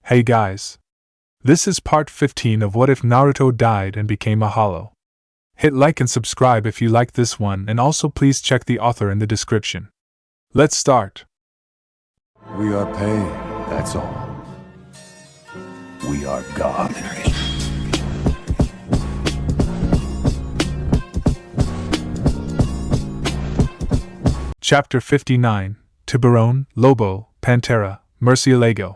Hey guys. This is part 15 of What If Naruto Died and Became a Hollow. Hit like and subscribe if you like this one, and also please check the author in the description. Let's start. We are pain, that's all. We are God. Chapter 59, Tiburon, Lobo, Pantera, Murcielago.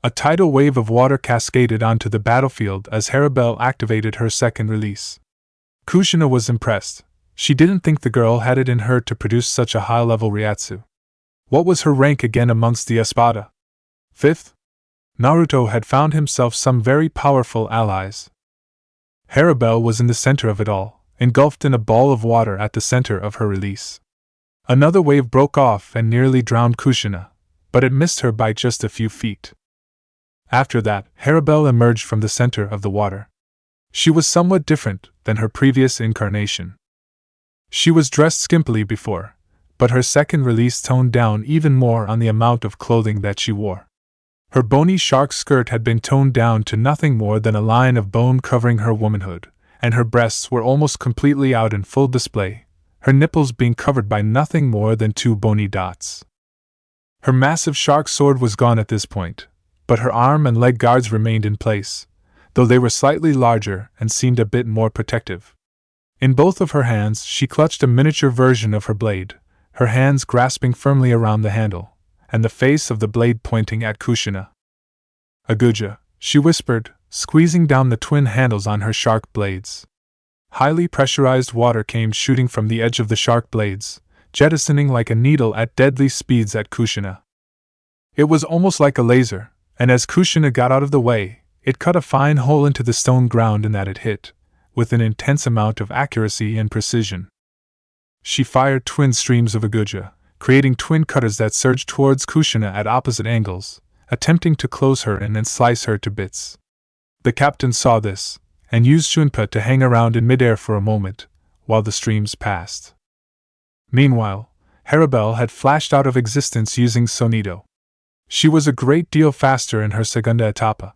A tidal wave of water cascaded onto the battlefield as Halibel activated her second release. Kushina was impressed. She didn't think the girl had it in her to produce such a high-level Ryatsu. What was her rank again amongst the Espada? 5th? Naruto had found himself some very powerful allies. Halibel was in the center of it all, engulfed in a ball of water at the center of her release. Another wave broke off and nearly drowned Kushina, but it missed her by just a few feet. After that, Halibel emerged from the center of the water. She was somewhat different than her previous incarnation. She was dressed skimpily before, but her second release toned down even more on the amount of clothing that she wore. Her bony shark skirt had been toned down to nothing more than a line of bone covering her womanhood, and her breasts were almost completely out in full display, her nipples being covered by nothing more than 2 bony dots. Her massive shark sword was gone at this point, but her arm and leg guards remained in place, though they were slightly larger and seemed a bit more protective. In both of her hands she clutched a miniature version of her blade, her hands grasping firmly around the handle, and the face of the blade pointing at Kushina. "Aguja," she whispered, squeezing down the twin handles on her shark blades. Highly pressurized water came shooting from the edge of the shark blades, jettisoning like a needle at deadly speeds at Kushina. It was almost like a laser, and as Kushina got out of the way, it cut a fine hole into the stone ground and that it hit, with an intense amount of accuracy and precision. She fired twin streams of Aguja, creating twin cutters that surged towards Kushina at opposite angles, attempting to close her in and slice her to bits. The captain saw this, and used Shunpa to hang around in midair for a moment, while the streams passed. Meanwhile, Halibel had flashed out of existence using Sonido. She was a great deal faster in her segunda etapa.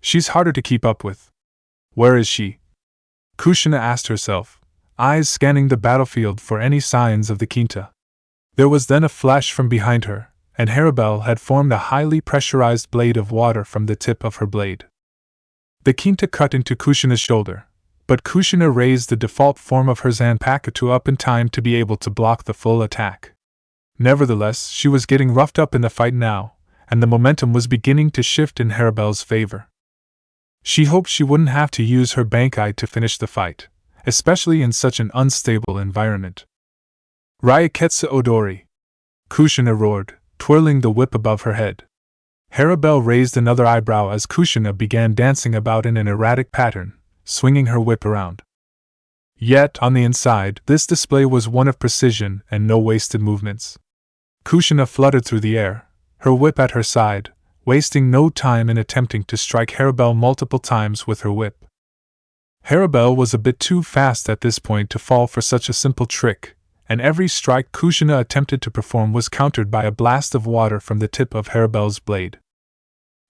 She's harder to keep up with. Where is she? Kushina asked herself, eyes scanning the battlefield for any signs of the Quinta. There was then a flash from behind her, and Halibel had formed a highly pressurized blade of water from the tip of her blade. The Quinta cut into Kushina's shoulder, but Kushina raised the default form of her Zanpakuto up in time to be able to block the full attack. Nevertheless, she was getting roughed up in the fight now, and the momentum was beginning to shift in Halibel's favor. She hoped she wouldn't have to use her Bankai to finish the fight, especially in such an unstable environment. "Ryaketsu Odori!" Kushina roared, twirling the whip above her head. Halibel raised another eyebrow as Kushina began dancing about in an erratic pattern, swinging her whip around. Yet, on the inside, this display was one of precision and no wasted movements. Kushina fluttered through the air, her whip at her side, wasting no time in attempting to strike Halibel multiple times with her whip. Halibel was a bit too fast at this point to fall for such a simple trick, and every strike Kushina attempted to perform was countered by a blast of water from the tip of Halibel's blade.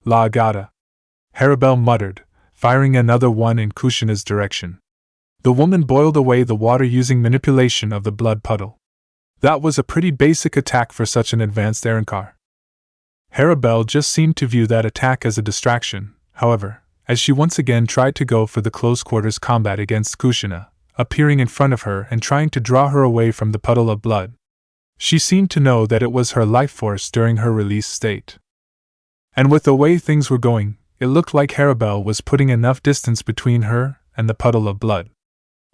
"La Agata," Halibel muttered, firing another one in Kushina's direction. The woman boiled away the water using manipulation of the blood puddle. That was a pretty basic attack for such an advanced Arrancar. Halibel just seemed to view that attack as a distraction, however, as she once again tried to go for the close-quarters combat against Kushina, appearing in front of her and trying to draw her away from the puddle of blood. She seemed to know that it was her life force during her release state. And with the way things were going, it looked like Halibel was putting enough distance between her and the puddle of blood.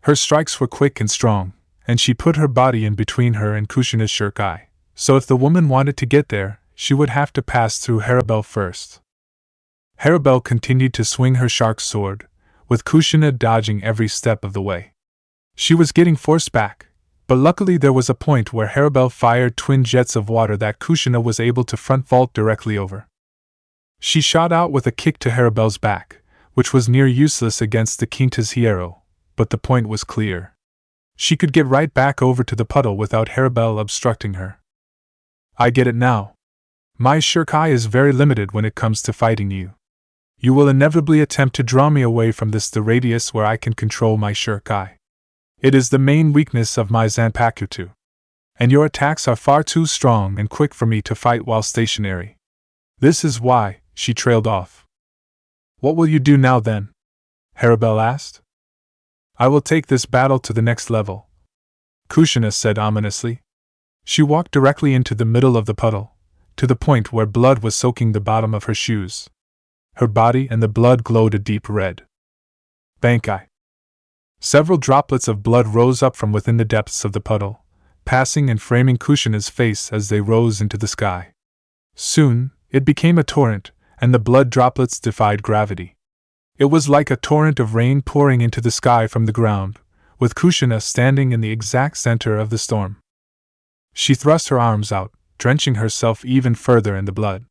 Her strikes were quick and strong, and she put her body in between her and Kushina's shirkai, so if the woman wanted to get there, she would have to pass through Halibel first. Halibel continued to swing her shark sword, with Kushina dodging every step of the way. She was getting forced back, but luckily there was a point where Halibel fired twin jets of water that Kushina was able to front vault directly over. She shot out with a kick to Halibel's back, which was near useless against the Quinta's Hierro, but the point was clear. She could get right back over to the puddle without Halibel obstructing her. "I get it now," My shuriken is very limited when it comes to fighting you. You will inevitably attempt to draw me away from the radius where I can control my shuriken. It is the main weakness of my Zanpakuto. And your attacks are far too strong and quick for me to fight while stationary. This is why, she trailed off. What will you do now then? Halibel asked. I will take this battle to the next level, Kushina said ominously. She walked directly into the middle of the puddle, to the point where blood was soaking the bottom of her shoes. Her body and the blood glowed a deep red. Bankai. Several droplets of blood rose up from within the depths of the puddle, passing and framing Kushina's face as they rose into the sky. Soon, it became a torrent, and the blood droplets defied gravity. It was like a torrent of rain pouring into the sky from the ground, with Kushina standing in the exact center of the storm. She thrust her arms out, drenching herself even further in the blood.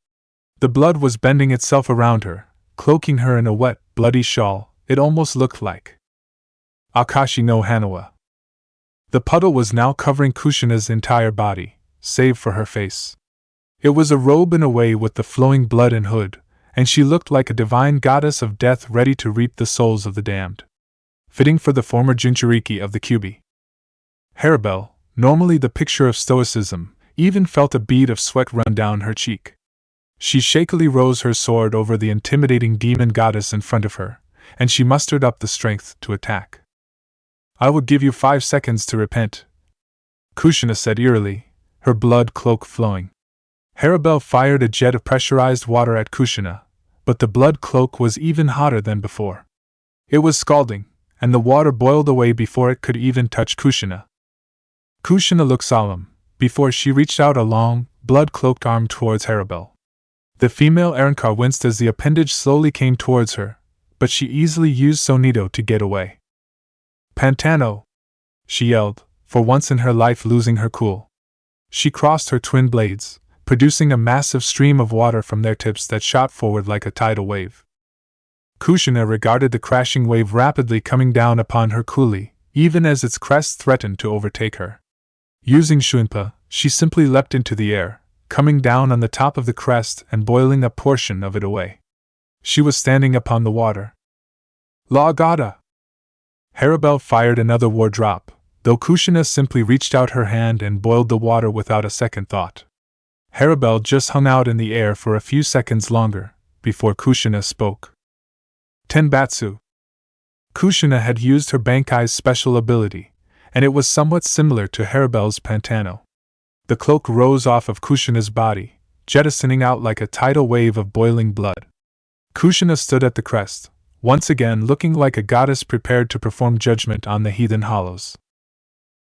The blood was bending itself around her, cloaking her in a wet, bloody shawl. It almost looked like Akashi no Hanawa. The puddle was now covering Kushina's entire body, save for her face. It was a robe in a way with the flowing blood and hood, and she looked like a divine goddess of death ready to reap the souls of the damned. Fitting for the former Jinchuriki of the Kyuubi. Halibel, normally the picture of stoicism, even felt a bead of sweat run down her cheek. She shakily rose her sword over the intimidating demon goddess in front of her, and she mustered up the strength to attack. I will give you 5 seconds to repent, Kushina said eerily, her blood cloak flowing. Halibel fired a jet of pressurized water at Kushina, but the blood cloak was even hotter than before. It was scalding, and the water boiled away before it could even touch Kushina. Kushina looked solemn, before she reached out a long, blood-cloaked arm towards Halibel. The female Arankar winced as the appendage slowly came towards her, but she easily used Sonido to get away. Pantano! She yelled, for once in her life losing her cool. She crossed her twin blades, producing a massive stream of water from their tips that shot forward like a tidal wave. Kushina regarded the crashing wave rapidly coming down upon her coolly, even as its crest threatened to overtake her. Using Shunpa, she simply leapt into the air, coming down on the top of the crest and boiling a portion of it away. She was standing upon the water. La Gada! Halibel fired another war drop, though Kushina simply reached out her hand and boiled the water without a second thought. Halibel just hung out in the air for a few seconds longer, before Kushina spoke. Tenbatsu. Kushina had used her Bankai's special ability, and it was somewhat similar to Halibel's Pantano. The cloak rose off of Kushina's body, jettisoning out like a tidal wave of boiling blood. Kushina stood at the crest, once again looking like a goddess prepared to perform judgment on the heathen hollows.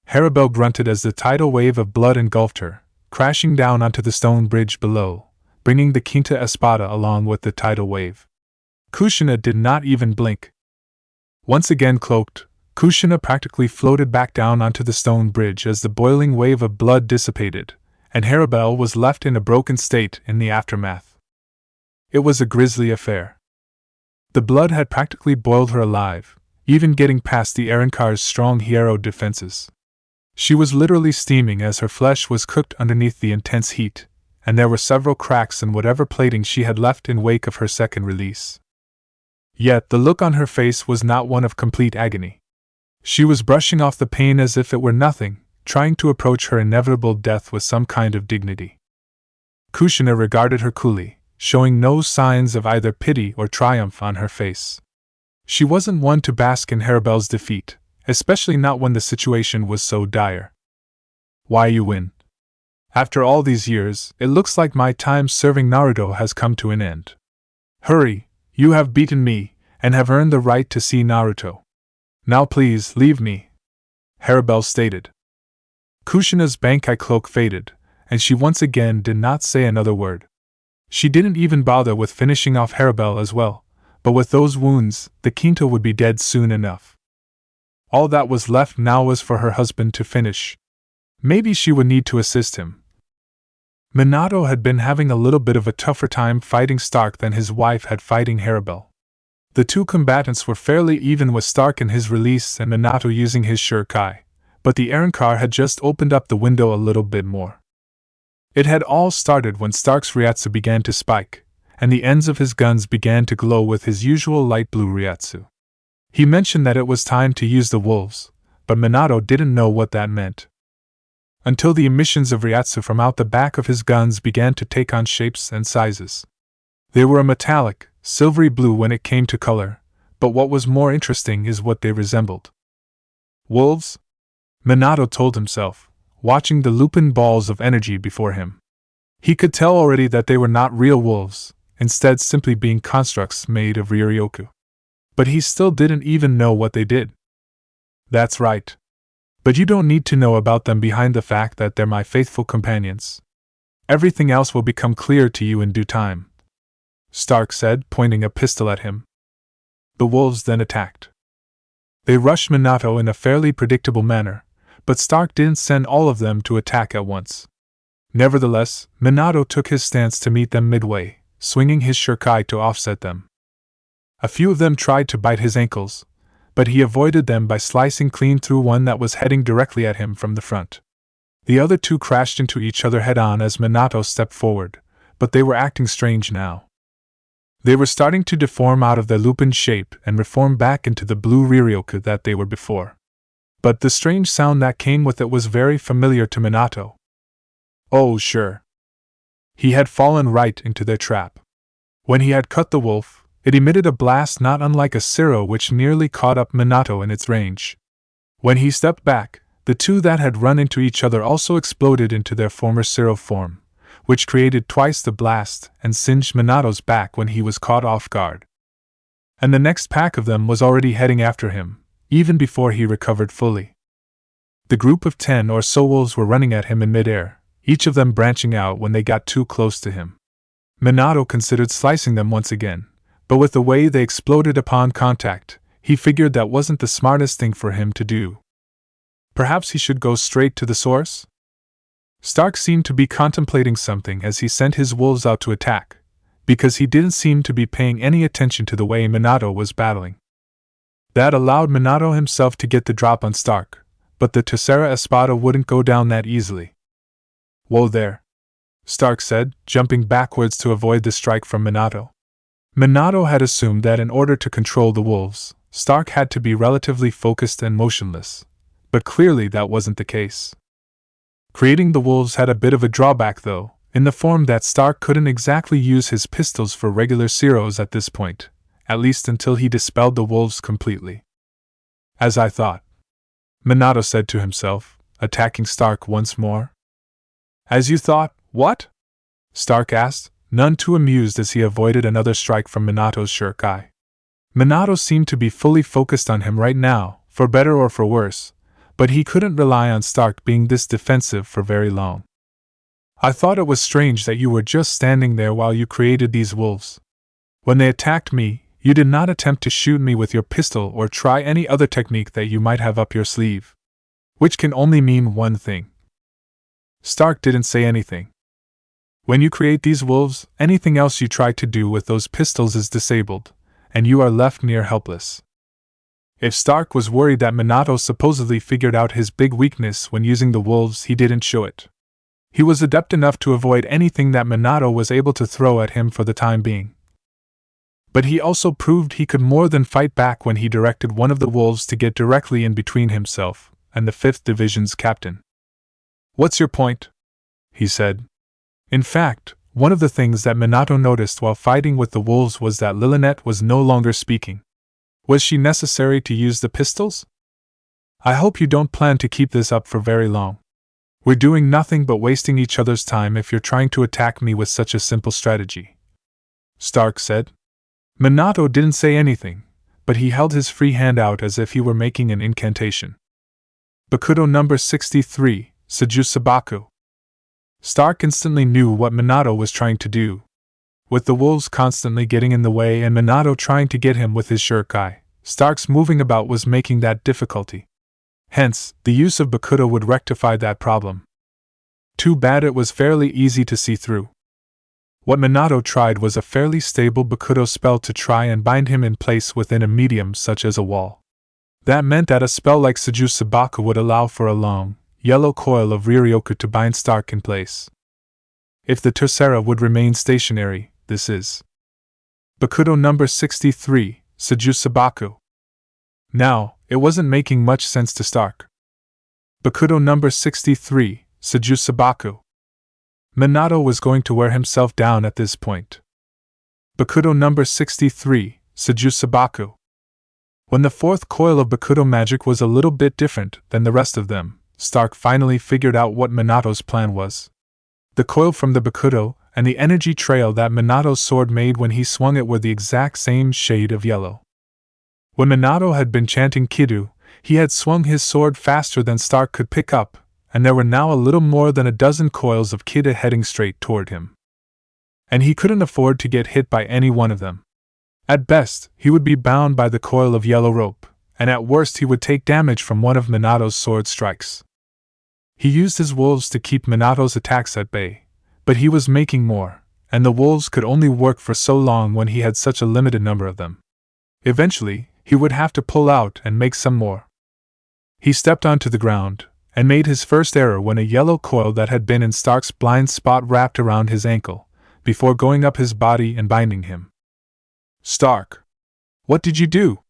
Halibel grunted as the tidal wave of blood engulfed her, crashing down onto the stone bridge below, bringing the Quinta Espada along with the tidal wave. Kushina did not even blink. Once again cloaked, Kushina practically floated back down onto the stone bridge as the boiling wave of blood dissipated, and Halibel was left in a broken state in the aftermath. It was a grisly affair. The blood had practically boiled her alive, even getting past the Arankar's strong hierro defenses. She was literally steaming as her flesh was cooked underneath the intense heat, and there were several cracks in whatever plating she had left in wake of her second release. Yet the look on her face was not one of complete agony. She was brushing off the pain as if it were nothing, trying to approach her inevitable death with some kind of dignity. Kushina regarded her coolly, showing no signs of either pity or triumph on her face. She wasn't one to bask in Halibel's defeat, especially not when the situation was so dire. Why you win? After all these years, it looks like my time serving Naruto has come to an end. Hurry, you have beaten me, and have earned the right to see Naruto. Now please, leave me, Halibel stated. Kushina's Bankai cloak faded, and she once again did not say another word. She didn't even bother with finishing off Halibel as well, but with those wounds, the Quinta would be dead soon enough. All that was left now was for her husband to finish. Maybe she would need to assist him. Minato had been having a little bit of a tougher time fighting Stark than his wife had fighting Halibel. The two combatants were fairly even with Stark in his release and Minato using his shuriken, but the Arankar had just opened up the window a little bit more. It had all started when Stark's Ryatsu began to spike, and the ends of his guns began to glow with his usual light blue Ryatsu. He mentioned that it was time to use the wolves, but Minato didn't know what that meant. Until the emissions of Ryatsu from out the back of his guns began to take on shapes and sizes. They were a metallic, silvery blue when it came to color, but what was more interesting is what they resembled. Wolves? Minato told himself, watching the lupin balls of energy before him. He could tell already that they were not real wolves, instead simply being constructs made of Ryuryoku. But he still didn't even know what they did. That's right. But you don't need to know about them behind the fact that they're my faithful companions. Everything else will become clear to you in due time, Stark said, pointing a pistol at him. The wolves then attacked. They rushed Minato in a fairly predictable manner, but Stark didn't send all of them to attack at once. Nevertheless, Minato took his stance to meet them midway, swinging his shuriken to offset them. A few of them tried to bite his ankles, but he avoided them by slicing clean through one that was heading directly at him from the front. The other two crashed into each other head-on as Minato stepped forward, but they were acting strange now. They were starting to deform out of their lupin shape and reform back into the blue Ryuryoku that they were before. But the strange sound that came with it was very familiar to Minato. Oh, sure. He had fallen right into their trap. When he had cut the wolf, it emitted a blast not unlike a siro which nearly caught up Minato in its range. When he stepped back, the two that had run into each other also exploded into their former siro form, which created twice the blast and singed Minato's back when he was caught off guard. And the next pack of them was already heading after him, even before he recovered fully. The group of 10 or so wolves were running at him in midair, each of them branching out when they got too close to him. Minato considered slicing them once again, but with the way they exploded upon contact, he figured that wasn't the smartest thing for him to do. Perhaps he should go straight to the source? Stark seemed to be contemplating something as he sent his wolves out to attack, because he didn't seem to be paying any attention to the way Minato was battling. That allowed Minato himself to get the drop on Stark, but the Tercera Espada wouldn't go down that easily. Whoa there, Stark said, jumping backwards to avoid the strike from Minato. Minato had assumed that in order to control the wolves, Stark had to be relatively focused and motionless, but clearly that wasn't the case. Creating the wolves had a bit of a drawback though, in the form that Stark couldn't exactly use his pistols for regular Siros at this point, at least until he dispelled the wolves completely. As I thought, Minato said to himself, attacking Stark once more. As you thought, what? Stark asked, none too amused as he avoided another strike from Minato's shuriken. Minato seemed to be fully focused on him right now, for better or for worse, but he couldn't rely on Stark being this defensive for very long. I thought it was strange that you were just standing there while you created these wolves. When they attacked me, you did not attempt to shoot me with your pistol or try any other technique that you might have up your sleeve. Which can only mean one thing. Stark didn't say anything. When you create these wolves, anything else you try to do with those pistols is disabled, and you are left near helpless. If Stark was worried that Minato supposedly figured out his big weakness when using the wolves, he didn't show it. He was adept enough to avoid anything that Minato was able to throw at him for the time being. But he also proved he could more than fight back when he directed one of the wolves to get directly in between himself and the 5th Division's captain. What's your point? He said. In fact, one of the things that Minato noticed while fighting with the wolves was that Lilynette was no longer speaking. Was she necessary to use the pistols? I hope you don't plan to keep this up for very long. We're doing nothing but wasting each other's time if you're trying to attack me with such a simple strategy, Stark said. Minato didn't say anything, but he held his free hand out as if he were making an incantation. Bakudo number 63, Seiju Sabaku. Stark instantly knew what Minato was trying to do. With the wolves constantly getting in the way and Minato trying to get him with his shuriken, Stark's moving about was making that difficulty. Hence, the use of Bakudo would rectify that problem. Too bad it was fairly easy to see through. What Minato tried was a fairly stable Bakudo spell to try and bind him in place within a medium such as a wall. That meant that a spell like Seiju Sabaku would allow for a long, yellow coil of Ryuryoku to bind Stark in place. If the Tercera would remain stationary, this is. Bakudo number 63, Sabaku. Now, it wasn't making much sense to Stark. Bakudo number 63, Sabaku. Minato was going to wear himself down at this point. Bakudo number 63, Sabaku. When the fourth coil of Bakudo magic was a little bit different than the rest of them, Stark finally figured out what Minato's plan was. The coil from the Bakudo and the energy trail that Minato's sword made when he swung it were the exact same shade of yellow. When Minato had been chanting Kidu, he had swung his sword faster than Stark could pick up, and there were now a little more than a dozen coils of Kida heading straight toward him. And he couldn't afford to get hit by any one of them. At best, he would be bound by the coil of yellow rope, and at worst he would take damage from one of Minato's sword strikes. He used his wolves to keep Minato's attacks at bay, but he was making more, and the wolves could only work for so long when he had such a limited number of them. Eventually, he would have to pull out and make some more. He stepped onto the ground, and made his first error when a yellow coil that had been in Stark's blind spot wrapped around his ankle, before going up his body and binding him. "Stark! What did you do?"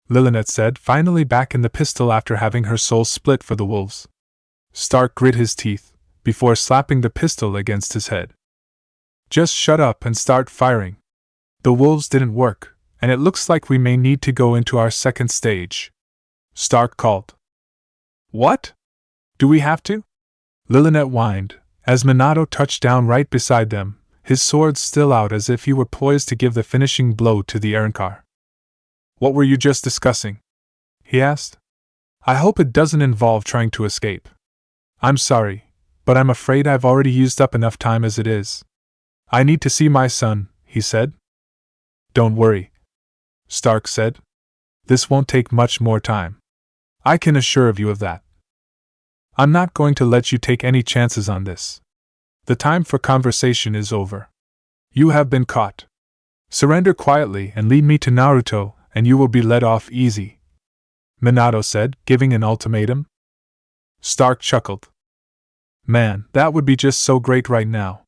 Lilynette said, finally back in the pistol after having her soul split for the wolves. Stark grit his teeth, before slapping the pistol against his head. "Just shut up and start firing. The wolves didn't work, and it looks like we may need to go into our second stage," Stark called. "What? Do we have to?" Lilynette whined, as Minato touched down right beside them, his sword still out as if he were poised to give the finishing blow to the Arrancar. "What were you just discussing?" he asked. "I hope it doesn't involve trying to escape. I'm sorry, but I'm afraid I've already used up enough time as it is. I need to see my son," he said. "Don't worry," Stark said. "This won't take much more time. I can assure you of that. I'm not going to let you take any chances on this. The time for conversation is over. You have been caught. Surrender quietly and lead me to Naruto, and you will be let off easy," Minato said, giving an ultimatum. Stark chuckled. "Man, that would be just so great right now.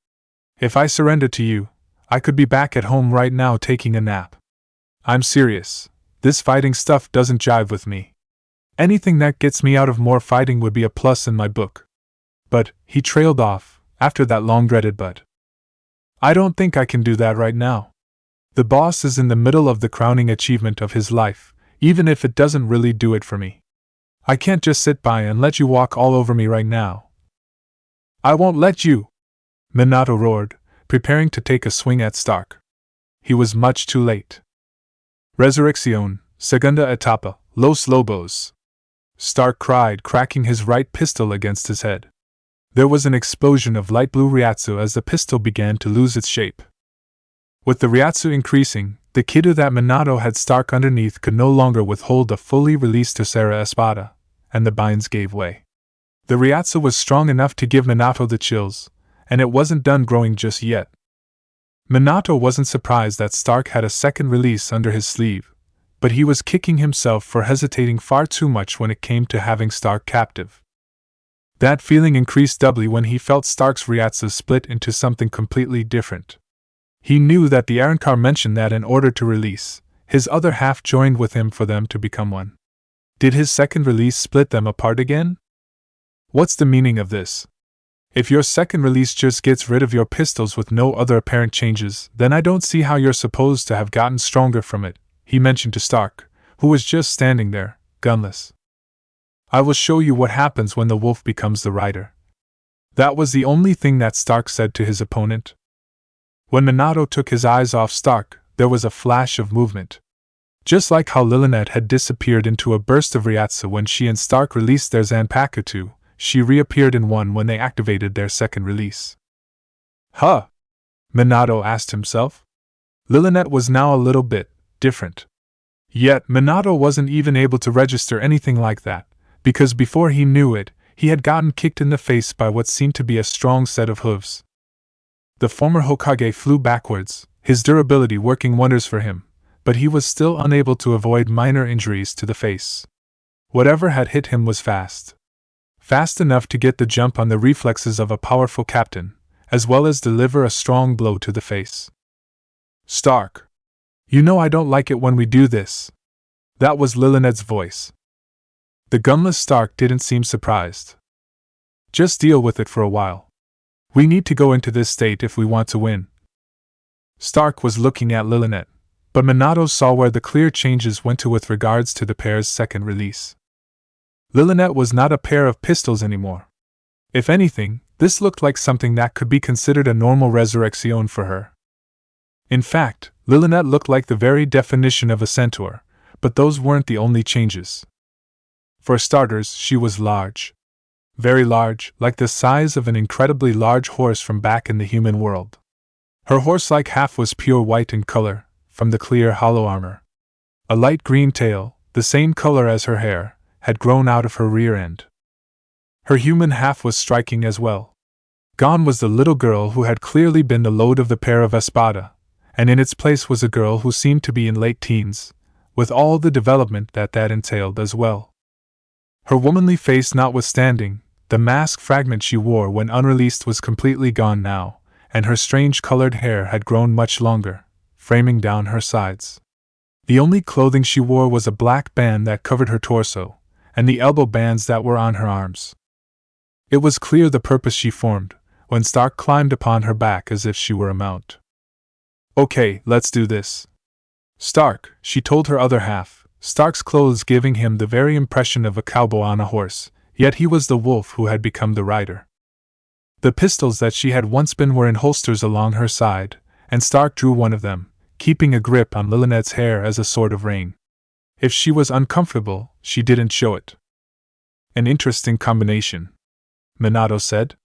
If I surrender to you, I could be back at home right now taking a nap. I'm serious, this fighting stuff doesn't jive with me. Anything that gets me out of more fighting would be a plus in my book." But, he trailed off, after that long-dreaded but. "I don't think I can do that right now. The boss is in the middle of the crowning achievement of his life, even if it doesn't really do it for me. I can't just sit by and let you walk all over me right now." "I won't let you!" Minato roared, preparing to take a swing at Stark. He was much too late. "Resurrección, segunda etapa, Los Lobos!" Stark cried, cracking his right pistol against his head. There was an explosion of light blue Ryatsu as the pistol began to lose its shape. With the Ryatsu increasing, the Kidu that Minato had Stark underneath could no longer withhold a fully released Tercera Espada, and the binds gave way. The Ryatsu was strong enough to give Minato the chills, and it wasn't done growing just yet. Minato wasn't surprised that Stark had a second release under his sleeve, but he was kicking himself for hesitating far too much when it came to having Stark captive. That feeling increased doubly when he felt Stark's Ryatsu split into something completely different. He knew that the Arrancar mentioned that in order to release, his other half joined with him for them to become one. Did his second release split them apart again? What's the meaning of this? If your second release just gets rid of your pistols with no other apparent changes, then I don't see how you're supposed to have gotten stronger from it, he mentioned to Stark, who was just standing there, gunless. "I will show you what happens when the wolf becomes the rider." That was the only thing that Stark said to his opponent. When Minato took his eyes off Stark, there was a flash of movement. Just like how Lilynette had disappeared into a burst of Ryatsu when she and Stark released their Zanpakuto, she reappeared in one when they activated their second release. "Huh?" Minato asked himself. Lilynette was now a little bit different. Yet Minato wasn't even able to register anything like that, because before he knew it, he had gotten kicked in the face by what seemed to be a strong set of hooves. The former Hokage flew backwards, his durability working wonders for him, but he was still unable to avoid minor injuries to the face. Whatever had hit him was fast. Fast enough to get the jump on the reflexes of a powerful captain, as well as deliver a strong blow to the face. Stark. You know I don't like it when we do this. That was Lillinet's voice. The gunless Stark didn't seem surprised. Just deal with it for a while. We need to go into this state if we want to win. Stark was looking at Lilinet, but Minato saw where the clear changes went to with regards to the pair's second release. Lilinet was not a pair of pistols anymore. If anything, this looked like something that could be considered a normal resurrection for her. In fact, Lilinet looked like the very definition of a centaur, but those weren't the only changes. For starters, she was large. Very large, like the size of an incredibly large horse from back in the human world. Her horse-like half was pure white in color, from the clear hollow armor. A light green tail, the same color as her hair, had grown out of her rear end. Her human half was striking as well. Gone was the little girl who had clearly been the load of the pair of Espada, and in its place was a girl who seemed to be in late teens, with all the development that entailed as well. Her womanly face notwithstanding, the mask fragment she wore when unreleased was completely gone now, and her strange colored hair had grown much longer, framing down her sides. The only clothing she wore was a black band that covered her torso, and the elbow bands that were on her arms. It was clear the purpose she formed, when Stark climbed upon her back as if she were a mount. Okay, let's do this. Stark, she told her other half, Stark's clothes giving him the very impression of a cowboy on a horse, yet he was the wolf who had become the rider. The pistols that she had once been were in holsters along her side, and Stark drew one of them, keeping a grip on Lillinet's hair as a sort of rein. If she was uncomfortable, she didn't show it. An interesting combination, Minato said.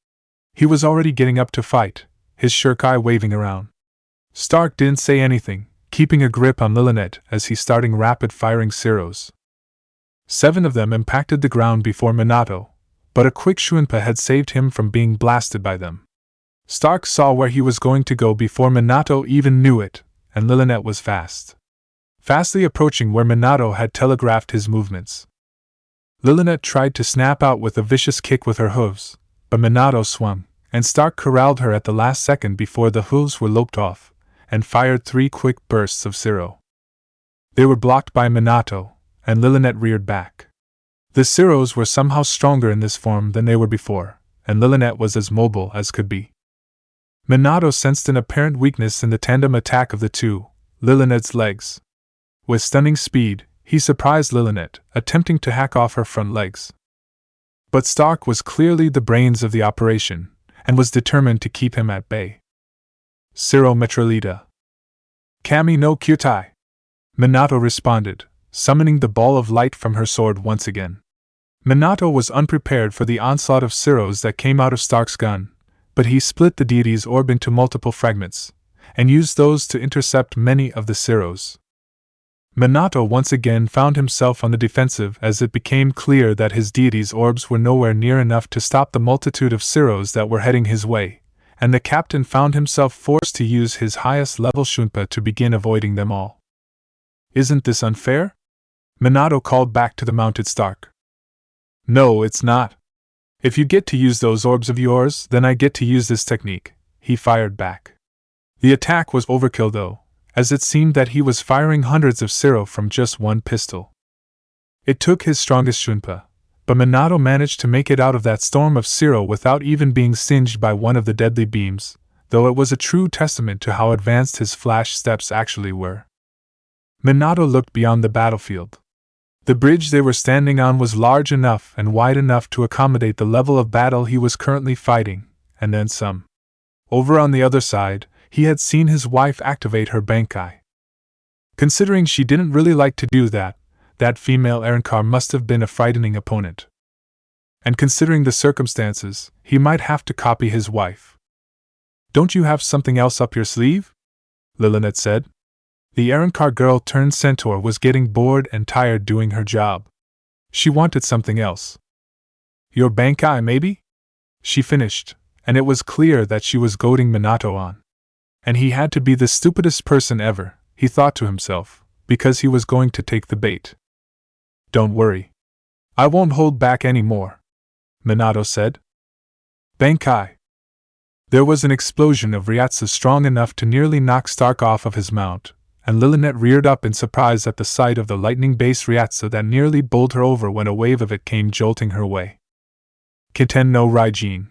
He was already getting up to fight, his shuriken waving around. Stark didn't say anything, keeping a grip on Lilinet as he starting rapid-firing Siros. 7 of them impacted the ground before Minato, but a quick Shunpa had saved him from being blasted by them. Stark saw where he was going to go before Minato even knew it, and Lilinet was fastly approaching where Minato had telegraphed his movements. Lilinet tried to snap out with a vicious kick with her hooves, but Minato swung, and Stark corralled her at the last second before the hooves were loped off, and fired 3 quick bursts of Siro. They were blocked by Minato, and Lilinet reared back. The Siros were somehow stronger in this form than they were before, and Lilinet was as mobile as could be. Minato sensed an apparent weakness in the tandem attack of the two, Lilinet's legs. With stunning speed, he surprised Lilinet, attempting to hack off her front legs. But Stark was clearly the brains of the operation, and was determined to keep him at bay. Siro Metrolita. Kami no Kyutai. Minato responded, summoning the ball of light from her sword once again. Minato was unprepared for the onslaught of Siros that came out of Stark's gun, but he split the deity's orb into multiple fragments, and used those to intercept many of the Siros. Minato once again found himself on the defensive as it became clear that his deity's orbs were nowhere near enough to stop the multitude of Siros that were heading his way, and the captain found himself forced to use his highest level Shunpa to begin avoiding them all. Isn't this unfair? Minato called back to the mounted Stark. No, it's not. If you get to use those orbs of yours, then I get to use this technique, he fired back. The attack was overkill though, as it seemed that he was firing hundreds of Siro from just one pistol. It took his strongest Shunpa, but Minato managed to make it out of that storm of Siro without even being singed by one of the deadly beams, though it was a true testament to how advanced his flash steps actually were. Minato looked beyond the battlefield. The bridge they were standing on was large enough and wide enough to accommodate the level of battle he was currently fighting, and then some. Over on the other side, he had seen his wife activate her Bankai. Considering she didn't really like to do that, that female Arrancar must have been a frightening opponent. And considering the circumstances, he might have to copy his wife. Don't you have something else up your sleeve? Lilinet said. The Arrancar girl turned centaur was getting bored and tired doing her job. She wanted something else. Your Bankai, maybe? She finished, and it was clear that she was goading Minato on. And he had to be the stupidest person ever, he thought to himself, because he was going to take the bait. Don't worry. I won't hold back any more, Minato said. Bankai. There was an explosion of Ryatsu strong enough to nearly knock Stark off of his mount, and Lilynette reared up in surprise at the sight of the lightning-based Ryatsu that nearly bowled her over when a wave of it came jolting her way. Kiten no Raijin.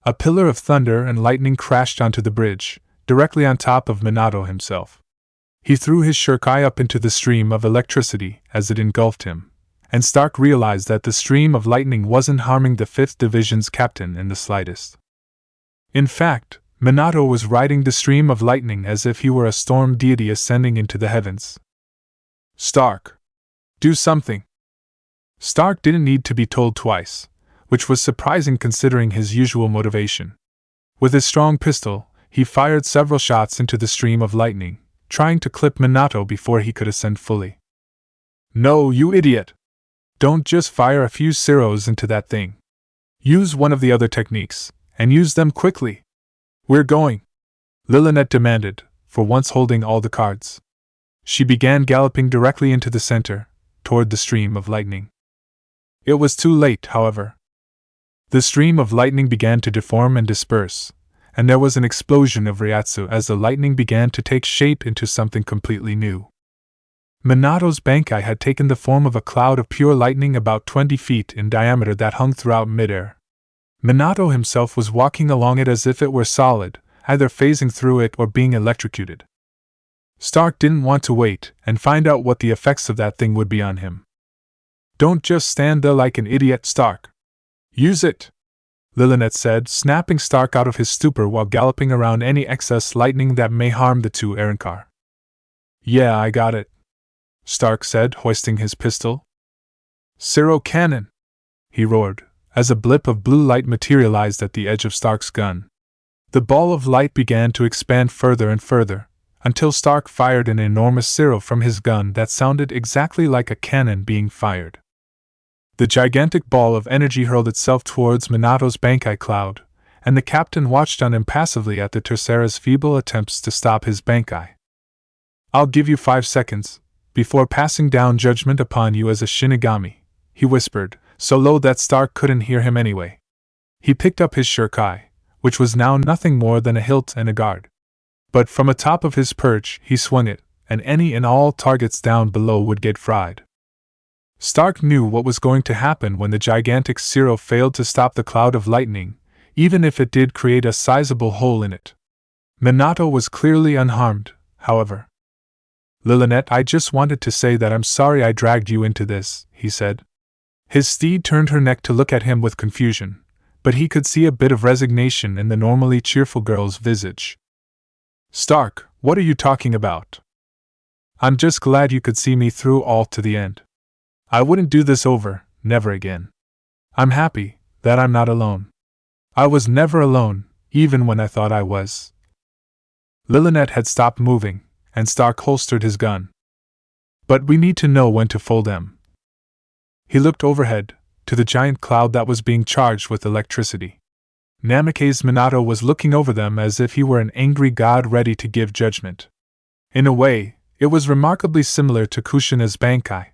A pillar of thunder and lightning crashed onto the bridge, directly on top of Minato himself. He threw his shuriken up into the stream of electricity as it engulfed him, and Stark realized that the stream of lightning wasn't harming the 5th Division's captain in the slightest. In fact, Minato was riding the stream of lightning as if he were a storm deity ascending into the heavens. Stark! Do something! Stark didn't need to be told twice, which was surprising considering his usual motivation. With his strong pistol, he fired several shots into the stream of lightning, trying to clip Minato before he could ascend fully. No, you idiot! Don't just fire a few zeros into that thing. Use one of the other techniques, and use them quickly. We're going, Lilynette demanded, for once holding all the cards. She began galloping directly into the center, toward the stream of lightning. It was too late, however. The stream of lightning began to deform and disperse, and there was an explosion of Ryatsu as the lightning began to take shape into something completely new. Minato's Bankai had taken the form of a cloud of pure lightning about 20 feet in diameter that hung throughout midair. Minato himself was walking along it as if it were solid, either phasing through it or being electrocuted. Stark didn't want to wait and find out what the effects of that thing would be on him. Don't just stand there like an idiot, Stark. Use it, Lilynette said, snapping Stark out of his stupor while galloping around any excess lightning that may harm the 2 Arrancar. Yeah, I got it, Stark said, hoisting his pistol. Zero cannon! He roared, as a blip of blue light materialized at the edge of Stark's gun. The ball of light began to expand further and further, until Stark fired an enormous zero from his gun that sounded exactly like a cannon being fired. The gigantic ball of energy hurled itself towards Minato's Bankai cloud, and the captain watched on impassively at the Tercera's feeble attempts to stop his Bankai. I'll give you 5 seconds, before passing down judgment upon you as a Shinigami, he whispered, so low that Stark couldn't hear him anyway. He picked up his shuriken, which was now nothing more than a hilt and a guard. But from atop of his perch he swung it, and any and all targets down below would get fried. Stark knew what was going to happen when the gigantic zero failed to stop the cloud of lightning, even if it did create a sizable hole in it. Minato was clearly unharmed, however. Lilynette, I just wanted to say that I'm sorry I dragged you into this, he said. His steed turned her neck to look at him with confusion, but he could see a bit of resignation in the normally cheerful girl's visage. Stark, what are you talking about? I'm just glad you could see me through all to the end. I wouldn't do this over, never again. I'm happy that I'm not alone. I was never alone, even when I thought I was. Lilynette had stopped moving, and Stark holstered his gun. But we need to know when to fold them. He looked overhead, to the giant cloud that was being charged with electricity. Namake's Minato was looking over them as if he were an angry god ready to give judgment. In a way, it was remarkably similar to Kushina's Bankai.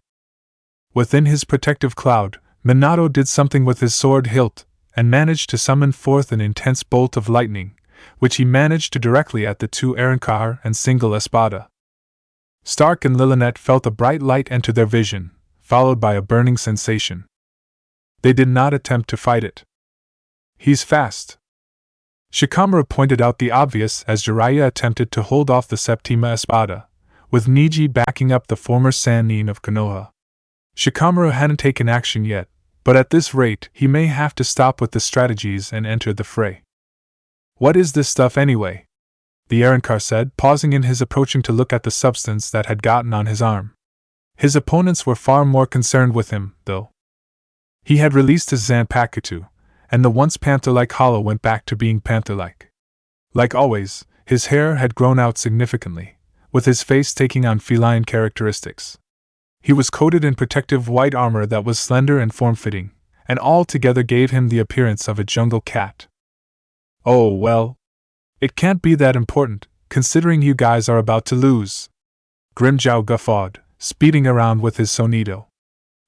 Within his protective cloud, Minato did something with his sword hilt, and managed to summon forth an intense bolt of lightning, which he managed to directly at the 2 Arrancar and single Espada. Stark and Lilynette felt a bright light enter their vision, followed by a burning sensation. They did not attempt to fight it. He's fast. Shikamaru pointed out the obvious as Jiraiya attempted to hold off the Septima Espada, with Niji backing up the former Sannin of Konoha. Shikamaru hadn't taken action yet, but at this rate he may have to stop with the strategies and enter the fray. What is this stuff anyway? The Arrancar said, pausing in his approaching to look at the substance that had gotten on his arm. His opponents were far more concerned with him, though. He had released his Zanpakuto, and the once panther-like hollow went back to being panther-like. Like always, his hair had grown out significantly, with his face taking on feline characteristics. He was coated in protective white armor that was slender and form-fitting, and altogether gave him the appearance of a jungle cat. Oh, well. It can't be that important, considering you guys are about to lose. Grimmjow guffawed, speeding around with his Sonido.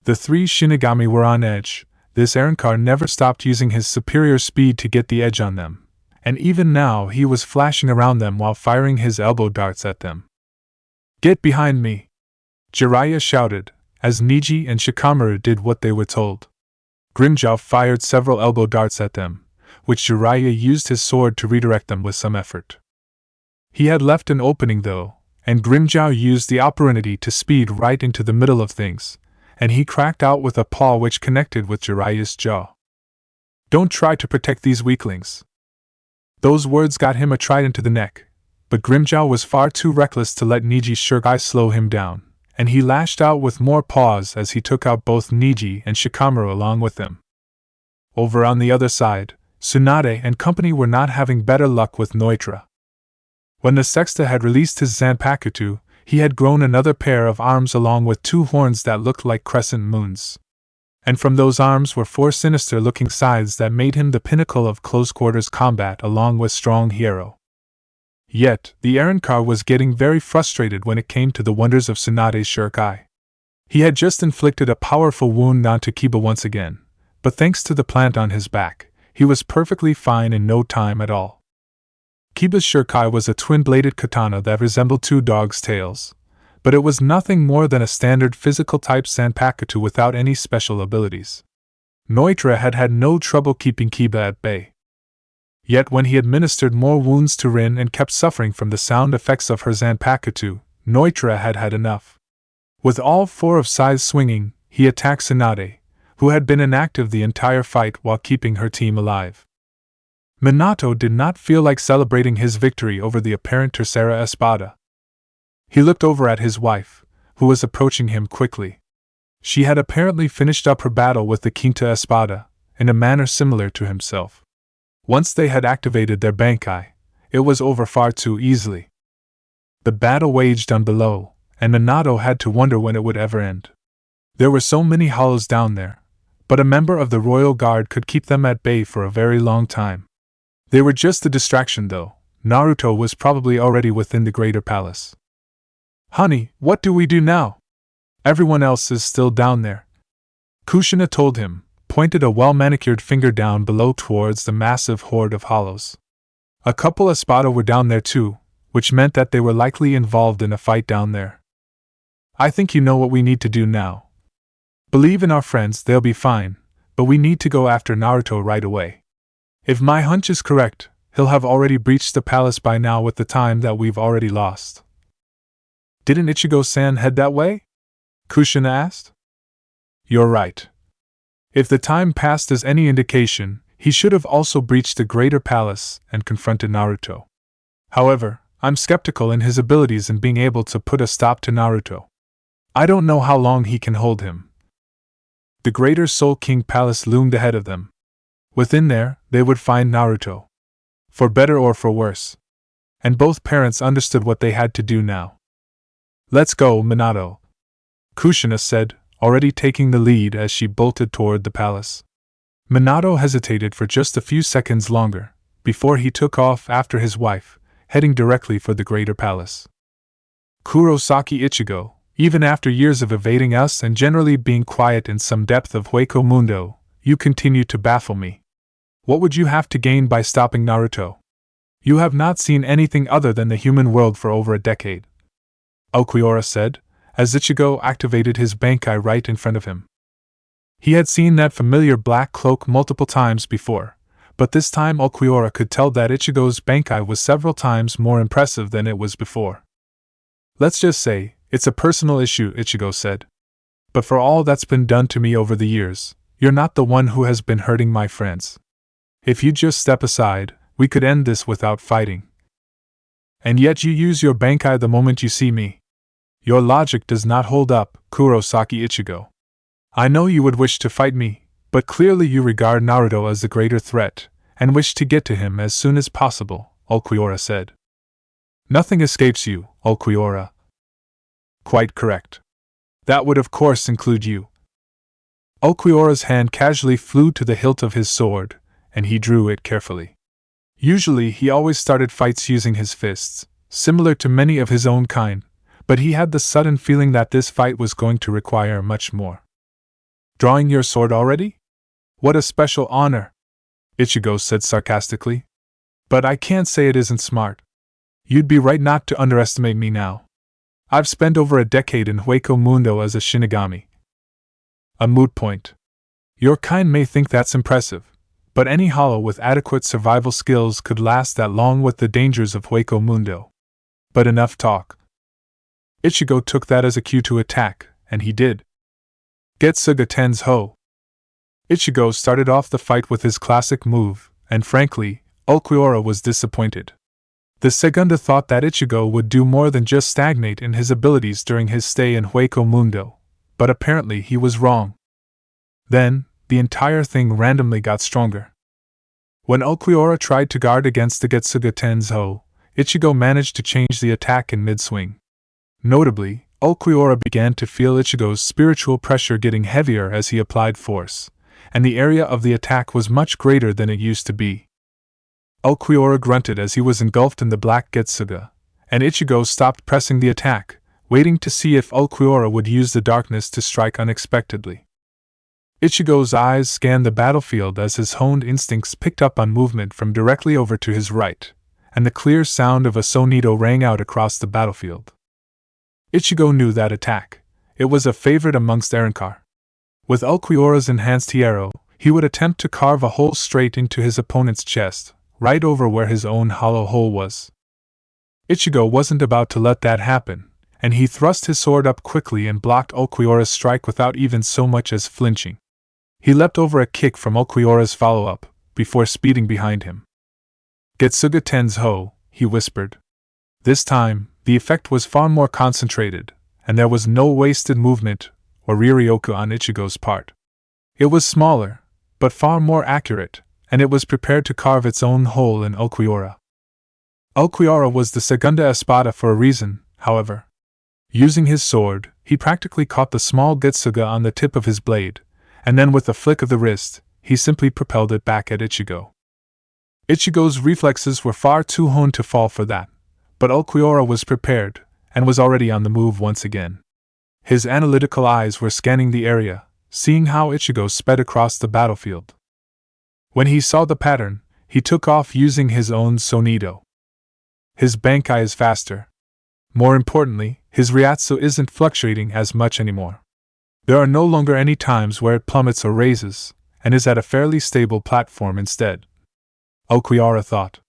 The 3 Shinigami were on edge. This Arrancar never stopped using his superior speed to get the edge on them, and even now he was flashing around them while firing his elbow darts at them. "Get behind me!" Jiraiya shouted, as Neji and Shikamaru did what they were told. Grimmjow fired several elbow darts at them, which Jiraiya used his sword to redirect them with some effort. He had left an opening though, and Grimmjow used the opportunity to speed right into the middle of things, and he cracked out with a paw which connected with Jiraiya's jaw. "Don't try to protect these weaklings." Those words got him a trident to the neck, but Grimmjow was far too reckless to let Neji's Shirkai slow him down, and he lashed out with more paws as he took out both Neji and Shikamaru along with him. Over on the other side, Tsunade and company were not having better luck with Nnoitra. When the Sexta had released his Zanpakuto, he had grown another pair of arms along with 2 horns that looked like crescent moons. And from those arms were 4 sinister-looking sides that made him the pinnacle of close-quarters combat along with strong hero. Yet, the Arrancar was getting very frustrated when it came to the wonders of Tsunade's Shirkai. He had just inflicted a powerful wound onto Kiba once again, but thanks to the plant on his back, he was perfectly fine in no time at all. Kiba's Shirkai was a twin-bladed katana that resembled 2 dogs' tails, but it was nothing more than a standard physical-type Zanpakuto without any special abilities. Nnoitra had had no trouble keeping Kiba at bay. Yet when he administered more wounds to Rin and kept suffering from the sound effects of her Zanpakuto, Nnoitra had had enough. With all 4 of sides swinging, he attacked Tsunade, who had been inactive the entire fight while keeping her team alive. Minato did not feel like celebrating his victory over the apparent tercera Espada. He looked over at his wife, who was approaching him quickly. She had apparently finished up her battle with the Quinta Espada, in a manner similar to himself. Once they had activated their Bankai, it was over far too easily. The battle waged on below, and Minato had to wonder when it would ever end. There were so many hollows down there, but a member of the Royal Guard could keep them at bay for a very long time. They were just a distraction though. Naruto was probably already within the Greater Palace. "Honey, what do we do now? Everyone else is still down there," Kushina told him, pointed a well-manicured finger down below towards the massive horde of hollows. A couple Espada were down there too, which meant that they were likely involved in a fight down there. "I think you know what we need to do now. Believe in our friends, they'll be fine, but we need to go after Naruto right away. If my hunch is correct, he'll have already breached the palace by now with the time that we've already lost." "Didn't Ichigo-san head that way?" Kushina asked. "You're right. If the time passed as any indication, he should have also breached the Greater Palace and confronted Naruto. However, I'm skeptical in his abilities in being able to put a stop to Naruto. I don't know how long he can hold him." The Greater Soul King Palace loomed ahead of them. Within there, they would find Naruto. For better or for worse. And both parents understood what they had to do now. "Let's go, Minato," Kushina said, already taking the lead as she bolted toward the palace. Minato hesitated for just a few seconds longer, before he took off after his wife, heading directly for the Greater Palace. "Kurosaki Ichigo, even after years of evading us and generally being quiet in some depth of Hueco Mundo, you continue to baffle me. What would you have to gain by stopping Naruto? You have not seen anything other than the human world for over a decade," Ulquiorra said, as Ichigo activated his Bankai right in front of him. He had seen that familiar black cloak multiple times before, but this time Ulquiorra could tell that Ichigo's Bankai was several times more impressive than it was before. "Let's just say, it's a personal issue," Ichigo said. "But for all that's been done to me over the years, you're not the one who has been hurting my friends. If you just step aside, we could end this without fighting. And yet you use your Bankai the moment you see me. Your logic does not hold up, Kurosaki Ichigo. I know you would wish to fight me, but clearly you regard Naruto as the greater threat, and wish to get to him as soon as possible," Ulquiorra said. "Nothing escapes you, Ulquiorra." "Quite correct. That would of course include you." Ulquiorra's hand casually flew to the hilt of his sword, and he drew it carefully. Usually he always started fights using his fists, similar to many of his own kind, but he had the sudden feeling that this fight was going to require much more. "Drawing your sword already? What a special honor," Ichigo said sarcastically. But I can't say it isn't smart. You'd be right not to underestimate me now. I've spent over a decade in Hueco Mundo as a Shinigami. A moot point. Your kind may think that's impressive, but any hollow with adequate survival skills could last that long with the dangers of Hueco Mundo. But enough talk. Ichigo took that as a cue to attack, and he did. Getsuga Tens Ho. Ichigo started off the fight with his classic move, and frankly, Ulquiorra was disappointed. The Segunda thought that Ichigo would do more than just stagnate in his abilities during his stay in Hueco Mundo, but apparently he was wrong. Then, the entire thing randomly got stronger. When Ulquiorra tried to guard against the Getsuga Tens Ho, Ichigo managed to change the attack in mid-swing. Notably, Ulquiorra began to feel Ichigo's spiritual pressure getting heavier as he applied force, and the area of the attack was much greater than it used to be. Ulquiorra grunted as he was engulfed in the black Getsuga, and Ichigo stopped pressing the attack, waiting to see if Ulquiorra would use the darkness to strike unexpectedly. Ichigo's eyes scanned the battlefield as his honed instincts picked up on movement from directly over to his right, and the clear sound of a sonito rang out across the battlefield. Ichigo knew that attack. It was a favorite amongst Arrancar. With Ulquiorra's enhanced hierro, he would attempt to carve a hole straight into his opponent's chest, right over where his own hollow hole was. Ichigo wasn't about to let that happen, and he thrust his sword up quickly and blocked Ulquiorra's strike without even so much as flinching. He leapt over a kick from Ulquiorra's follow-up, before speeding behind him. Getsuga Tens Ho, he whispered. This time, the effect was far more concentrated, and there was no wasted movement or Riryoku on Ichigo's part. It was smaller, but far more accurate, and it was prepared to carve its own hole in Ulquiorra. Ulquiorra was the Segunda Espada for a reason, however. Using his sword, he practically caught the small Getsuga on the tip of his blade, and then with a flick of the wrist, he simply propelled it back at Ichigo. Ichigo's reflexes were far too honed to fall for that, but Ulquiorra was prepared, and was already on the move once again. His analytical eyes were scanning the area, seeing how Ichigo sped across the battlefield. When he saw the pattern, he took off using his own sonito. His Bankai is faster. More importantly, his Ryatsu isn't fluctuating as much anymore. There are no longer any times where it plummets or raises, and is at a fairly stable platform instead. Ulquiorra thought.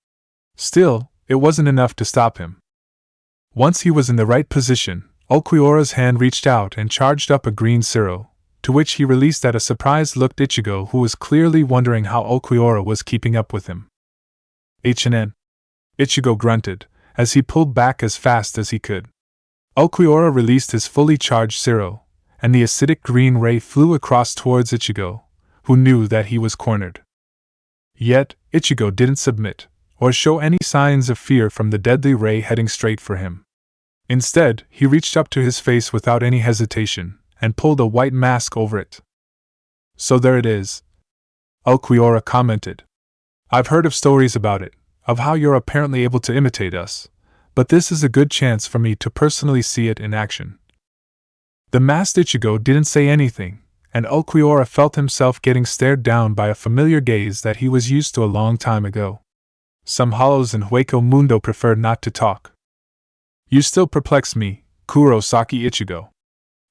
Still, it wasn't enough to stop him. Once he was in the right position, Ulquiorra's hand reached out and charged up a green Siro, to which he released at a surprised-looked Ichigo who was clearly wondering how Ulquiorra was keeping up with him. H&N. Ichigo grunted, as he pulled back as fast as he could. Ulquiorra released his fully charged Siro, and the acidic green ray flew across towards Ichigo, who knew that he was cornered. Yet, Ichigo didn't submit, or show any signs of fear from the deadly ray heading straight for him. Instead, he reached up to his face without any hesitation, and pulled a white mask over it. So there it is, Ulquiorra commented. I've heard of stories about it, of how you're apparently able to imitate us, but this is a good chance for me to personally see it in action. The masked Ichigo didn't say anything, and Ulquiorra felt himself getting stared down by a familiar gaze that he was used to a long time ago. Some hollows in Hueco Mundo prefer not to talk. You still perplex me, Kurosaki Ichigo.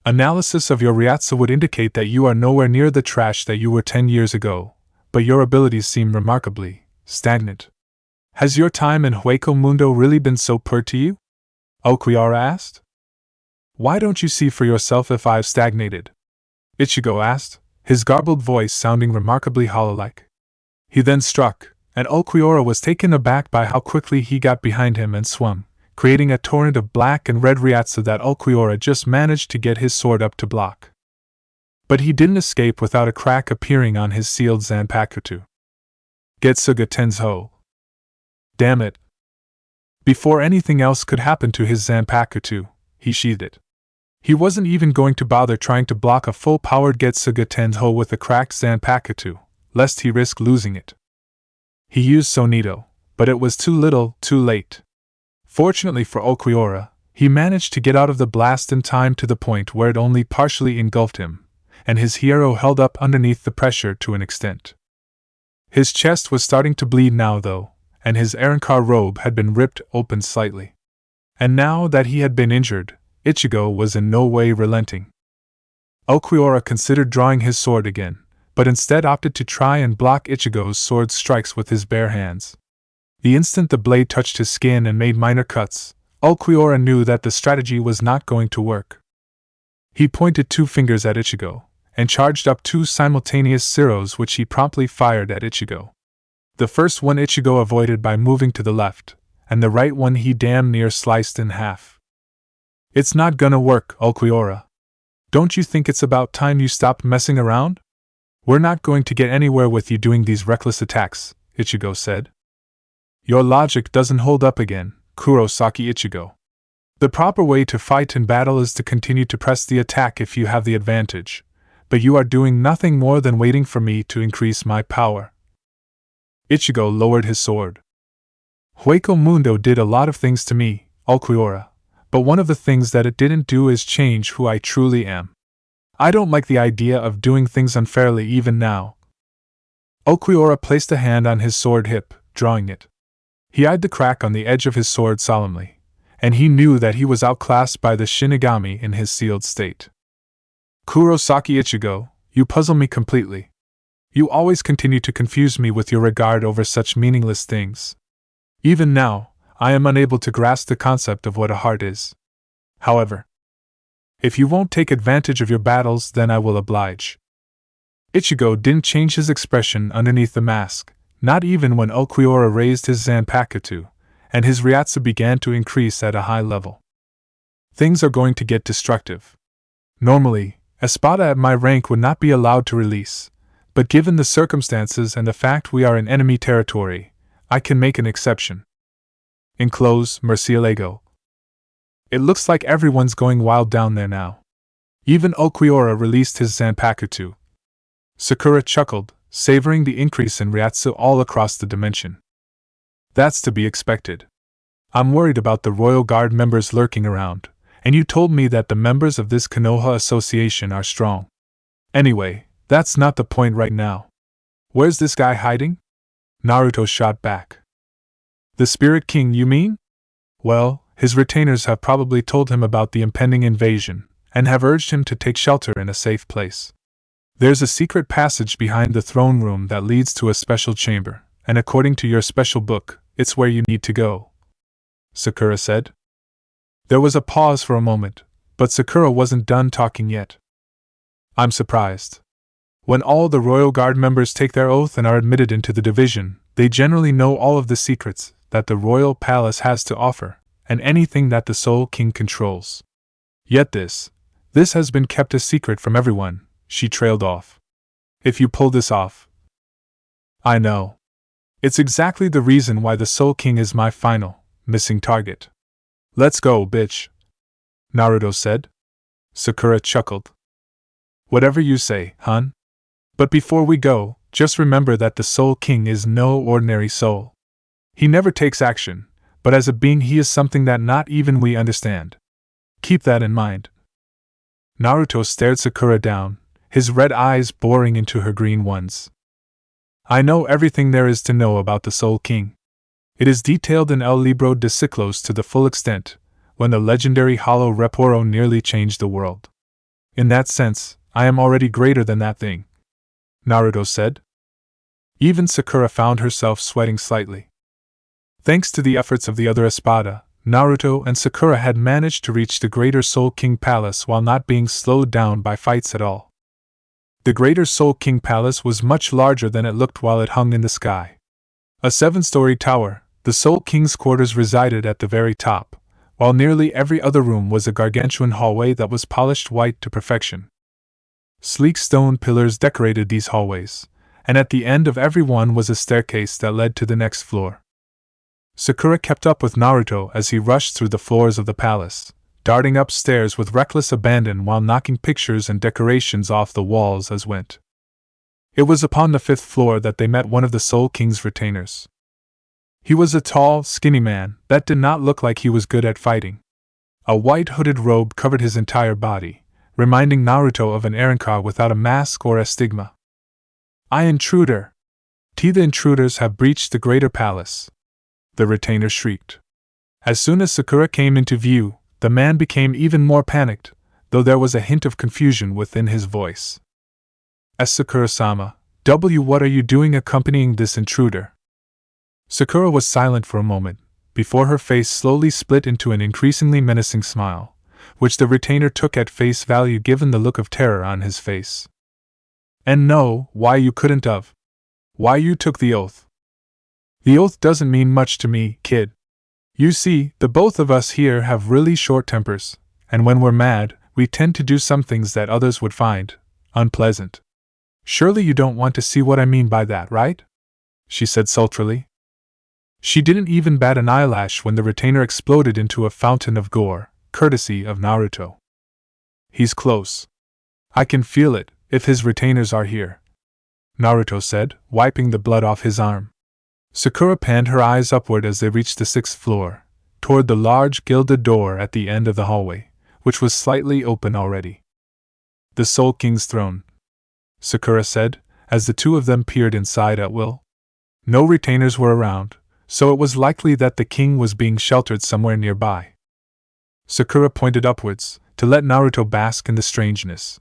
Analysis of your Ryatsu would indicate that you are nowhere near the trash that you were 10 years ago, but your abilities seem remarkably stagnant. Has your time in Hueco Mundo really been so poor to you? Ulquiorra asked. Why don't you see for yourself if I've stagnated? Ichigo asked, his garbled voice sounding remarkably hollow-like. He then struck, and Ulquiorra was taken aback by how quickly he got behind him and swung, creating a torrent of black and red Ryatsu that Ulquiorra just managed to get his sword up to block. But he didn't escape without a crack appearing on his sealed Zanpakuto. Getsuga Tens Ho. Damn it. Before anything else could happen to his Zanpakuto, he sheathed it. He wasn't even going to bother trying to block a full-powered Getsuga Tens Ho with a cracked Zanpakuto, lest he risk losing it. He used Sonito, but it was too little, too late. Fortunately for Ulquiorra, he managed to get out of the blast in time to the point where it only partially engulfed him, and his hero held up underneath the pressure to an extent. His chest was starting to bleed now though, and his Arrancar robe had been ripped open slightly. And now that he had been injured, Ichigo was in no way relenting. Ulquiorra considered drawing his sword again, but instead opted to try and block Ichigo's sword strikes with his bare hands. The instant the blade touched his skin and made minor cuts, Ulquiorra knew that the strategy was not going to work. He pointed 2 fingers at Ichigo, and charged up 2 simultaneous Siros which he promptly fired at Ichigo. The first one Ichigo avoided by moving to the left, and the right one he damn near sliced in half. "It's not gonna work, Ulquiorra. Don't you think it's about time you stopped messing around? We're not going to get anywhere with you doing these reckless attacks," Ichigo said. "Your logic doesn't hold up again, Kurosaki Ichigo. The proper way to fight in battle is to continue to press the attack if you have the advantage, but you are doing nothing more than waiting for me to increase my power." Ichigo lowered his sword. "Hueco Mundo did a lot of things to me, Ulquiorra, but one of the things that it didn't do is change who I truly am. I don't like the idea of doing things unfairly even now." Ulquiorra placed a hand on his sword hip, drawing it. He eyed the crack on the edge of his sword solemnly, and he knew that he was outclassed by the Shinigami in his sealed state. "Kurosaki Ichigo, you puzzle me completely. You always continue to confuse me with your regard over such meaningless things. Even now, I am unable to grasp the concept of what a heart is. However, if you won't take advantage of your battles, then I will oblige." Ichigo didn't change his expression underneath the mask, not even when Ulquiorra raised his Zanpakuto, and his Ryatsu began to increase at a high level. "Things are going to get destructive. Normally, Espada at my rank would not be allowed to release, but given the circumstances and the fact we are in enemy territory, I can make an exception. Enclose, Murcielago. It looks like everyone's going wild down there now." Even Ulquiorra released his Zanpakuto. Sakura chuckled, savoring the increase in Ryatsu all across the dimension. "That's to be expected. I'm worried about the Royal Guard members lurking around, and you told me that the members of this Konoha Association are strong. Anyway, that's not the point right now. Where's this guy hiding?" Naruto shot back. "The Spirit King, you mean? Well, his retainers have probably told him about the impending invasion, and have urged him to take shelter in a safe place. There's a secret passage behind the throne room that leads to a special chamber, and according to your special book, it's where you need to go," Sakura said. There was a pause for a moment, but Sakura wasn't done talking yet. "I'm surprised. When all the Royal Guard members take their oath and are admitted into the division, they generally know all of the secrets that the Royal Palace has to offer, and anything that the Soul King controls. Yet this has been kept a secret from everyone," she trailed off. "If you pull this off..." "I know. It's exactly the reason why the Soul King is my final, missing target. Let's go, bitch," Naruto said. Sakura chuckled. "Whatever you say, hun. But before we go, just remember that the Soul King is no ordinary soul. He never takes action, but as a being he is something that not even we understand. Keep that in mind." Naruto stared Sakura down, his red eyes boring into her green ones. "I know everything there is to know about the Soul King. It is detailed in El Libro de Ciclos to the full extent, when the legendary Hollow Reporo nearly changed the world. In that sense, I am already greater than that thing," Naruto said. Even Sakura found herself sweating slightly. Thanks to the efforts of the other Espada, Naruto and Sakura had managed to reach the Greater Soul King Palace while not being slowed down by fights at all. The Greater Soul King Palace was much larger than it looked while it hung in the sky. A 7-story tower, the Soul King's quarters resided at the very top, while nearly every other room was a gargantuan hallway that was polished white to perfection. Sleek stone pillars decorated these hallways, and at the end of every one was a staircase that led to the next floor. Sakura kept up with Naruto as he rushed through the floors of the palace, darting upstairs with reckless abandon while knocking pictures and decorations off the walls as went. It was upon the 5th floor that they met one of the Soul King's retainers. He was a tall, skinny man that did not look like he was good at fighting. A white hooded robe covered his entire body, reminding Naruto of an Arrancar without a mask or a stigma. "I intruder! The intruders have breached the Greater Palace. the retainer shrieked. As soon as Sakura came into view, the man became even more panicked, though there was a hint of confusion within his voice. Sakura-sama, what are you doing accompanying this intruder? Sakura was silent for a moment, before her face slowly split into an increasingly menacing smile, which the retainer took at face value given the look of terror on his face. And no, why you couldn't have. Why you took the oath. The oath doesn't mean much to me, kid. You see, the both of us here have really short tempers, and when we're mad, we tend to do some things that others would find unpleasant. Surely you don't want to see what I mean by that, right? She said sultrily. She didn't even bat an eyelash when the retainer exploded into a fountain of gore, courtesy of Naruto. He's close. I can feel it, if his retainers are here, Naruto said, wiping the blood off his arm. Sakura panned her eyes upward as they reached the 6th floor, toward the large gilded door at the end of the hallway, which was slightly open already. The Soul King's throne, Sakura said, as the two of them peered inside at will. No retainers were around, so it was likely that the king was being sheltered somewhere nearby. Sakura pointed upwards, to let Naruto bask in the strangeness.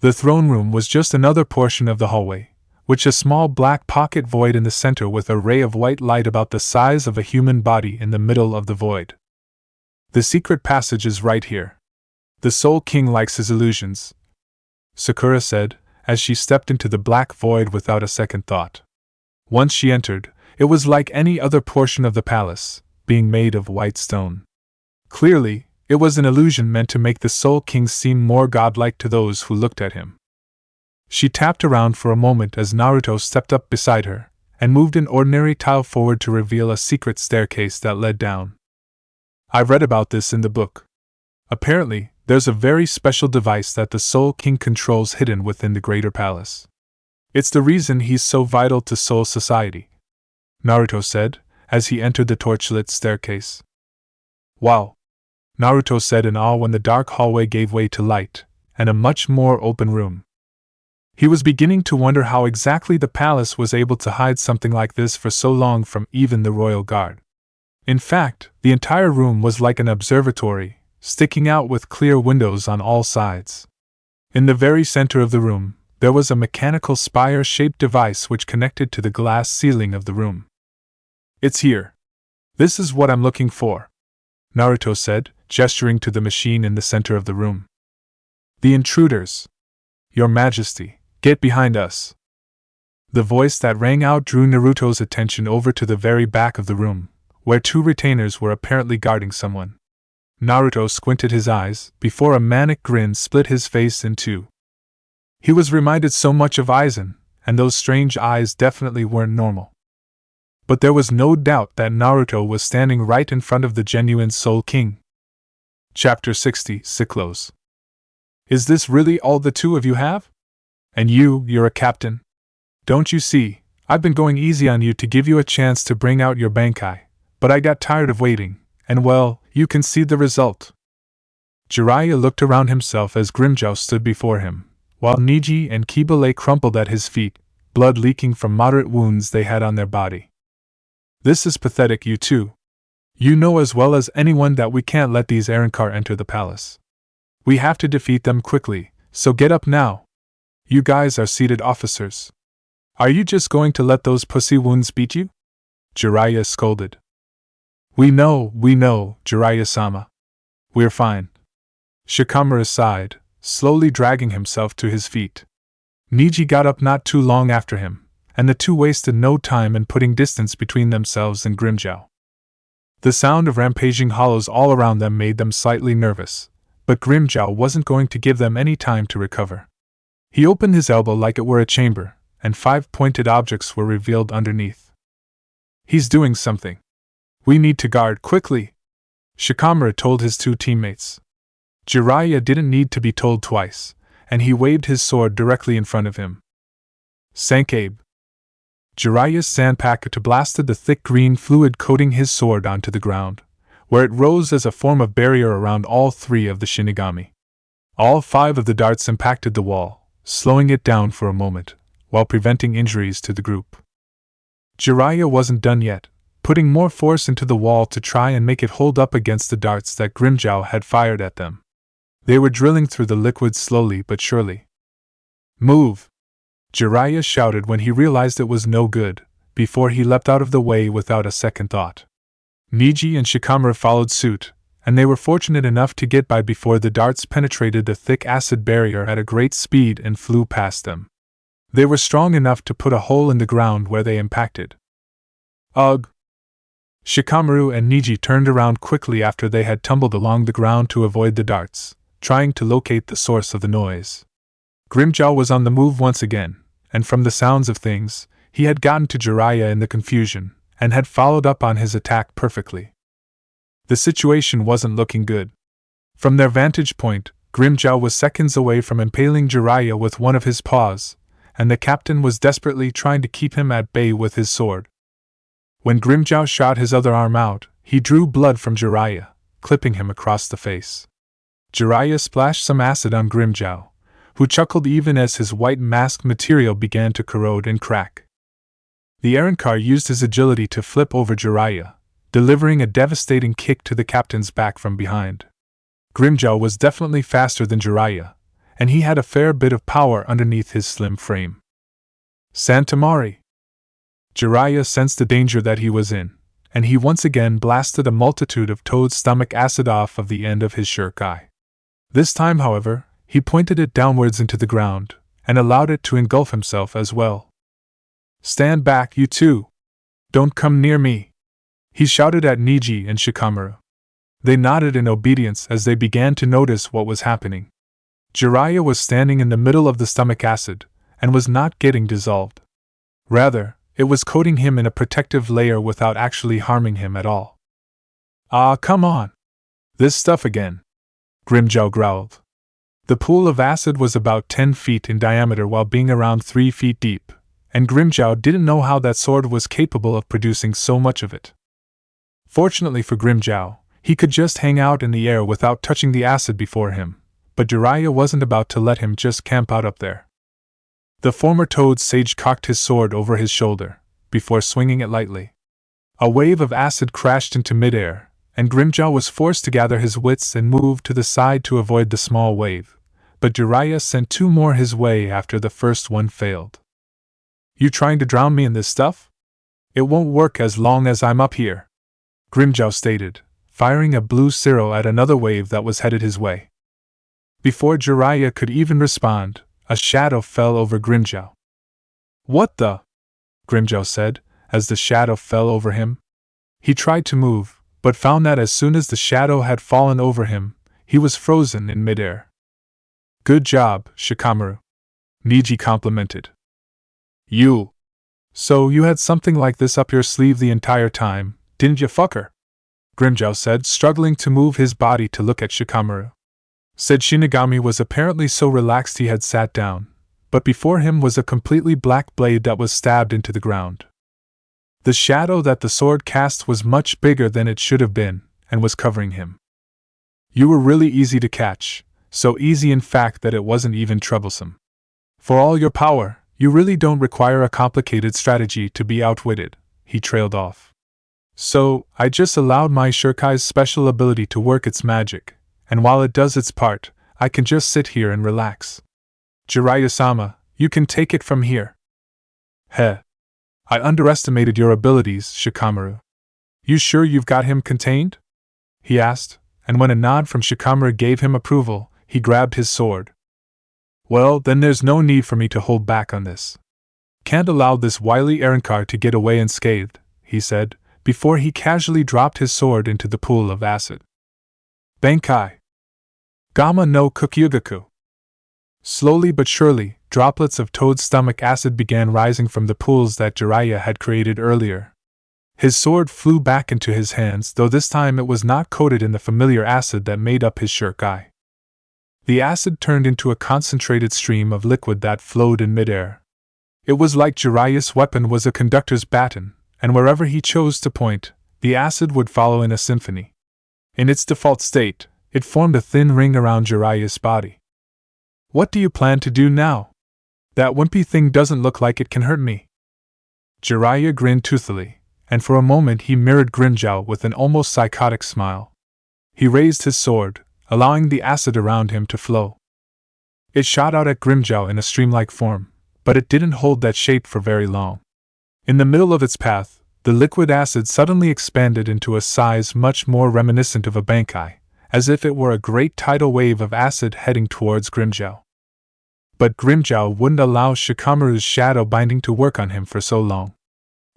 The throne room was just another portion of the hallway, which a small black pocket void in the center with a ray of white light about the size of a human body in the middle of the void. The secret passage is right here. The Soul King likes his illusions, Sakura said, as she stepped into the black void without a second thought. Once she entered, it was like any other portion of the palace, being made of white stone. Clearly, it was an illusion meant to make the Soul King seem more godlike to those who looked at him. She tapped around for a moment as Naruto stepped up beside her, and moved an ordinary tile forward to reveal a secret staircase that led down. I've read about this in the book. Apparently, there's a very special device that the Soul King controls hidden within the Greater Palace. It's the reason he's so vital to Soul Society, Naruto said, as he entered the torchlit staircase. Wow! Naruto said in awe when the dark hallway gave way to light, and a much more open room. He was beginning to wonder how exactly the palace was able to hide something like this for so long from even the royal guard. In fact, the entire room was like an observatory, sticking out with clear windows on all sides. In the very center of the room, there was a mechanical spire-shaped device which connected to the glass ceiling of the room. It's here. This is what I'm looking for, Naruto said, gesturing to the machine in the center of the room. The intruders. Your Majesty, get behind us. The voice that rang out drew Naruto's attention over to the very back of the room, where two retainers were apparently guarding someone. Naruto squinted his eyes, before a manic grin split his face in two. He was reminded so much of Aizen, and those strange eyes definitely weren't normal. But there was no doubt that Naruto was standing right in front of the genuine Soul King. Chapter 60, Cyclos. Is this really all the two of you have? And you're a captain? Don't you see, I've been going easy on you to give you a chance to bring out your Bankai, but I got tired of waiting, and well, you can see the result. Jiraiya looked around himself as Grimmjow stood before him, while Neji and Kiba lay crumpled at his feet, blood leaking from moderate wounds they had on their body. This is pathetic, you two. You know as well as anyone that we can't let these Arrancar enter the palace. We have to defeat them quickly, so get up now. You guys are seated officers. Are you just going to let those pussy wounds beat you? Jiraiya scolded. We know, Jiraiya-sama. We're fine. Shikamaru sighed, slowly dragging himself to his feet. Neji got up not too long after him, and the two wasted no time in putting distance between themselves and Grimmjow. The sound of rampaging hollows all around them made them slightly nervous, but Grimmjow wasn't going to give them any time to recover. He opened his elbow like it were a chamber, and 5 pointed objects were revealed underneath. He's doing something. We need to guard quickly, Shikamaru told his two teammates. Jiraiya didn't need to be told twice, and he waved his sword directly in front of him. Sankabe. Jiraiya's Zanpakuto blasted the thick green fluid coating his sword onto the ground, where it rose as a form of barrier around all 3 of the Shinigami. All 5 of the darts impacted the wall, slowing it down for a moment, while preventing injuries to the group. Jiraiya wasn't done yet, putting more force into the wall to try and make it hold up against the darts that Grimmjow had fired at them. They were drilling through the liquid slowly but surely. "Move!" Jiraiya shouted when he realized it was no good, before he leapt out of the way without a second thought. Neji and Shikamaru followed suit, and they were fortunate enough to get by before the darts penetrated the thick acid barrier at a great speed and flew past them. They were strong enough to put a hole in the ground where they impacted. Ugh! Shikamaru and Neji turned around quickly after they had tumbled along the ground to avoid the darts, trying to locate the source of the noise. Grimmjow was on the move once again, and from the sounds of things, he had gotten to Jiraiya in the confusion, and had followed up on his attack perfectly. The situation wasn't looking good. From their vantage point, Grimmjow was seconds away from impaling Jiraiya with one of his paws, and the captain was desperately trying to keep him at bay with his sword. When Grimmjow shot his other arm out, he drew blood from Jiraiya, clipping him across the face. Jiraiya splashed some acid on Grimmjow, who chuckled even as his white mask material began to corrode and crack. The Arrancar used his agility to flip over Jiraiya, delivering a devastating kick to the captain's back from behind. Grimmjow was definitely faster than Jiraiya, and he had a fair bit of power underneath his slim frame. Santamari! Jiraiya sensed the danger that he was in, and he once again blasted a multitude of Toad's stomach acid off of the end of his shuriken. This time, however, he pointed it downwards into the ground, and allowed it to engulf himself as well. "Stand back, you two! Don't come near me!" he shouted at Neji and Shikamaru. They nodded in obedience as they began to notice what was happening. Jiraiya was standing in the middle of the stomach acid, and was not getting dissolved. Rather, it was coating him in a protective layer without actually harming him at all. "Ah, come on! This stuff again!" Grimmjow growled. The pool of acid was about 10 feet in diameter while being around 3 feet deep, and Grimmjow didn't know how that sword was capable of producing so much of it. Fortunately for Grimmjow, he could just hang out in the air without touching the acid before him, but Jiraiya wasn't about to let him just camp out up there. The former Toad sage cocked his sword over his shoulder, before swinging it lightly. A wave of acid crashed into midair, and Grimmjow was forced to gather his wits and move to the side to avoid the small wave, but Jiraiya sent 2 more his way after the first one failed. "You trying to drown me in this stuff? It won't work as long as I'm up here," Grimmjow stated, firing a blue Ciro at another wave that was headed his way. Before Jiraiya could even respond, a shadow fell over Grimmjow. "What the?" Grimmjow said, as the shadow fell over him. He tried to move, but found that as soon as the shadow had fallen over him, he was frozen in midair. "Good job, Shikamaru," Neji complimented. So you had something like this up your sleeve the entire time, didn't you, fucker?" Grimmjow said, struggling to move his body to look at Shikamaru. Said Shinigami was apparently so relaxed he had sat down, but before him was a completely black blade that was stabbed into the ground. The shadow that the sword cast was much bigger than it should have been, and was covering him. "You were really easy to catch, so easy in fact that it wasn't even troublesome. For all your power, you really don't require a complicated strategy to be outwitted," he trailed off. "So, I just allowed my shurikai's special ability to work its magic, and while it does its part, I can just sit here and relax. Jiraiya-sama, you can take it from here." "Heh. I underestimated your abilities, Shikamaru. You sure you've got him contained?" he asked, and when a nod from Shikamaru gave him approval, he grabbed his sword. "Well, then there's no need for me to hold back on this. Can't allow this wily Arrancar to get away unscathed," he said, before he casually dropped his sword into the pool of acid. Bankai! Gamma no Kukyugaku! Slowly but surely, droplets of Toad's stomach acid began rising from the pools that Jiraiya had created earlier. His sword flew back into his hands, though this time it was not coated in the familiar acid that made up his shuriken. The acid turned into a concentrated stream of liquid that flowed in midair. It was like Jiraiya's weapon was a conductor's baton, and wherever he chose to point, the acid would follow in a symphony. In its default state, it formed a thin ring around Jiraiya's body. "What do you plan to do now? That wimpy thing doesn't look like it can hurt me." Jiraiya grinned toothily, and for a moment he mirrored Grimmjow with an almost psychotic smile. He raised his sword, allowing the acid around him to flow. It shot out at Grimmjow in a stream-like form, but it didn't hold that shape for very long. In the middle of its path, the liquid acid suddenly expanded into a size much more reminiscent of a bankai, as if it were a great tidal wave of acid heading towards Grimmjow. But Grimmjow wouldn't allow Shikamaru's shadow binding to work on him for so long.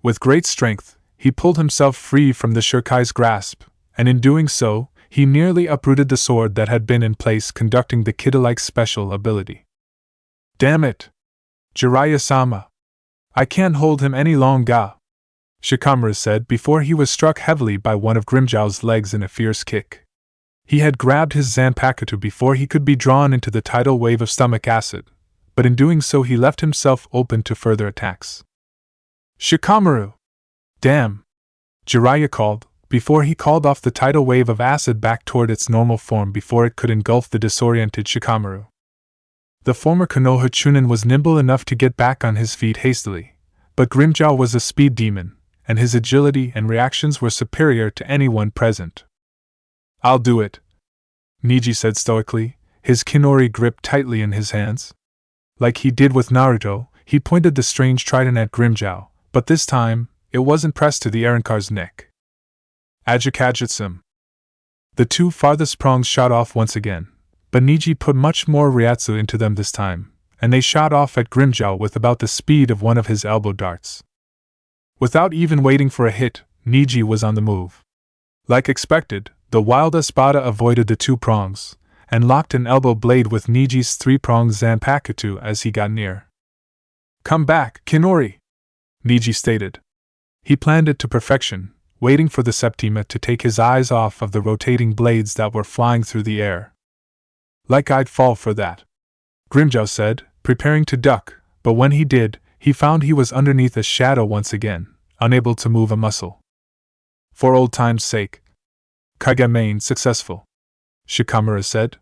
With great strength, he pulled himself free from the Shurikai's grasp, and in doing so, he nearly uprooted the sword that had been in place conducting the kid-like special ability. Damn it! Jiraiya-sama! I can't hold him any longer, Shikamaru said before he was struck heavily by one of Grimmjow's legs in a fierce kick. He had grabbed his Zanpakuto before he could be drawn into the tidal wave of stomach acid, but in doing so he left himself open to further attacks. Shikamaru! Damn! Jiraiya called, before he called off the tidal wave of acid back toward its normal form before it could engulf the disoriented Shikamaru. The former Konoha Chunin was nimble enough to get back on his feet hastily, but Grimmjow was a speed demon, and his agility and reactions were superior to anyone present. I'll do it, Niji said stoically, his kinori gripped tightly in his hands. Like he did with Naruto, he pointed the strange trident at Grimmjow, but this time, it wasn't pressed to the Arrancar's neck. Ajikajutsu. The two farthest prongs shot off once again, but Niji put much more Ryatsu into them this time, and they shot off at Grimmjow with about the speed of one of his elbow darts. Without even waiting for a hit, Niji was on the move. Like expected, the wild Espada avoided the two prongs, and locked an elbow blade with Niji's three-pronged Zanpakuto as he got near. Come back, Kinori! Niji stated. He planned it to perfection, waiting for the Septima to take his eyes off of the rotating blades that were flying through the air. Like I'd fall for that, Grimmjow said, preparing to duck, but when he did, he found he was underneath a shadow once again, unable to move a muscle. For old time's sake. Kagamain successful, Shikamaru said.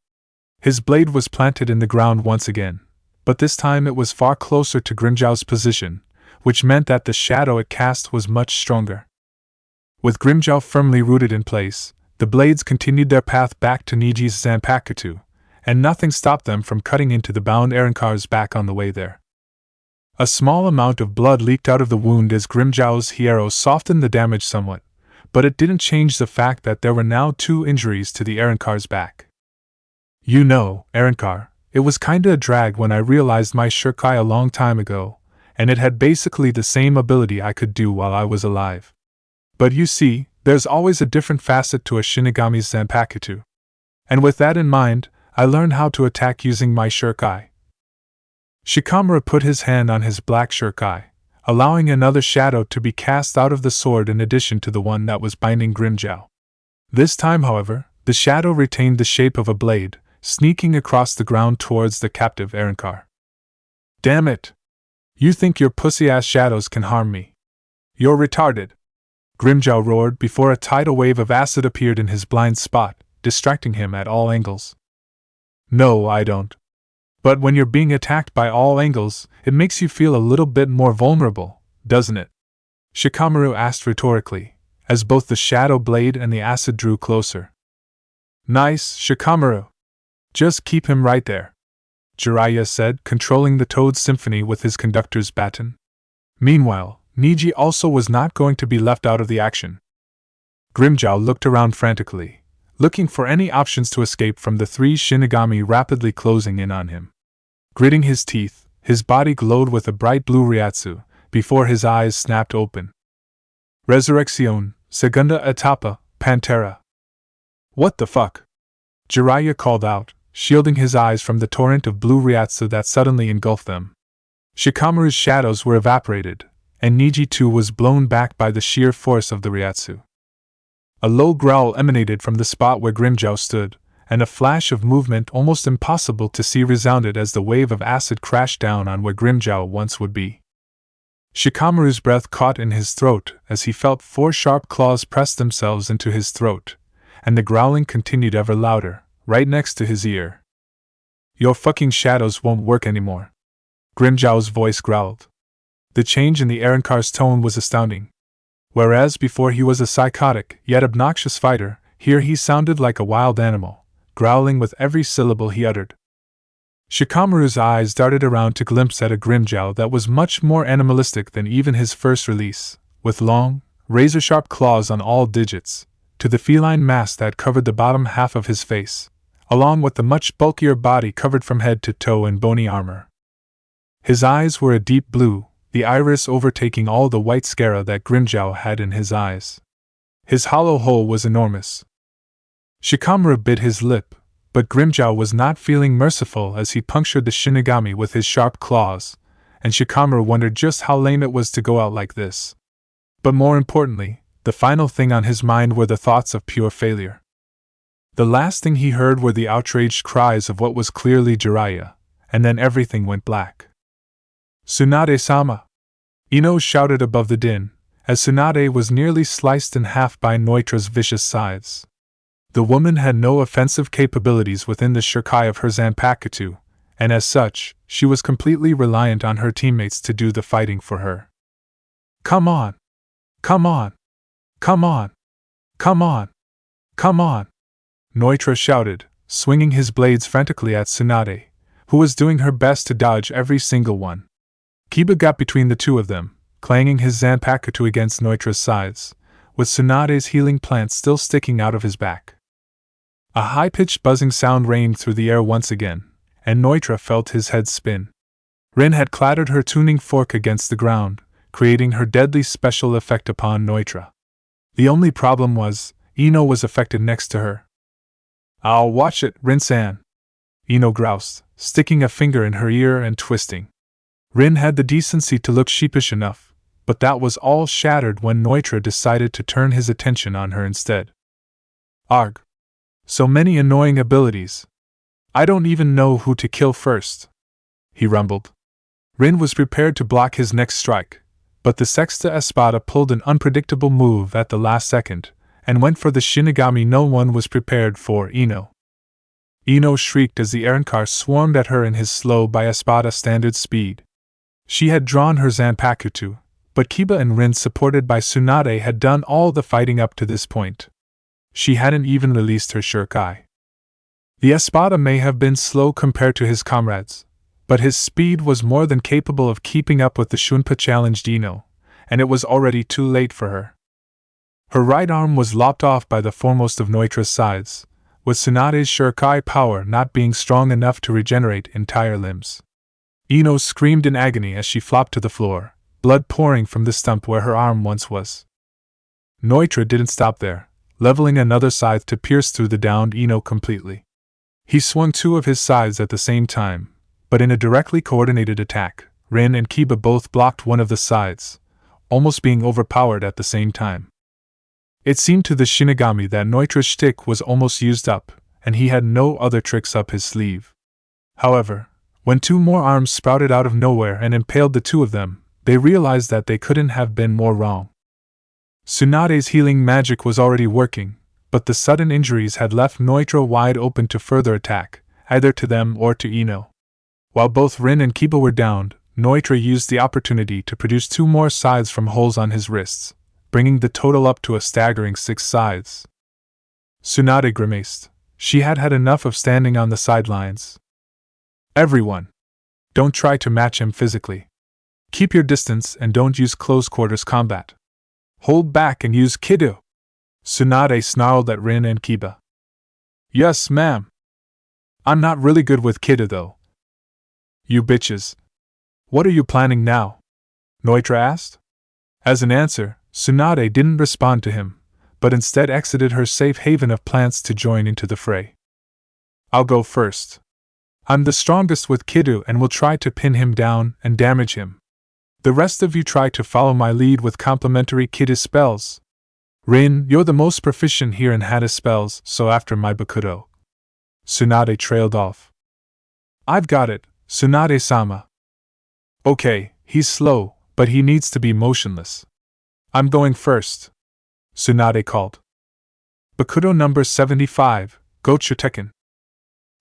His blade was planted in the ground once again, but this time it was far closer to Grimmjow's position, which meant that the shadow it cast was much stronger. With Grimmjow firmly rooted in place, the blades continued their path back to Niji's Zanpakuto, and nothing stopped them from cutting into the bound Arrancar's back on the way there. A small amount of blood leaked out of the wound as Grimmjow's hierro softened the damage somewhat, but it didn't change the fact that there were now two injuries to the Arrancar's back. You know, Arrancar, it was kinda a drag when I realized my Shurikai a long time ago, and it had basically the same ability I could do while I was alive. But you see, there's always a different facet to a Shinigami's Zanpakuto. And with that in mind, I learned how to attack using my Shurikai. Shikamaru put his hand on his black Shurikai, allowing another shadow to be cast out of the sword in addition to the one that was binding Grimmjow. This time, however, the shadow retained the shape of a blade, sneaking across the ground towards the captive Arrancar. Damn it! You think your pussy-ass shadows can harm me? You're retarded! Grimmjow roared before a tidal wave of acid appeared in his blind spot, distracting him at all angles. No, I don't. But when you're being attacked by all angles, it makes you feel a little bit more vulnerable, doesn't it? Shikamaru asked rhetorically, as both the shadow blade and the acid drew closer. Nice, Shikamaru. Just keep him right there, Jiraiya said, controlling the Toad Symphony with his conductor's baton. Meanwhile, Niji also was not going to be left out of the action. Grimmjow looked around frantically, looking for any options to escape from the three Shinigami rapidly closing in on him. Gritting his teeth, his body glowed with a bright blue Ryatsu, before his eyes snapped open. Resurrección, segunda etapa, Pantera. What the fuck? Jiraiya called out, shielding his eyes from the torrent of blue Ryatsu that suddenly engulfed them. Shikamaru's shadows were evaporated, and Niji too was blown back by the sheer force of the Ryatsu. A low growl emanated from the spot where Grimmjow stood, and a flash of movement almost impossible to see resounded as the wave of acid crashed down on where Grimmjow once would be. Shikamaru's breath caught in his throat as he felt four sharp claws press themselves into his throat, and the growling continued ever louder, right next to his ear. Your fucking shadows won't work anymore, Grimmjow's voice growled. The change in the Arrancar's tone was astounding. Whereas before he was a psychotic, yet obnoxious fighter, here he sounded like a wild animal, growling with every syllable he uttered. Shikamaru's eyes darted around to glimpse at a Grimmjow that was much more animalistic than even his first release, with long, razor-sharp claws on all digits, to the feline mask that covered the bottom half of his face, along with the much bulkier body covered from head to toe in bony armor. His eyes were a deep blue, the iris overtaking all the white sclera that Grimmjow had in his eyes. His hollow hole was enormous. Shikamaru bit his lip, but Grimmjow was not feeling merciful as he punctured the Shinigami with his sharp claws, and Shikamaru wondered just how lame it was to go out like this. But more importantly, the final thing on his mind were the thoughts of pure failure. The last thing he heard were the outraged cries of what was clearly Jiraiya, and then everything went black. "Tsunade-sama!" Ino shouted above the din, as Tsunade was nearly sliced in half by Nnoitra's vicious scythes. The woman had no offensive capabilities within the shuriken of her Zanpakuto, and as such, she was completely reliant on her teammates to do the fighting for her. "Come on! Come on! Come on! Come on! Come on!" Nnoitra shouted, swinging his blades frantically at Tsunade, who was doing her best to dodge every single one. Kiba got between the two of them, clanging his Zanpakuto against Nnoitra's scythes, with Tsunade's healing plant still sticking out of his back. A high-pitched buzzing sound reigned through the air once again, and Nnoitra felt his head spin. Rin had clattered her tuning fork against the ground, creating her deadly special effect upon Nnoitra. The only problem was, Ino was affected next to her. "I'll watch it, Rin-san," Ino groused, sticking a finger in her ear and twisting. Rin had the decency to look sheepish enough, but that was all shattered when Nnoitra decided to turn his attention on her instead. "Arg! So many annoying abilities. I don't even know who to kill first," he rumbled. Rin was prepared to block his next strike, but the Sexta Espada pulled an unpredictable move at the last second, and went for the Shinigami no one was prepared for. Ino. Ino shrieked as the Arrancar swarmed at her in his slow by Espada standard speed. She had drawn her Zanpakuto, but Kiba and Rin supported by Tsunade had done all the fighting up to this point. She hadn't even released her shuriken. The Espada may have been slow compared to his comrades, but his speed was more than capable of keeping up with the Shunpa challenged Ino, and it was already too late for her. Her right arm was lopped off by the foremost of Nnoitra's scythes, with Tsunade's shuriken power not being strong enough to regenerate entire limbs. Ino screamed in agony as she flopped to the floor, blood pouring from the stump where her arm once was. Nnoitra didn't stop there, leveling another scythe to pierce through the downed Ino completely. He swung two of his scythes at the same time, but in a directly coordinated attack, Rin and Kiba both blocked one of the scythes, almost being overpowered at the same time. It seemed to the Shinigami that Nnoitra's shtick was almost used up, and he had no other tricks up his sleeve. However, when two more arms sprouted out of nowhere and impaled the two of them, they realized that they couldn't have been more wrong. Tsunade's healing magic was already working, but the sudden injuries had left Nnoitra wide open to further attack, either to them or to Ino. While both Rin and Kiba were downed, Nnoitra used the opportunity to produce two more scythes from holes on his wrists, bringing the total up to a staggering 6 scythes. Tsunade grimaced. She had had enough of standing on the sidelines. "Everyone! Don't try to match him physically. Keep your distance and don't use close-quarters combat. Hold back and use Kido!" Tsunade snarled at Rin and Kiba. "Yes, ma'am. I'm not really good with Kido, though." "You bitches. What are you planning now?" Nnoitra asked. As an answer, Tsunade didn't respond to him, but instead exited her safe haven of plants to join into the fray. "I'll go first. I'm the strongest with Kido and will try to pin him down and damage him. The rest of you try to follow my lead with complementary Kido spells. Rin, you're the most proficient here in Hada spells, so after my Bakudo." Tsunade trailed off. "I've got it, Tsunade-sama." "Okay, he's slow, but he needs to be motionless. I'm going first," Tsunade called. "Bakudo number 75, go Chotekken."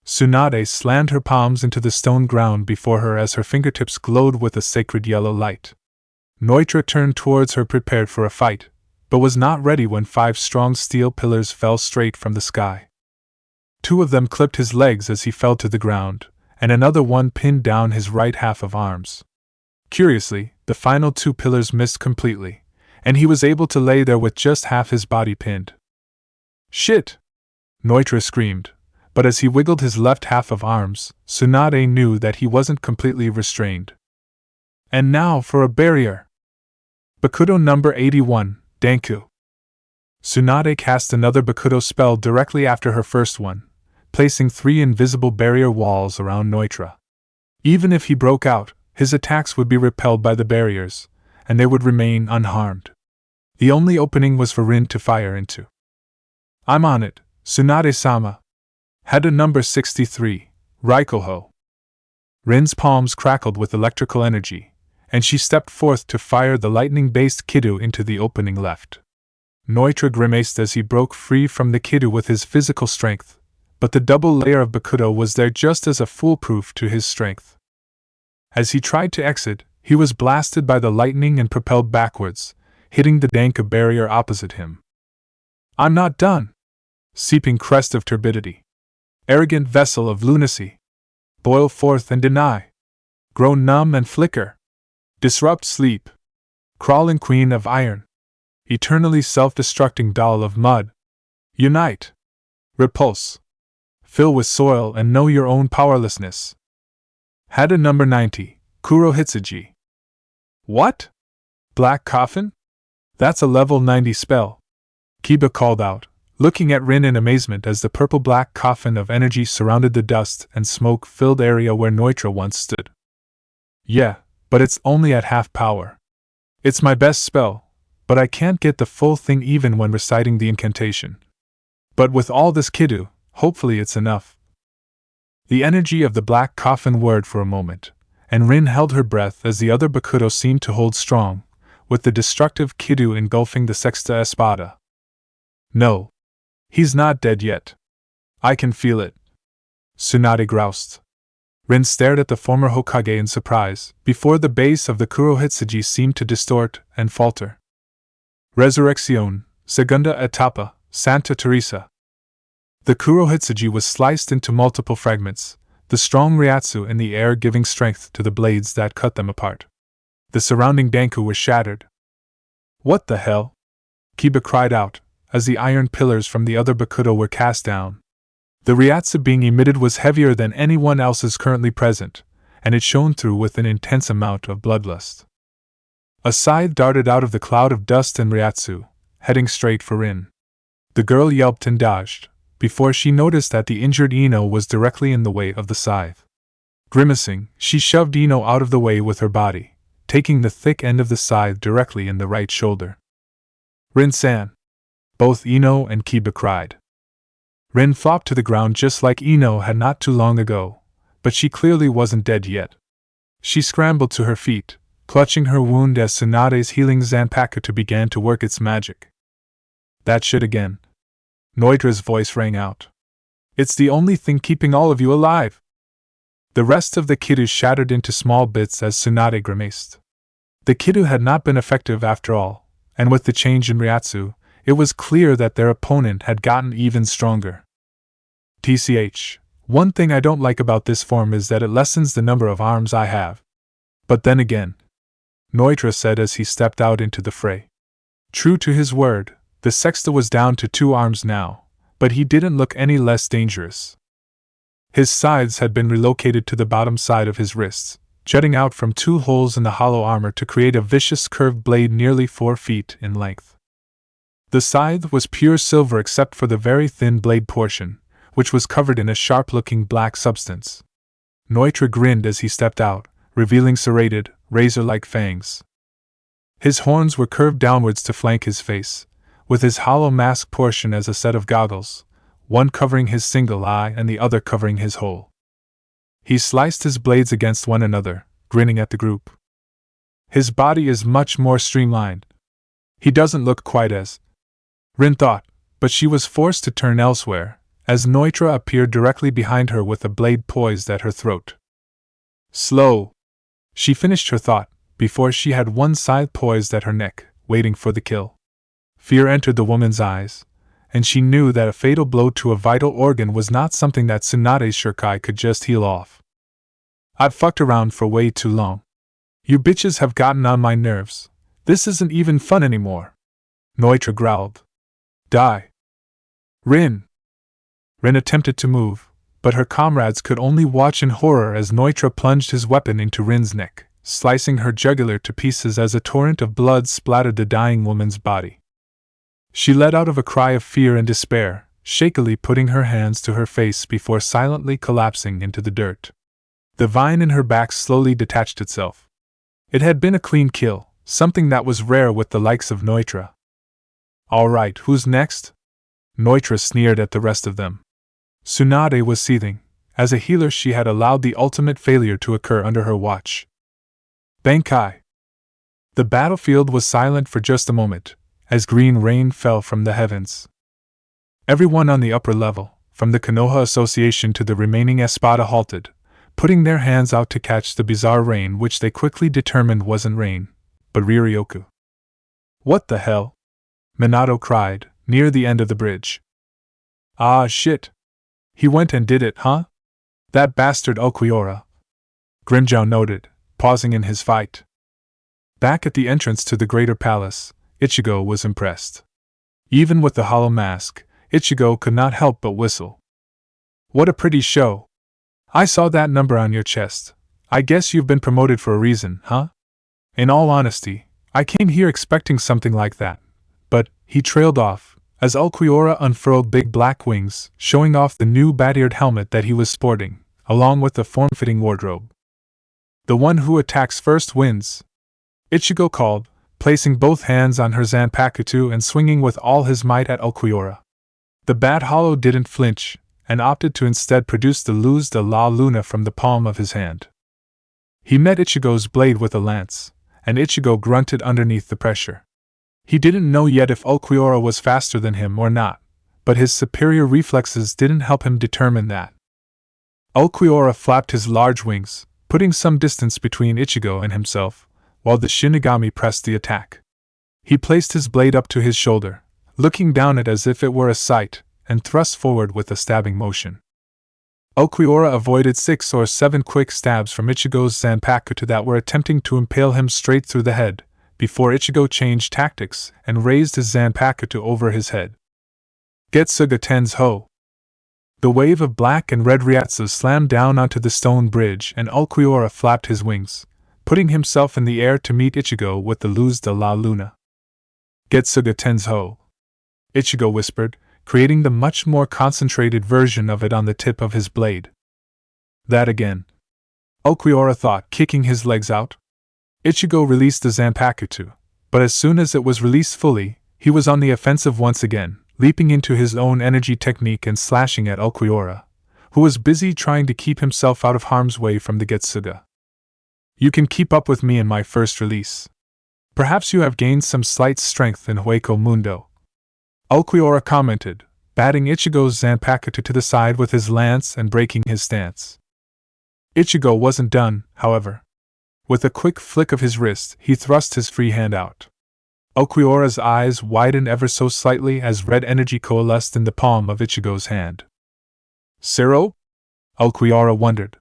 Tsunade slammed her palms into the stone ground before her as her fingertips glowed with a sacred yellow light. Nnoitra turned towards her prepared for a fight, but was not ready when 5 strong steel pillars fell straight from the sky. 2 of them clipped his legs as he fell to the ground, and another one pinned down his right half of arms. Curiously, the final 2 pillars missed completely, and he was able to lay there with just half his body pinned. "Shit!" Nnoitra screamed, but as he wiggled his left half of arms, Tsunade knew that he wasn't completely restrained. And now for a barrier! Bakudo number 81, Danku. Tsunade cast another Bakudo spell directly after her first one, placing 3 invisible barrier walls around Nnoitra. Even if he broke out, his attacks would be repelled by the barriers, and they would remain unharmed. The only opening was for Rin to fire into. "I'm on it, Tsunade-sama." Hada number 63, Raikoho. Rin's palms crackled with electrical energy, and she stepped forth to fire the lightning-based Kiddo into the opening left. Nnoitra grimaced as he broke free from the Kiddo with his physical strength, but the double layer of Bakudo was there just as a foolproof to his strength. As he tried to exit, he was blasted by the lightning and propelled backwards, hitting the Danka barrier opposite him. "I'm not done!" Seeping crest of turbidity. Arrogant vessel of lunacy. Boil forth and deny. Grow numb and flicker. Disrupt sleep. Crawling queen of iron. Eternally self-destructing doll of mud. Unite. Repulse. Fill with soil and know your own powerlessness. Hada number 90, Kurohitsuji. What? Black coffin? That's a level 90 spell. Kiba called out, looking at Rin in amazement as the purple-black coffin of energy surrounded the dust and smoke-filled area where Nnoitra once stood. "Yeah, but it's only at half power. It's my best spell, but I can't get the full thing even when reciting the incantation. But with all this Kiddo, hopefully it's enough." The energy of the black coffin whirred for a moment, and Rin held her breath as the other Bakudo seemed to hold strong, with the destructive Kiddo engulfing the Sexta Espada. "No. He's not dead yet. I can feel it," Tsunade groused. Rin stared at the former Hokage in surprise, before the base of the Kurohitsuji seemed to distort and falter. Resurrección, Segunda Etapa, Santa Teresa. The Kurohitsuji was sliced into multiple fragments, the strong Ryatsu in the air giving strength to the blades that cut them apart. The surrounding Danku was shattered. "What the hell?" Kiba cried out, as the iron pillars from the other Bakudo were cast down. The Ryatsu being emitted was heavier than anyone else's currently present, and it shone through with an intense amount of bloodlust. A scythe darted out of the cloud of dust and Ryatsu, heading straight for Rin. The girl yelped and dodged, before she noticed that the injured Ino was directly in the way of the scythe. Grimacing, she shoved Ino out of the way with her body, taking the thick end of the scythe directly in the right shoulder. "Rin-san!" Both Ino and Kiba cried. Rin flopped to the ground just like Ino had not too long ago, but she clearly wasn't dead yet. She scrambled to her feet, clutching her wound as Tsunade's healing Zanpakuto began to work its magic. "That shit again." Nnoitra's voice rang out. "It's the only thing keeping all of you alive." The rest of the Kiddo shattered into small bits as Tsunade grimaced. The Kiddo had not been effective after all, and with the change in Ryatsu, it was clear that their opponent had gotten even stronger. "TCH, one thing I don't like about this form is that it lessens the number of arms I have. But then again," Nnoitra said as he stepped out into the fray. True to his word, the Sexta was down to 2 arms now, but he didn't look any less dangerous. His scythes had been relocated to the bottom side of his wrists, jutting out from 2 holes in the hollow armor to create a vicious curved blade nearly 4 feet in length. The scythe was pure silver except for the very thin blade portion, which was covered in a sharp-looking black substance. Nnoitra grinned as he stepped out, revealing serrated, razor-like fangs. His horns were curved downwards to flank his face, with his hollow mask portion as a set of goggles, one covering his single eye and the other covering his whole. He sliced his blades against one another, grinning at the group. His body is much more streamlined. He doesn't look quite as... Rin thought, but she was forced to turn elsewhere, as Nnoitra appeared directly behind her with a blade poised at her throat. "Slow!" She finished her thought, before she had one scythe poised at her neck, waiting for the kill. Fear entered the woman's eyes, and she knew that a fatal blow to a vital organ was not something that Tsunade's Shirkai could just heal off. I've fucked around for way too long. You bitches have gotten on my nerves. This isn't even fun anymore. Nnoitra growled. Die. Rin. Rin attempted to move, but her comrades could only watch in horror as Nnoitra plunged his weapon into Rin's neck, slicing her jugular to pieces as a torrent of blood splattered the dying woman's body. She let out a cry of fear and despair, shakily putting her hands to her face before silently collapsing into the dirt. The vine in her back slowly detached itself. It had been a clean kill, something that was rare with the likes of Nnoitra. All right, who's next? Nnoitra sneered at the rest of them. Tsunade was seething. As a healer, she had allowed the ultimate failure to occur under her watch. Bankai. The battlefield was silent for just a moment, as green rain fell from the heavens. Everyone on the upper level, from the Konoha Association to the remaining Espada, halted, putting their hands out to catch the bizarre rain which they quickly determined wasn't rain, but Riryoku. What the hell? Minato cried, near the end of the bridge. Ah shit. He went and did it, huh? That bastard Ulquiorra. Grimmjow noted, pausing in his fight. Back at the entrance to the Greater Palace, Ichigo was impressed. Even with the hollow mask, Ichigo could not help but whistle. What a pretty show. I saw that number on your chest. I guess you've been promoted for a reason, huh? In all honesty, I came here expecting something like that. But, he trailed off, as Ulquiorra unfurled big black wings, showing off the new bat-eared helmet that he was sporting, along with the form-fitting wardrobe. The one who attacks first wins, Ichigo called, placing both hands on her Zanpakuto and swinging with all his might at Ulquiorra. The Bat Hollow didn't flinch, and opted to instead produce the Luz de la Luna from the palm of his hand. He met Ichigo's blade with a lance, and Ichigo grunted underneath the pressure. He didn't know yet if Ulquiorra was faster than him or not, but his superior reflexes didn't help him determine that. Ulquiorra flapped his large wings, putting some distance between Ichigo and himself, while the Shinigami pressed the attack. He placed his blade up to his shoulder, looking down it as if it were a sight, and thrust forward with a stabbing motion. Ulquiorra avoided 6 or 7 quick stabs from Ichigo's Zanpakuto that were attempting to impale him straight through the head, before Ichigo changed tactics and raised his Zanpakuto over his head. Getsuga Tensho. The wave of black and red Ryatsu slammed down onto the stone bridge and Ulquiorra flapped his wings, putting himself in the air to meet Ichigo with the Luz de la Luna. Getsuga Tensho. Ichigo whispered, creating the much more concentrated version of it on the tip of his blade. That again. Ulquiorra thought, kicking his legs out. Ichigo released the Zanpakuto, but as soon as it was released fully, he was on the offensive once again, leaping into his own energy technique and slashing at Ulquiorra, who was busy trying to keep himself out of harm's way from the Getsuga. You can keep up with me in my first release. Perhaps you have gained some slight strength in Hueco Mundo. Ulquiorra commented, batting Ichigo's Zanpakuto to the side with his lance and breaking his stance. Ichigo wasn't done, however. With a quick flick of his wrist, he thrust his free hand out. Ulquiorra's eyes widened ever so slightly as red energy coalesced in the palm of Ichigo's hand. Zero? Ulquiorra wondered.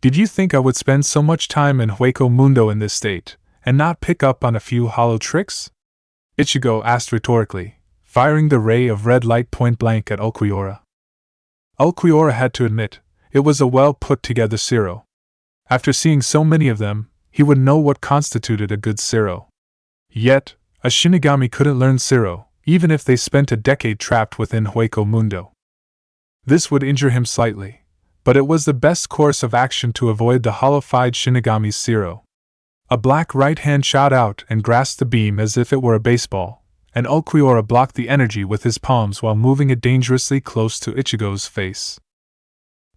Did you think I would spend so much time in Hueco Mundo in this state, and not pick up on a few hollow tricks? Ichigo asked rhetorically, firing the ray of red light point blank at Ulquiorra. Ulquiorra had to admit, it was a well-put-together Zero. After seeing so many of them, he would know what constituted a good Zero. Yet, a Shinigami couldn't learn Zero, even if they spent a decade trapped within Hueco Mundo. This would injure him slightly, but it was the best course of action to avoid the hollowified Shinigami's Zero. A black right hand shot out and grasped the beam as if it were a baseball, and Ulquiorra blocked the energy with his palms while moving it dangerously close to Ichigo's face.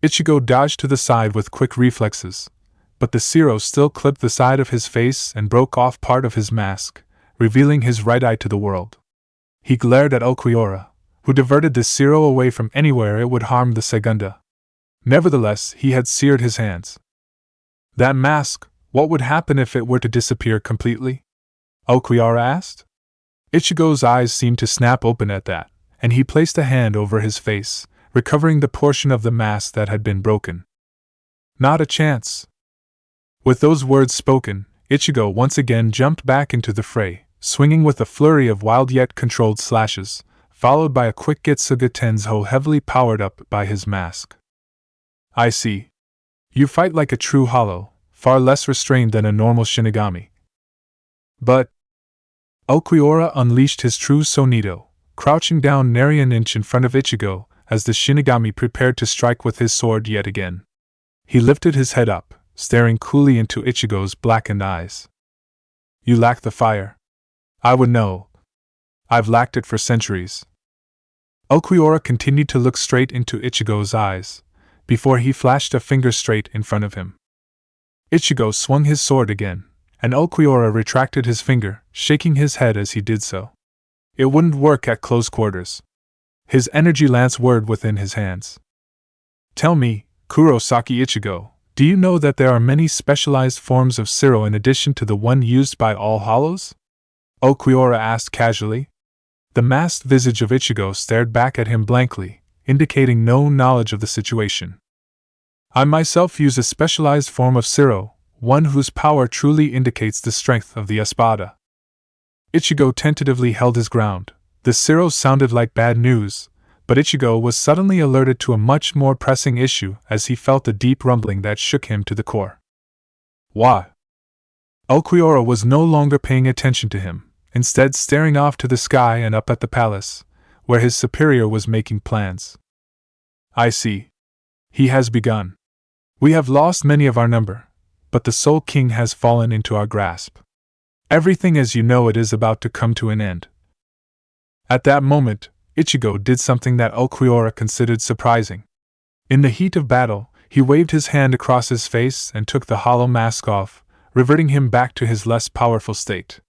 Ichigo dodged to the side with quick reflexes, but the Zero still clipped the side of his face and broke off part of his mask, revealing his right eye to the world. He glared at Ulquiorra, who diverted the Zero away from anywhere it would harm the Segunda. Nevertheless, he had seared his hands. That mask, what would happen if it were to disappear completely? Ulquiorra asked. Ichigo's eyes seemed to snap open at that, and he placed a hand over his face, recovering the portion of the mask that had been broken. Not a chance. With those words spoken, Ichigo once again jumped back into the fray, swinging with a flurry of wild yet controlled slashes, followed by a quick Getsuga Tenzo heavily powered up by his mask. I see. You fight like a true hollow, far less restrained than a normal Shinigami. But Ulquiorra unleashed his true Sonido, crouching down nary an inch in front of Ichigo as the Shinigami prepared to strike with his sword yet again. He lifted his head up, staring coolly into Ichigo's blackened eyes. You lack the fire. I would know. I've lacked it for centuries. Ulquiorra continued to look straight into Ichigo's eyes, before he flashed a finger straight in front of him. Ichigo swung his sword again, and Ulquiorra retracted his finger, shaking his head as he did so. It wouldn't work at close quarters. His energy lance whirred within his hands. Tell me, Kurosaki Ichigo, do you know that there are many specialized forms of Siro in addition to the one used by all hollows? Ulquiorra asked casually. The masked visage of Ichigo stared back at him blankly, indicating no knowledge of the situation. I myself use a specialized form of Siro, one whose power truly indicates the strength of the Espada. Ichigo tentatively held his ground. The Siro sounded like bad news, but Ichigo was suddenly alerted to a much more pressing issue as he felt a deep rumbling that shook him to the core. Why? Ulquiorra was no longer paying attention to him, instead staring off to the sky and up at the palace, where his superior was making plans. I see. He has begun. We have lost many of our number, but the Soul King has fallen into our grasp. Everything as you know it is about to come to an end. At that moment, Ichigo did something that Ulquiorra considered surprising. In the heat of battle, he waved his hand across his face and took the hollow mask off, reverting him back to his less powerful state.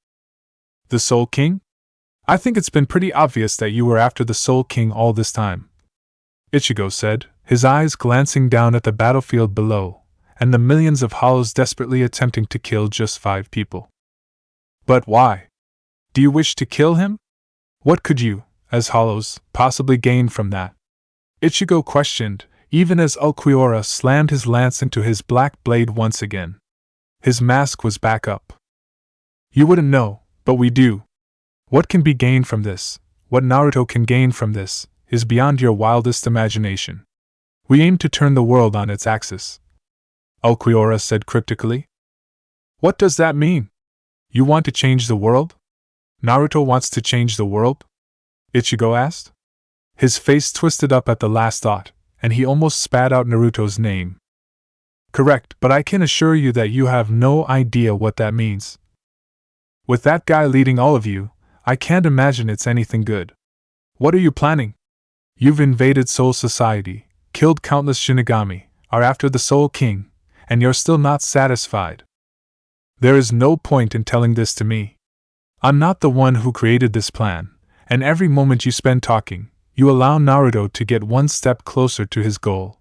The Soul King? I think it's been pretty obvious that you were after the Soul King all this time, Ichigo said, his eyes glancing down at the battlefield below, and the millions of hollows desperately attempting to kill just 5 people. But why? Do you wish to kill him? What could you, as hollows, possibly gain from that? Ichigo questioned, even as Ulquiorra slammed his lance into his black blade once again. His mask was back up. You wouldn't know, but we do. What can be gained from this, what Naruto can gain from this, is beyond your wildest imagination. We aim to turn the world on its axis, Ulquiorra said cryptically. What does that mean? You want to change the world? Naruto wants to change the world? Ichigo asked. His face twisted up at the last thought, and he almost spat out Naruto's name. Correct, but I can assure you that you have no idea what that means. With that guy leading all of you, I can't imagine it's anything good. What are you planning? You've invaded Soul Society, killed countless Shinigami, are after the Soul King, and you're still not satisfied. There is no point in telling this to me. I'm not the one who created this plan, and every moment you spend talking, you allow Naruto to get one step closer to his goal.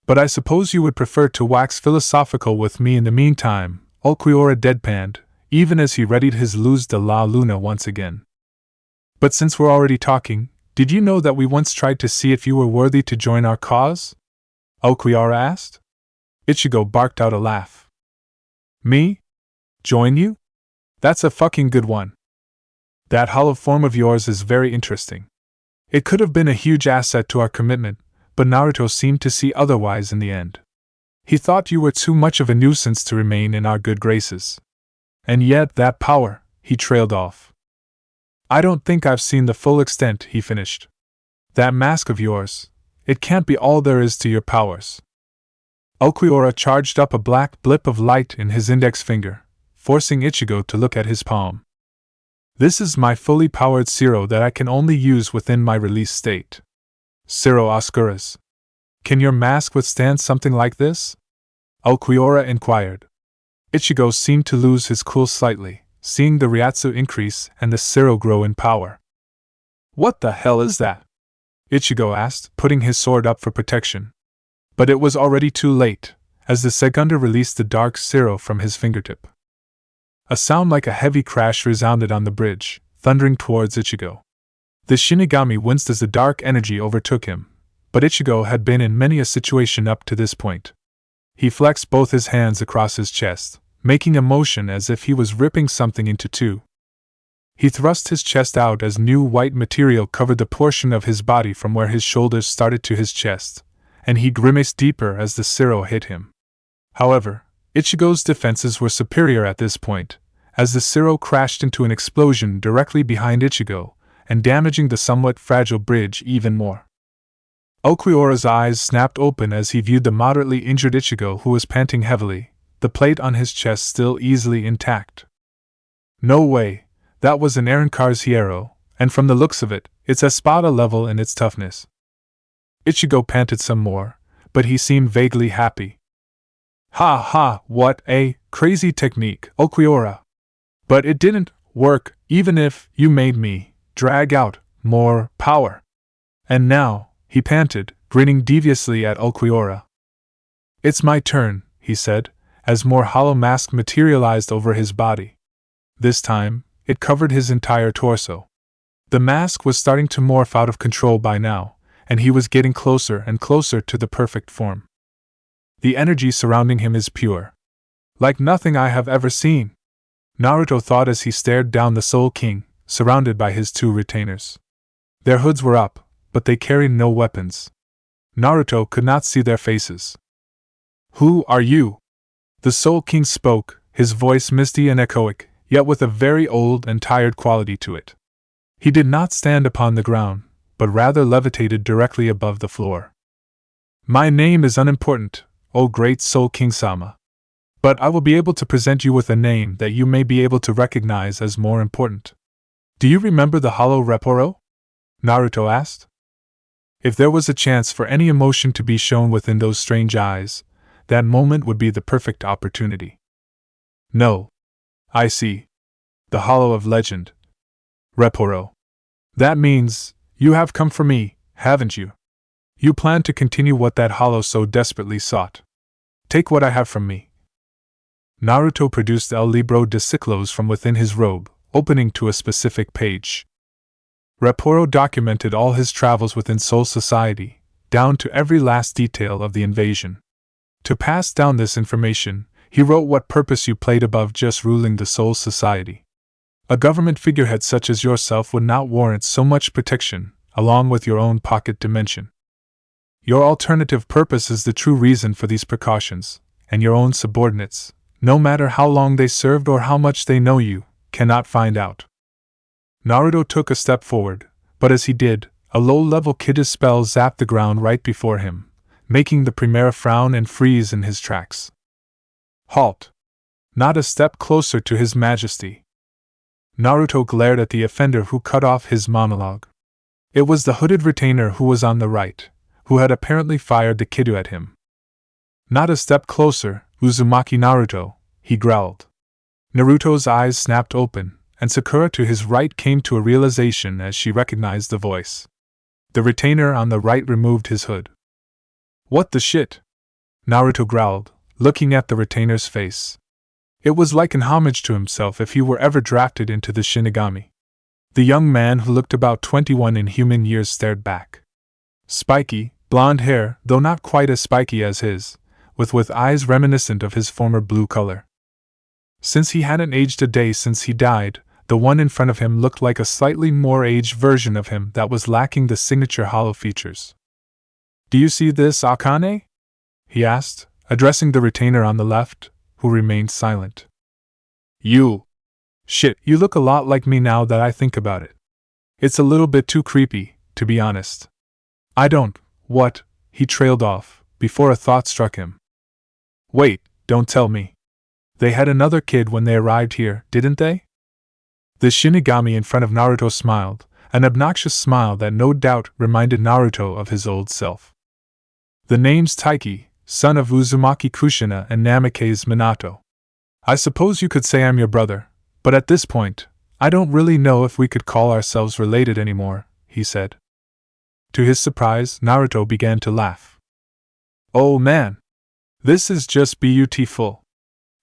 But I suppose you would prefer to wax philosophical with me in the meantime, Ulquiorra deadpanned, even as he readied his Luz de la Luna once again. But since we're already talking, did you know that we once tried to see if you were worthy to join our cause? Ulquiorra asked. Ichigo barked out a laugh. Me? Join you? That's a fucking good one. That hollow form of yours is very interesting. It could have been a huge asset to our commitment, but Naruto seemed to see otherwise in the end. He thought you were too much of a nuisance to remain in our good graces. And yet that power, he trailed off. I don't think I've seen the full extent, he finished. That mask of yours, it can't be all there is to your powers. Ulquiorra charged up a black blip of light in his index finger, forcing Ichigo to look at his palm. This is my fully powered Siro that I can only use within my release state. Siro Oscuras. Can your mask withstand something like this? Ulquiorra inquired. Ichigo seemed to lose his cool slightly, seeing the Ryatsu increase and the Siro grow in power. What the hell is that? Ichigo asked, putting his sword up for protection. But it was already too late, as the Segunda released the dark Siro from his fingertip. A sound like a heavy crash resounded on the bridge, thundering towards Ichigo. The Shinigami winced as the dark energy overtook him, but Ichigo had been in many a situation up to this point. He flexed both his hands across his chest, making a motion as if he was ripping something into two. He thrust his chest out as new white material covered the portion of his body from where his shoulders started to his chest, and he grimaced deeper as the Siro hit him. However, Ichigo's defenses were superior at this point, as the Siro crashed into an explosion directly behind Ichigo, and damaging the somewhat fragile bridge even more. Ulquiorra's eyes snapped open as he viewed the moderately injured Ichigo, who was panting heavily, the plate on his chest still easily intact. No way, that was an Arrancar's hierro, and from the looks of it, it's Espada level in its toughness. Ichigo panted some more, but he seemed vaguely happy. Ha ha, what a crazy technique, Ulquiorra! But it didn't work, even if you made me drag out more power. And now, he panted, grinning deviously at Ulquiorra. It's my turn, he said, as more hollow mask materialized over his body. This time, it covered his entire torso. The mask was starting to morph out of control by now, and he was getting closer and closer to the perfect form. The energy surrounding him is pure. Like nothing I have ever seen, Naruto thought as he stared down the Soul King, surrounded by his two retainers. Their hoods were up, but they carried no weapons. Naruto could not see their faces. Who are you? The Soul King spoke, his voice misty and echoic, yet with a very old and tired quality to it. He did not stand upon the ground, but rather levitated directly above the floor. My name is unimportant, O great Soul King-sama. But I will be able to present you with a name that you may be able to recognize as more important. Do you remember the hollow Reporo? Naruto asked. If there was a chance for any emotion to be shown within those strange eyes, that moment would be the perfect opportunity. No. I see. The hollow of legend. Reporo. That means, you have come for me, haven't you? You plan to continue what that hollow so desperately sought. Take what I have from me. Naruto produced El Libro de Ciclos from within his robe, opening to a specific page. Reporo documented all his travels within Soul Society, down to every last detail of the invasion. To pass down this information, he wrote what purpose you played above just ruling the Soul Society. A government figurehead such as yourself would not warrant so much protection, along with your own pocket dimension. Your alternative purpose is the true reason for these precautions, and your own subordinates, no matter how long they served or how much they know you, cannot find out. Naruto took a step forward, but as he did, a low-level Kid's spell zapped the ground right before him, making the Primera frown and freeze in his tracks. Halt! Not a step closer to His Majesty. Naruto glared at the offender who cut off his monologue. It was the hooded retainer who was on the right, who had apparently fired the Kiddo at him. Not a step closer, Uzumaki Naruto, he growled. Naruto's eyes snapped open, and Sakura to his right came to a realization as she recognized the voice. The retainer on the right removed his hood. What the shit? Naruto growled, looking at the retainer's face. It was like an homage to himself if he were ever drafted into the Shinigami. The young man who looked about 21 in human years stared back. Spiky, blonde hair, though not quite as spiky as his, with eyes reminiscent of his former blue color. Since he hadn't aged a day since he died, the one in front of him looked like a slightly more aged version of him that was lacking the signature hollow features. Do you see this, Akane? He asked, addressing the retainer on the left, who remained silent. You. Shit, you look a lot like me now that I think about it. It's a little bit too creepy, to be honest. I don't, what? He trailed off, before a thought struck him. Wait, don't tell me. They had another kid when they arrived here, didn't they? The Shinigami in front of Naruto smiled, an obnoxious smile that no doubt reminded Naruto of his old self. The name's Taiki, son of Uzumaki Kushina and Namikaze Minato. I suppose you could say I'm your brother, but at this point, I don't really know if we could call ourselves related anymore, he said. To his surprise, Naruto began to laugh. Oh man! This is just beautiful.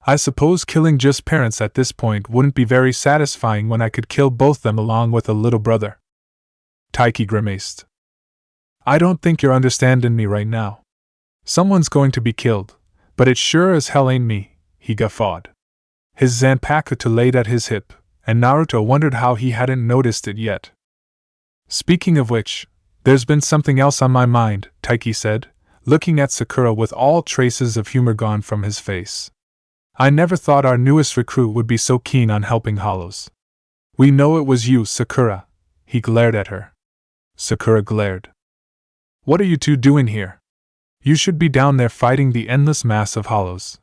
I suppose killing just parents at this point wouldn't be very satisfying when I could kill both them along with a little brother. Taiki grimaced. I don't think you're understanding me right now. Someone's going to be killed, but it sure as hell ain't me, he guffawed. His Zanpakuto laid at his hip, and Naruto wondered how he hadn't noticed it yet. Speaking of which, there's been something else on my mind, Taiki said, looking at Sakura with all traces of humor gone from his face. I never thought our newest recruit would be so keen on helping Hollows. We know it was you, Sakura. He glared at her. Sakura glared. What are you two doing here? You should be down there fighting the endless mass of Hollows.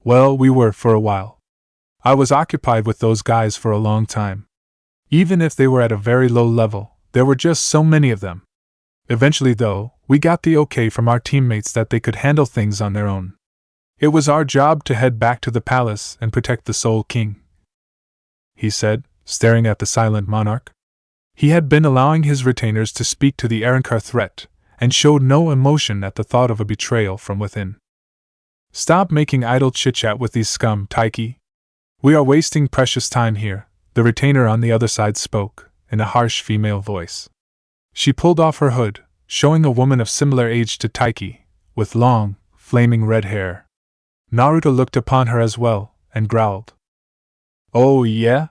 Well, we were for a while. I was occupied with those guys for a long time. Even if they were at a very low level, there were just so many of them. Eventually, though, we got the okay from our teammates that they could handle things on their own. It was our job to head back to the palace and protect the Soul King, he said, staring at the silent monarch. He had been allowing his retainers to speak to the Arrancar threat, and showed no emotion at the thought of a betrayal from within. Stop making idle chit-chat with these scum, Taiki. We are wasting precious time here, the retainer on the other side spoke, in a harsh female voice. She pulled off her hood, showing a woman of similar age to Taiki, with long, flaming red hair. Naruto looked upon her as well, and growled. Oh yeah?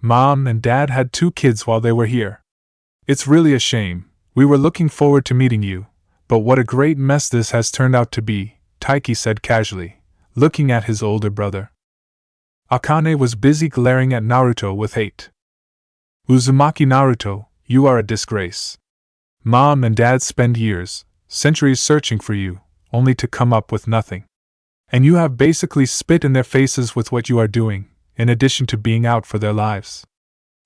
Mom and Dad had 2 kids while they were here. It's really a shame. We were looking forward to meeting you, but what a great mess this has turned out to be, Taiki said casually, looking at his older brother. Akane was busy glaring at Naruto with hate. Uzumaki Naruto, you are a disgrace. Mom and Dad spend years, centuries searching for you, only to come up with nothing. And you have basically spit in their faces with what you are doing, in addition to being out for their lives.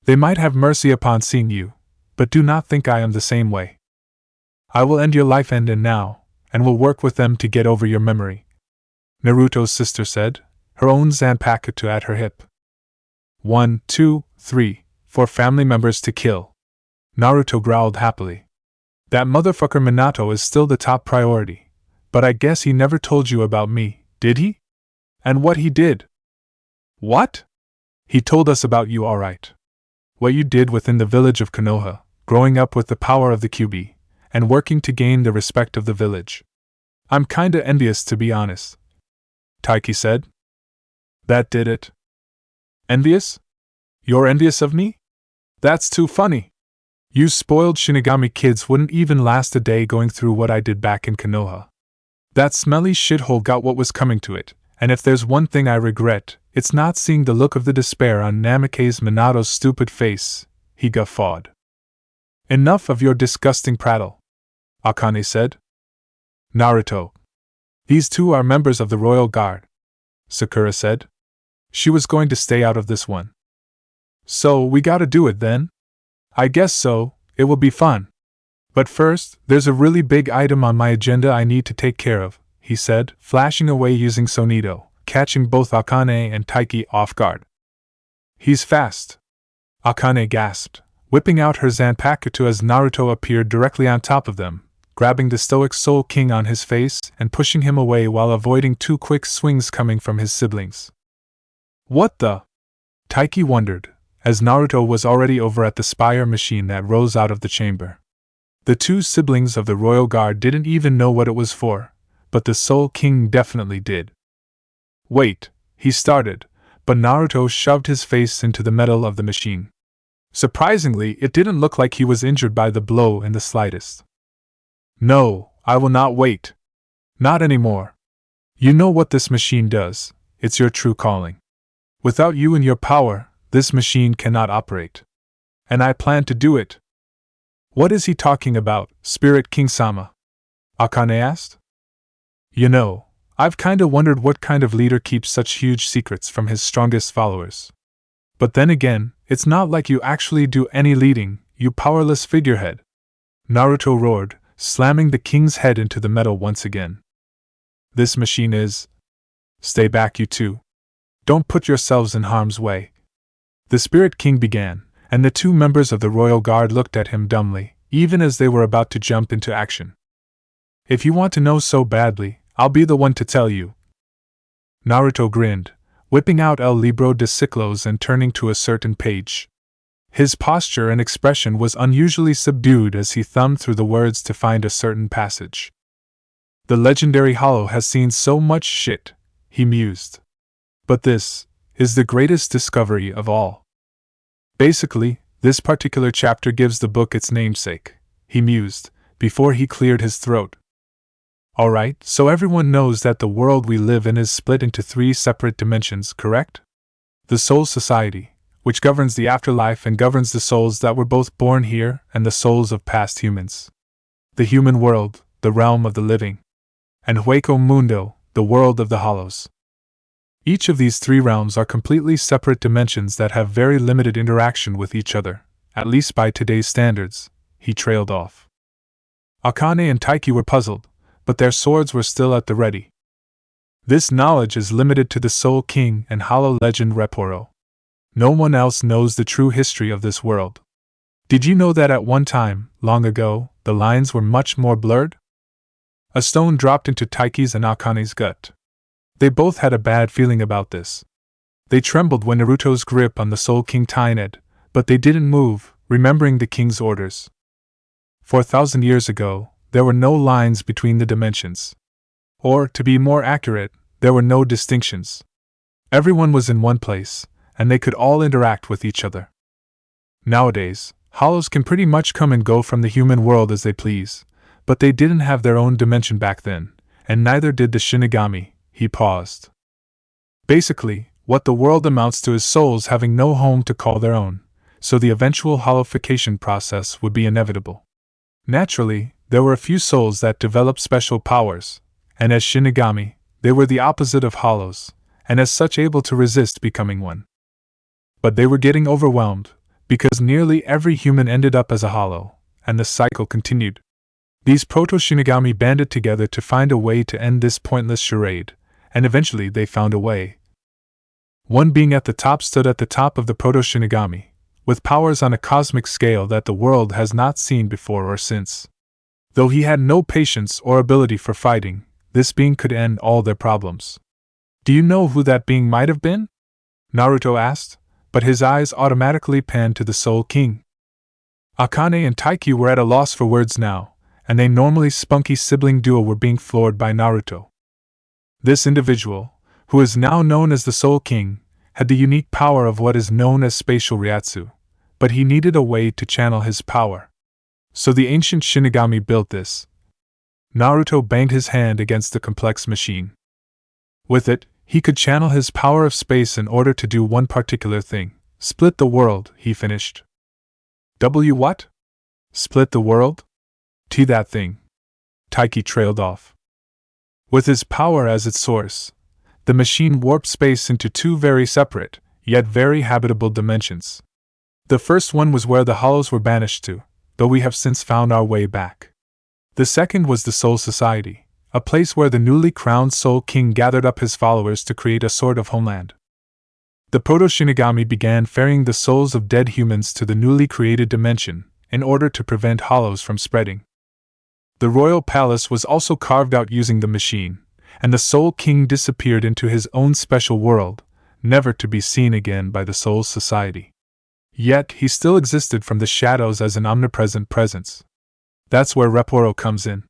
They might have mercy upon seeing you, but do not think I am the same way. I will end your life and now, and will work with them to get over your memory. Naruto's sister said, her own Zanpakuto at her hip. 1, 2, 3, 4 family members to kill. Naruto growled happily. That motherfucker Minato is still the top priority, but I guess he never told you about me, did he? And what he did? What? He told us about you, alright. What you did within the village of Konoha, growing up with the power of the Kyuubi, and working to gain the respect of the village. I'm kinda envious, to be honest, Taiki said. That did it? Envious? You're envious of me? That's too funny. You spoiled Shinigami kids wouldn't even last a day going through what I did back in Konoha. That smelly shithole got what was coming to it, and if there's one thing I regret, it's not seeing the look of the despair on Namake's Minato's stupid face, he guffawed. Enough of your disgusting prattle, Akane said. Naruto. These 2 are members of the Royal Guard, Sakura said. She was going to stay out of this one. So we gotta do it then? I guess so, it will be fun. But first, there's a really big item on my agenda I need to take care of, he said, flashing away using Sonido, catching both Akane and Taiki off guard. He's fast, Akane gasped, whipping out her Zanpakuto as Naruto appeared directly on top of them, grabbing the stoic Soul King on his face and pushing him away while avoiding 2 quick swings coming from his siblings. What the? Taiki wondered, as Naruto was already over at the spire machine that rose out of the chamber. The 2 siblings of the Royal Guard didn't even know what it was for, but the Soul King definitely did. Wait, he started, but Naruto shoved his face into the metal of the machine. Surprisingly, it didn't look like he was injured by the blow in the slightest. No, I will not wait. Not anymore. You know what this machine does, it's your true calling. Without you and your power, this machine cannot operate. And I plan to do it. What is he talking about, Spirit King-sama? Akane asked. You know, I've kinda wondered what kind of leader keeps such huge secrets from his strongest followers. But then again, it's not like you actually do any leading, you powerless figurehead. Naruto roared, slamming the king's head into the metal once again. This machine is... Stay back, you two. Don't put yourselves in harm's way. The Spirit King began, and the 2 members of the Royal Guard looked at him dumbly, even as they were about to jump into action. If you want to know so badly, I'll be the one to tell you. Naruto grinned, whipping out El Libro de Ciclos and turning to a certain page. His posture and expression was unusually subdued as he thumbed through the words to find a certain passage. The legendary Hollow has seen so much shit, he mused. But this is the greatest discovery of all. Basically, this particular chapter gives the book its namesake, he mused, before he cleared his throat. Alright, so everyone knows that the world we live in is split into 3 separate dimensions, correct? The Soul Society, which governs the afterlife and governs the souls that were both born here and the souls of past humans. The human world, the realm of the living. And Hueco Mundo, the world of the hollows. Each of these 3 realms are completely separate dimensions that have very limited interaction with each other, at least by today's standards, he trailed off. Akane and Taiki were puzzled, but their swords were still at the ready. This knowledge is limited to the Soul King and Hollow Legend Reporo. No one else knows the true history of this world. Did you know that at one time, long ago, the lines were much more blurred? A stone dropped into Taiki's and Akane's gut. They both had a bad feeling about this. They trembled when Naruto's grip on the Soul King tightened, but they didn't move, remembering the king's orders. 4,000 years ago, there were no lines between the dimensions. Or, to be more accurate, there were no distinctions. Everyone was in one place, and they could all interact with each other. Nowadays, hollows can pretty much come and go from the human world as they please, but they didn't have their own dimension back then, and neither did the Shinigami. He paused. Basically, what the world amounts to is souls having no home to call their own, so the eventual hollowification process would be inevitable. Naturally, there were a few souls that developed special powers, and as Shinigami, they were the opposite of hollows, and as such able to resist becoming one. But they were getting overwhelmed, because nearly every human ended up as a hollow, and the cycle continued. These proto-Shinigami banded together to find a way to end this pointless charade, and eventually they found a way. One being at the top stood at the top of the proto-Shinigami, with powers on a cosmic scale that the world has not seen before or since. Though he had no patience or ability for fighting, this being could end all their problems. Do you know who that being might have been? Naruto asked, but his eyes automatically panned to the Soul King. Akane and Taiki were at a loss for words now, and they normally spunky sibling duo were being floored by Naruto. This individual, who is now known as the Soul King, had the unique power of what is known as spatial Ryatsu, but he needed a way to channel his power. So the ancient Shinigami built this. Naruto banged his hand against the complex machine. With it, he could channel his power of space in order to do one particular thing. Split the world, he finished. What? Split the world? That thing. Taiki trailed off. With his power as its source, the machine warped space into 2 very separate, yet very habitable dimensions. The first one was where the hollows were banished to, though we have since found our way back. The second was the Soul Society, a place where the newly crowned Soul King gathered up his followers to create a sort of homeland. The Proto-Shinigami began ferrying the souls of dead humans to the newly created dimension, in order to prevent hollows from spreading. The royal palace was also carved out using the machine, and the Soul King disappeared into his own special world, never to be seen again by the Soul Society. Yet he still existed from the shadows as an omnipresent presence. That's where Reporo comes in.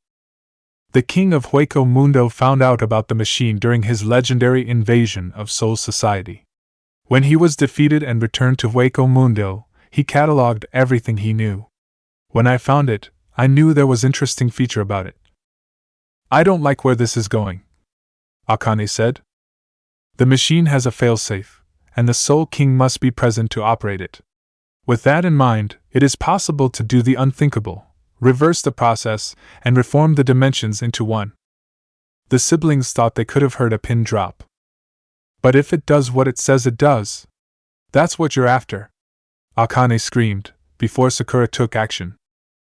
The king of Hueco Mundo found out about the machine during his legendary invasion of Soul Society. When he was defeated and returned to Hueco Mundo, he catalogued everything he knew. When I found it, I knew there was interesting feature about it. I don't like where this is going, Akane said. The machine has a failsafe, and the Soul King must be present to operate it. With that in mind, it is possible to do the unthinkable, reverse the process, and reform the dimensions into one. The siblings thought they could have heard a pin drop. But if it does what it says it does, that's what you're after, Akane screamed, before Sakura took action.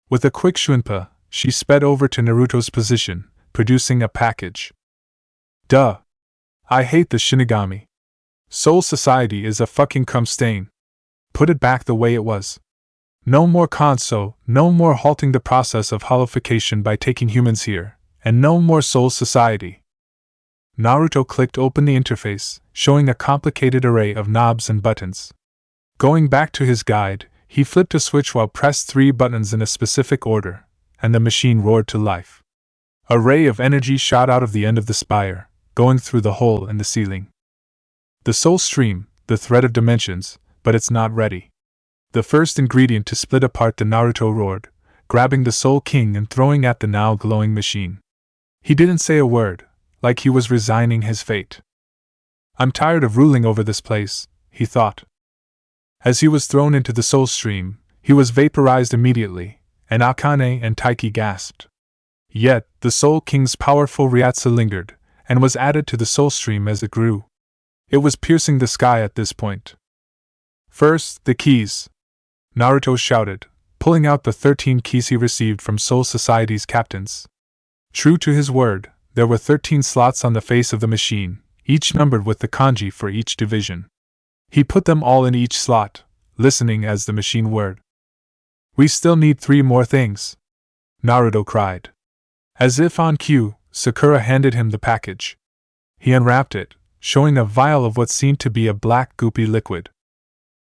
With a quick shunpa, she sped over to Naruto's position, producing a package. Duh! I hate the Shinigami. Soul Society is a fucking cum stain. Put it back the way it was. No more Kanso, no more halting the process of hollowification by taking humans here, and no more Soul Society. Naruto clicked open the interface, showing a complicated array of knobs and buttons. Going back to his guide, he flipped a switch while pressed 3 buttons in a specific order, and the machine roared to life. A ray of energy shot out of the end of the spire, going through the hole in the ceiling. The soul stream, the thread of dimensions, but it's not ready. The first ingredient to split apart the Naruto roared, grabbing the Soul King and throwing at the now glowing machine. He didn't say a word, like he was resigning his fate. I'm tired of ruling over this place, he thought. As he was thrown into the soul stream, he was vaporized immediately, and Akane and Taiki gasped. Yet, the Soul King's powerful Ryatsu lingered, and was added to the soul stream as it grew. It was piercing the sky at this point. First, the keys, Naruto shouted, pulling out the 13 keys he received from Soul Society's captains. True to his word, there were 13 slots on the face of the machine, each numbered with the kanji for each division. He put them all in each slot, listening as the machine whirred. We still need 3 more things, Naruto cried. As if on cue, Sakura handed him the package. He unwrapped it, showing a vial of what seemed to be a black goopy liquid.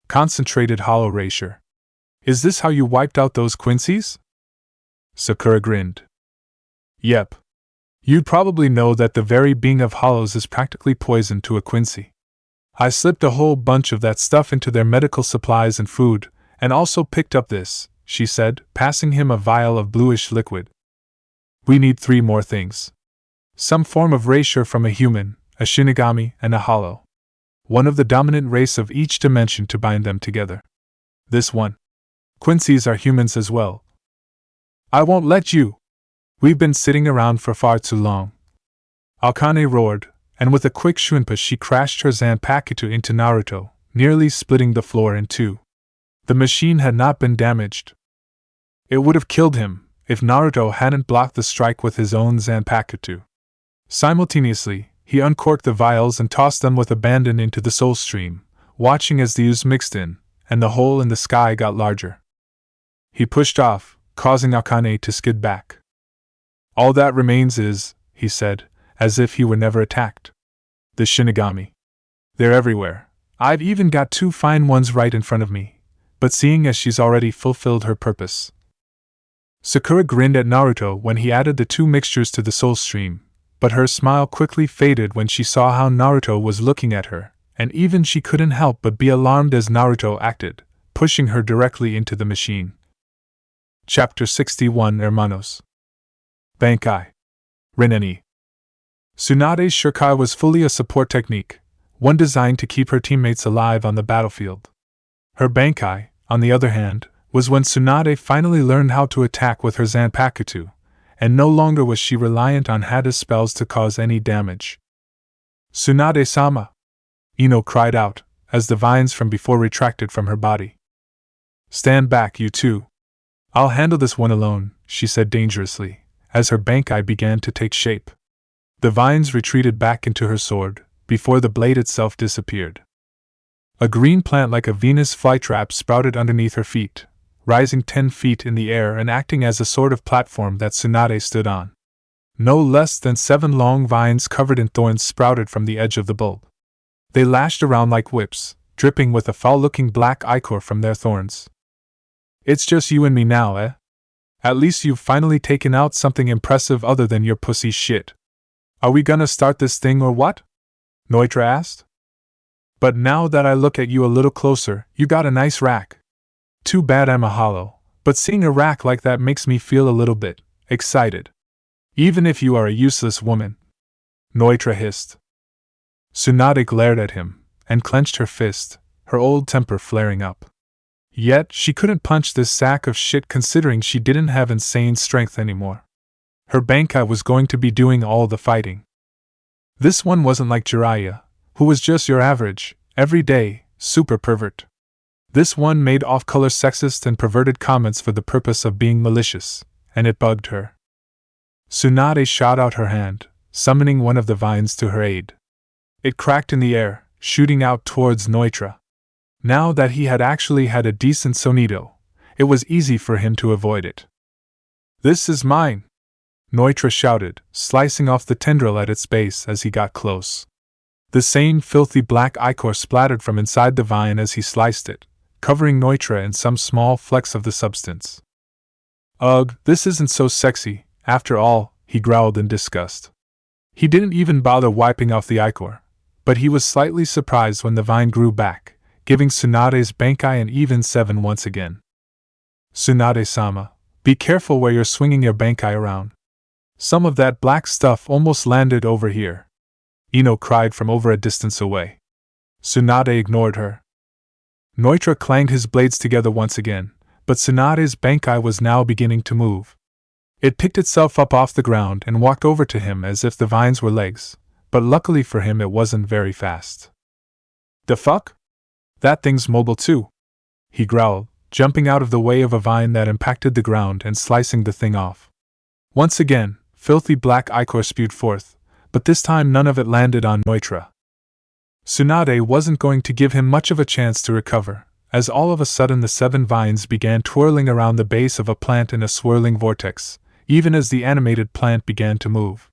Concentrated hollow erasure. Is this how you wiped out those Quincy's? Sakura grinned. Yep. You'd probably know that the very being of hollows is practically poison to a Quincy. I slipped a whole bunch of that stuff into their medical supplies and food, and also picked up this, she said, passing him a vial of bluish liquid. We need 3 more things. Some form of erasure from a human, a Shinigami, and a hollow. One of the dominant race of each dimension to bind them together. This one. Quincy's are humans as well. I won't let you! We've been sitting around for far too long. Akane roared, and with a quick shunpa she crashed her Zanpakuto into Naruto, nearly splitting the floor in 2. The machine had not been damaged. It would have killed him, if Naruto hadn't blocked the strike with his own Zanpakuto. Simultaneously, he uncorked the vials and tossed them with abandon into the soul stream, watching as the ooze mixed in, and the hole in the sky got larger. He pushed off, causing Akane to skid back. All that remains is, he said, as if he were never attacked. The Shinigami. They're everywhere. I've even got 2 fine ones right in front of me, but seeing as she's already fulfilled her purpose. Sakura grinned at Naruto when he added the 2 mixtures to the soul stream, but her smile quickly faded when she saw how Naruto was looking at her, and even she couldn't help but be alarmed as Naruto acted, pushing her directly into the machine. Chapter 61 Hermanos. Bankai. Rineni. Tsunade's Shurikai was fully a support technique, one designed to keep her teammates alive on the battlefield. Her Bankai, on the other hand, was when Tsunade finally learned how to attack with her Zanpakuto, and no longer was she reliant on Hada's spells to cause any damage. Tsunade-sama! Ino cried out, as the vines from before retracted from her body. Stand back, you two. I'll handle this one alone, she said dangerously, as her Bankai began to take shape. The vines retreated back into her sword, before the blade itself disappeared. A green plant like a Venus flytrap sprouted underneath her feet, rising 10 feet in the air and acting as a sort of platform that Tsunade stood on. No less than 7 long vines covered in thorns sprouted from the edge of the bulb. They lashed around like whips, dripping with a foul-looking black ichor from their thorns. It's just you and me now, eh? At least you've finally taken out something impressive other than your pussy shit. Are we gonna start this thing or what? Nnoitra asked. But now that I look at you a little closer, you got a nice rack. Too bad I'm a hollow, but seeing a rack like that makes me feel a little bit excited. Even if you are a useless woman. Nnoitra hissed. Tsunade glared at him, and clenched her fist, her old temper flaring up. Yet, she couldn't punch this sack of shit considering she didn't have insane strength anymore. Her Bankai was going to be doing all the fighting. This one wasn't like Jiraiya, who was just your average, everyday, super pervert. This one made off-color sexist and perverted comments for the purpose of being malicious, and it bugged her. Tsunade shot out her hand, summoning one of the vines to her aid. It cracked in the air, shooting out towards Nnoitra. Now that he had actually had a decent sonido, it was easy for him to avoid it. This is mine! Nnoitra shouted, slicing off the tendril at its base as he got close. The same filthy black ichor splattered from inside the vine as he sliced it, covering Nnoitra in some small flecks of the substance. Ugh, this isn't so sexy, after all, he growled in disgust. He didn't even bother wiping off the ichor, but he was slightly surprised when the vine grew back, giving Tsunade's Bankai an even 7 once again. Tsunade-sama, be careful where you're swinging your Bankai around. Some of that black stuff almost landed over here. Ino cried from over a distance away. Tsunade ignored her. Nnoitra clanged his blades together once again, but Tsunade's Bankai was now beginning to move. It picked itself up off the ground and walked over to him as if the vines were legs, but luckily for him it wasn't very fast. The fuck? That thing's mobile too, he growled, jumping out of the way of a vine that impacted the ground and slicing the thing off. Once again, filthy black ichor spewed forth, but this time none of it landed on Nnoitra. Tsunade wasn't going to give him much of a chance to recover, as all of a sudden the 7 vines began twirling around the base of a plant in a swirling vortex, even as the animated plant began to move.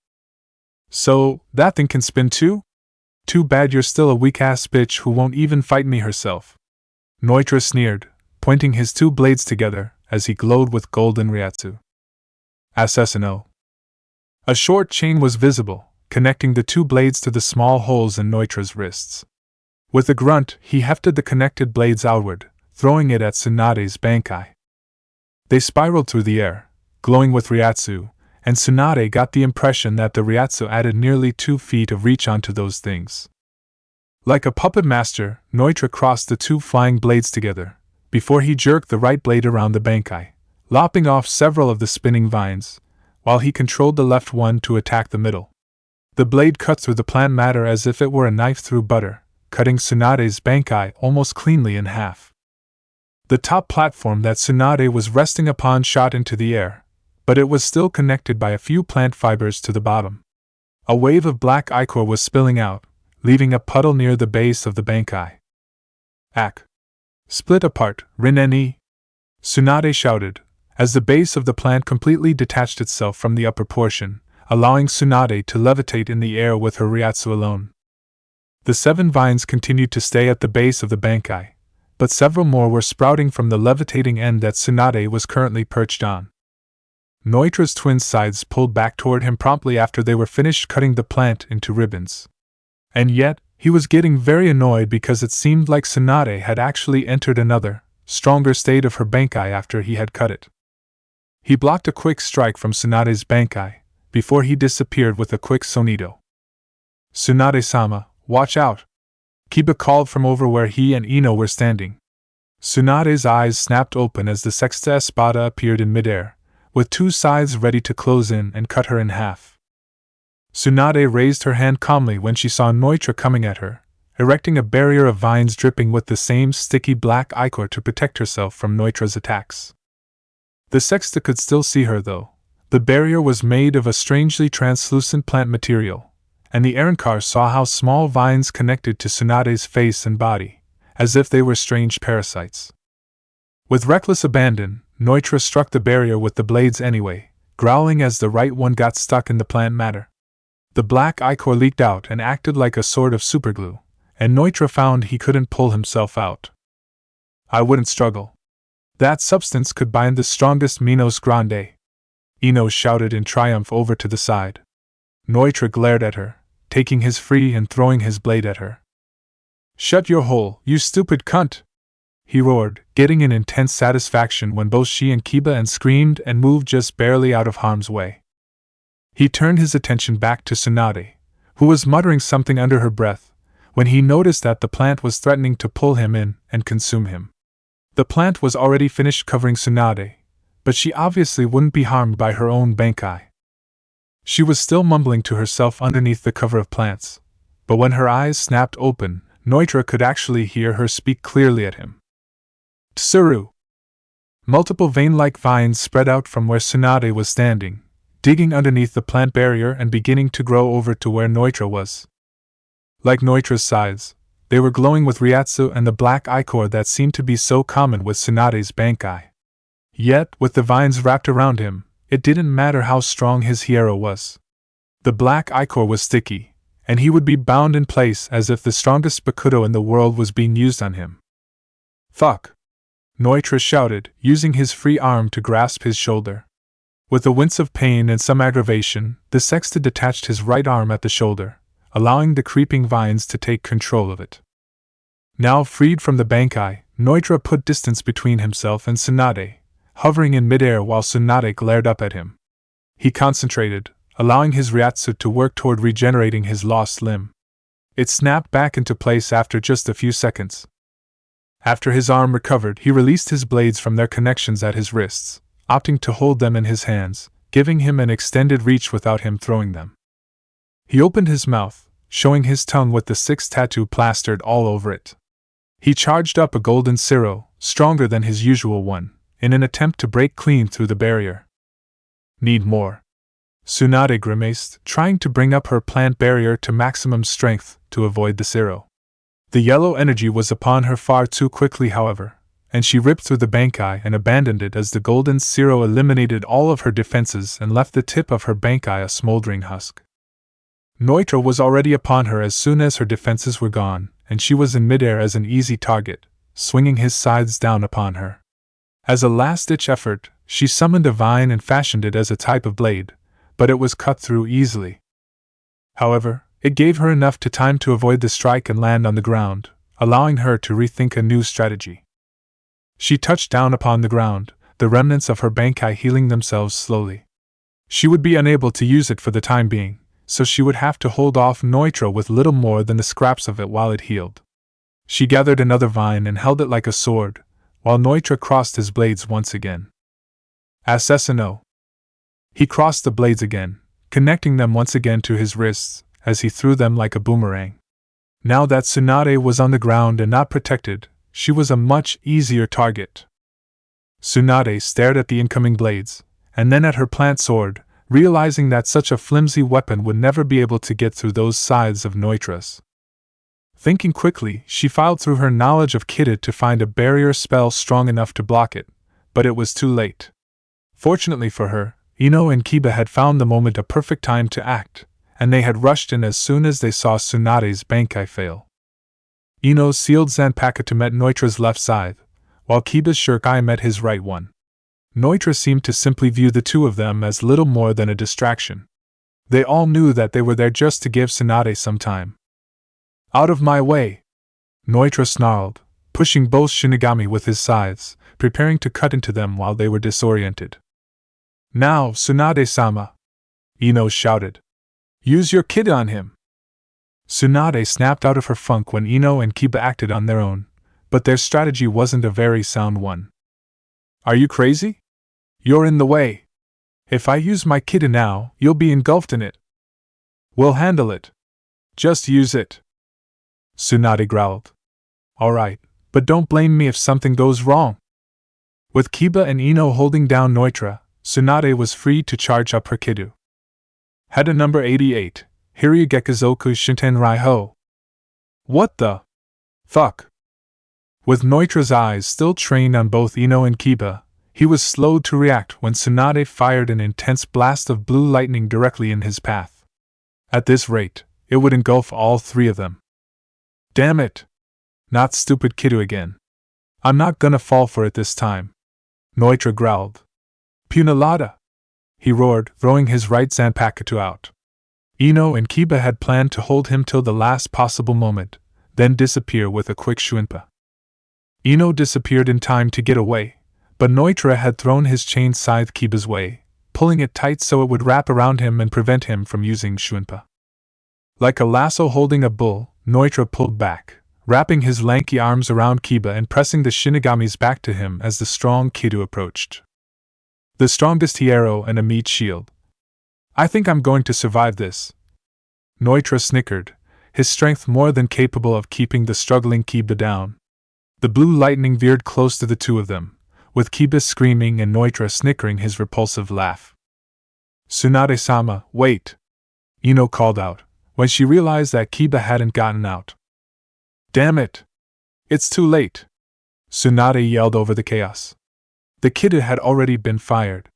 So, that thing can spin too? Too bad you're still a weak-ass bitch who won't even fight me herself. Nnoitra sneered, pointing his 2 blades together as he glowed with golden Ryatsu. Assassino. A short chain was visible, connecting the 2 blades to the small holes in Nnoitra's wrists. With a grunt, he hefted the connected blades outward, throwing it at Tsunade's Bankai. They spiraled through the air, glowing with Ryatsu, and Tsunade got the impression that the Ryatsu added nearly 2 feet of reach onto those things. Like a puppet master, Nnoitra crossed the 2 flying blades together, before he jerked the right blade around the Bankai, lopping off several of the spinning vines, while he controlled the left one to attack the middle. The blade cut through the plant matter as if it were a knife through butter, cutting Tsunade's Bankai almost cleanly in half. The top platform that Tsunade was resting upon shot into the air, but it was still connected by a few plant fibers to the bottom. A wave of black ichor was spilling out, leaving a puddle near the base of the Bankai. Ack! Split apart, Rin-ni! Tsunade shouted, as the base of the plant completely detached itself from the upper portion, allowing Tsunade to levitate in the air with her Ryatsu alone. The 7 vines continued to stay at the base of the Bankai, but several more were sprouting from the levitating end that Tsunade was currently perched on. Nnoitra's twin sides pulled back toward him promptly after they were finished cutting the plant into ribbons. And yet, he was getting very annoyed because it seemed like Tsunade had actually entered another, stronger state of her Bankai after he had cut it. He blocked a quick strike from Tsunade's Bankai, before he disappeared with a quick sonido. Tsunade-sama, watch out! Kiba called from over where he and Ino were standing. Tsunade's eyes snapped open as the Sexta Espada appeared in midair, with 2 sides ready to close in and cut her in half. Tsunade raised her hand calmly when she saw Nnoitra coming at her, erecting a barrier of vines dripping with the same sticky black ichor to protect herself from Nnoitra's attacks. The Sexta could still see her though. The barrier was made of a strangely translucent plant material, and the Errenkar saw how small vines connected to Tsunade's face and body, as if they were strange parasites. With reckless abandon, Nnoitra struck the barrier with the blades anyway, growling as the right one got stuck in the plant matter. The black ichor leaked out and acted like a sort of superglue, and Nnoitra found he couldn't pull himself out. I wouldn't struggle. That substance could bind the strongest Minos Grande. Ino shouted in triumph over to the side. Nnoitra glared at her, taking his free and throwing his blade at her. Shut your hole, you stupid cunt! He roared, getting an intense satisfaction when both she and Kiba screamed and moved just barely out of harm's way. He turned his attention back to Tsunade, who was muttering something under her breath, when he noticed that the plant was threatening to pull him in and consume him. The plant was already finished covering Tsunade, but she obviously wouldn't be harmed by her own Bankai. She was still mumbling to herself underneath the cover of plants, but when her eyes snapped open, Nnoitra could actually hear her speak clearly at him. Tsuru! Multiple vein-like vines spread out from where Tsunade was standing, digging underneath the plant barrier and beginning to grow over to where Nnoitra was. Like Nnoitra's sides, they were glowing with Ryatsu and the black ichor that seemed to be so common with Tsunade's Bankai. Yet, with the vines wrapped around him, it didn't matter how strong his hierro was. The black ichor was sticky, and he would be bound in place as if the strongest bakudo in the world was being used on him. Fuck! Nnoitra shouted, using his free arm to grasp his shoulder. With a wince of pain and some aggravation, the sexta detached his right arm at the shoulder, allowing the creeping vines to take control of it. Now freed from the Bankai, Nnoitra put distance between himself and Tsunade, hovering in midair while Tsunade glared up at him. He concentrated, allowing his Ryatsu to work toward regenerating his lost limb. It snapped back into place after just a few seconds. After his arm recovered, he released his blades from their connections at his wrists, opting to hold them in his hands, giving him an extended reach without him throwing them. He opened his mouth, showing his tongue with the 6 tattoo plastered all over it. He charged up a golden Siro, stronger than his usual one, in an attempt to break clean through the barrier. Need more. Tsunade grimaced, trying to bring up her plant barrier to maximum strength to avoid the Siro. The yellow energy was upon her far too quickly, however, and she ripped through the Bankai and abandoned it as the golden Siro eliminated all of her defenses and left the tip of her Bankai a smoldering husk. Nnoitra was already upon her as soon as her defenses were gone, and she was in midair as an easy target, swinging his scythes down upon her. As a last-ditch effort, she summoned a vine and fashioned it as a type of blade, but it was cut through easily. However, it gave her enough time to avoid the strike and land on the ground, allowing her to rethink a new strategy. She touched down upon the ground, the remnants of her Bankai healing themselves slowly. She would be unable to use it for the time being, so she would have to hold off Nnoitra with little more than the scraps of it while it healed. She gathered another vine and held it like a sword, while Nnoitra crossed his blades once again. Assassino. He crossed the blades again, connecting them once again to his wrists, as he threw them like a boomerang. Now that Tsunade was on the ground and not protected, she was a much easier target. Tsunade stared at the incoming blades, and then at her plant sword, realizing that such a flimsy weapon would never be able to get through those scythes of Nnoitra's. Thinking quickly, she filed through her knowledge of Kidda to find a barrier spell strong enough to block it, but it was too late. Fortunately for her, Ino and Kiba had found the moment a perfect time to act, and they had rushed in as soon as they saw Tsunade's Bankai fail. Ino's sealed Zanpakuto met Nnoitra's left scythe, while Kiba's Shurikai met his right one. Nnoitra seemed to simply view the two of them as little more than a distraction. They all knew that they were there just to give Tsunade some time. Out of my way! Nnoitra snarled, pushing both Shinigami with his scythes, preparing to cut into them while they were disoriented. Now, Tsunade-sama! Ino shouted. Use your kid on him! Tsunade snapped out of her funk when Ino and Kiba acted on their own, but their strategy wasn't a very sound one. Are you crazy? You're in the way. If I use my kid now, you'll be engulfed in it. We'll handle it. Just use it. Tsunade growled. Alright, but don't blame me if something goes wrong. With Kiba and Ino holding down Nnoitra, Tsunade was free to charge up her Kidu. Hada number 88, Hiryugekizoku Shinten Ho. What the fuck? With Nnoitra's eyes still trained on both Ino and Kiba, he was slow to react when Tsunade fired an intense blast of blue lightning directly in his path. At this rate, it would engulf all three of them. Damn it! Not stupid Kidu again. I'm not gonna fall for it this time. Nnoitra growled. Punalada! He roared, throwing his right Zanpakuto out. Ino and Kiba had planned to hold him till the last possible moment, then disappear with a quick Shuinpa. Ino disappeared in time to get away, but Nnoitra had thrown his chain scythe Kiba's way, pulling it tight so it would wrap around him and prevent him from using Shuinpa. Like a lasso holding a bull, Nnoitra pulled back, wrapping his lanky arms around Kiba and pressing the Shinigamis back to him as the strong Kidu approached. The strongest hierro and a meat shield. I think I'm going to survive this. Nnoitra snickered, his strength more than capable of keeping the struggling Kiba down. The blue lightning veered close to the two of them, with Kiba screaming and Nnoitra snickering his repulsive laugh. Tsunade-sama, wait! Ino called out, when she realized that Kiba hadn't gotten out. Damn it! It's too late! Tsunade yelled over the chaos. The Kidu had already been fired.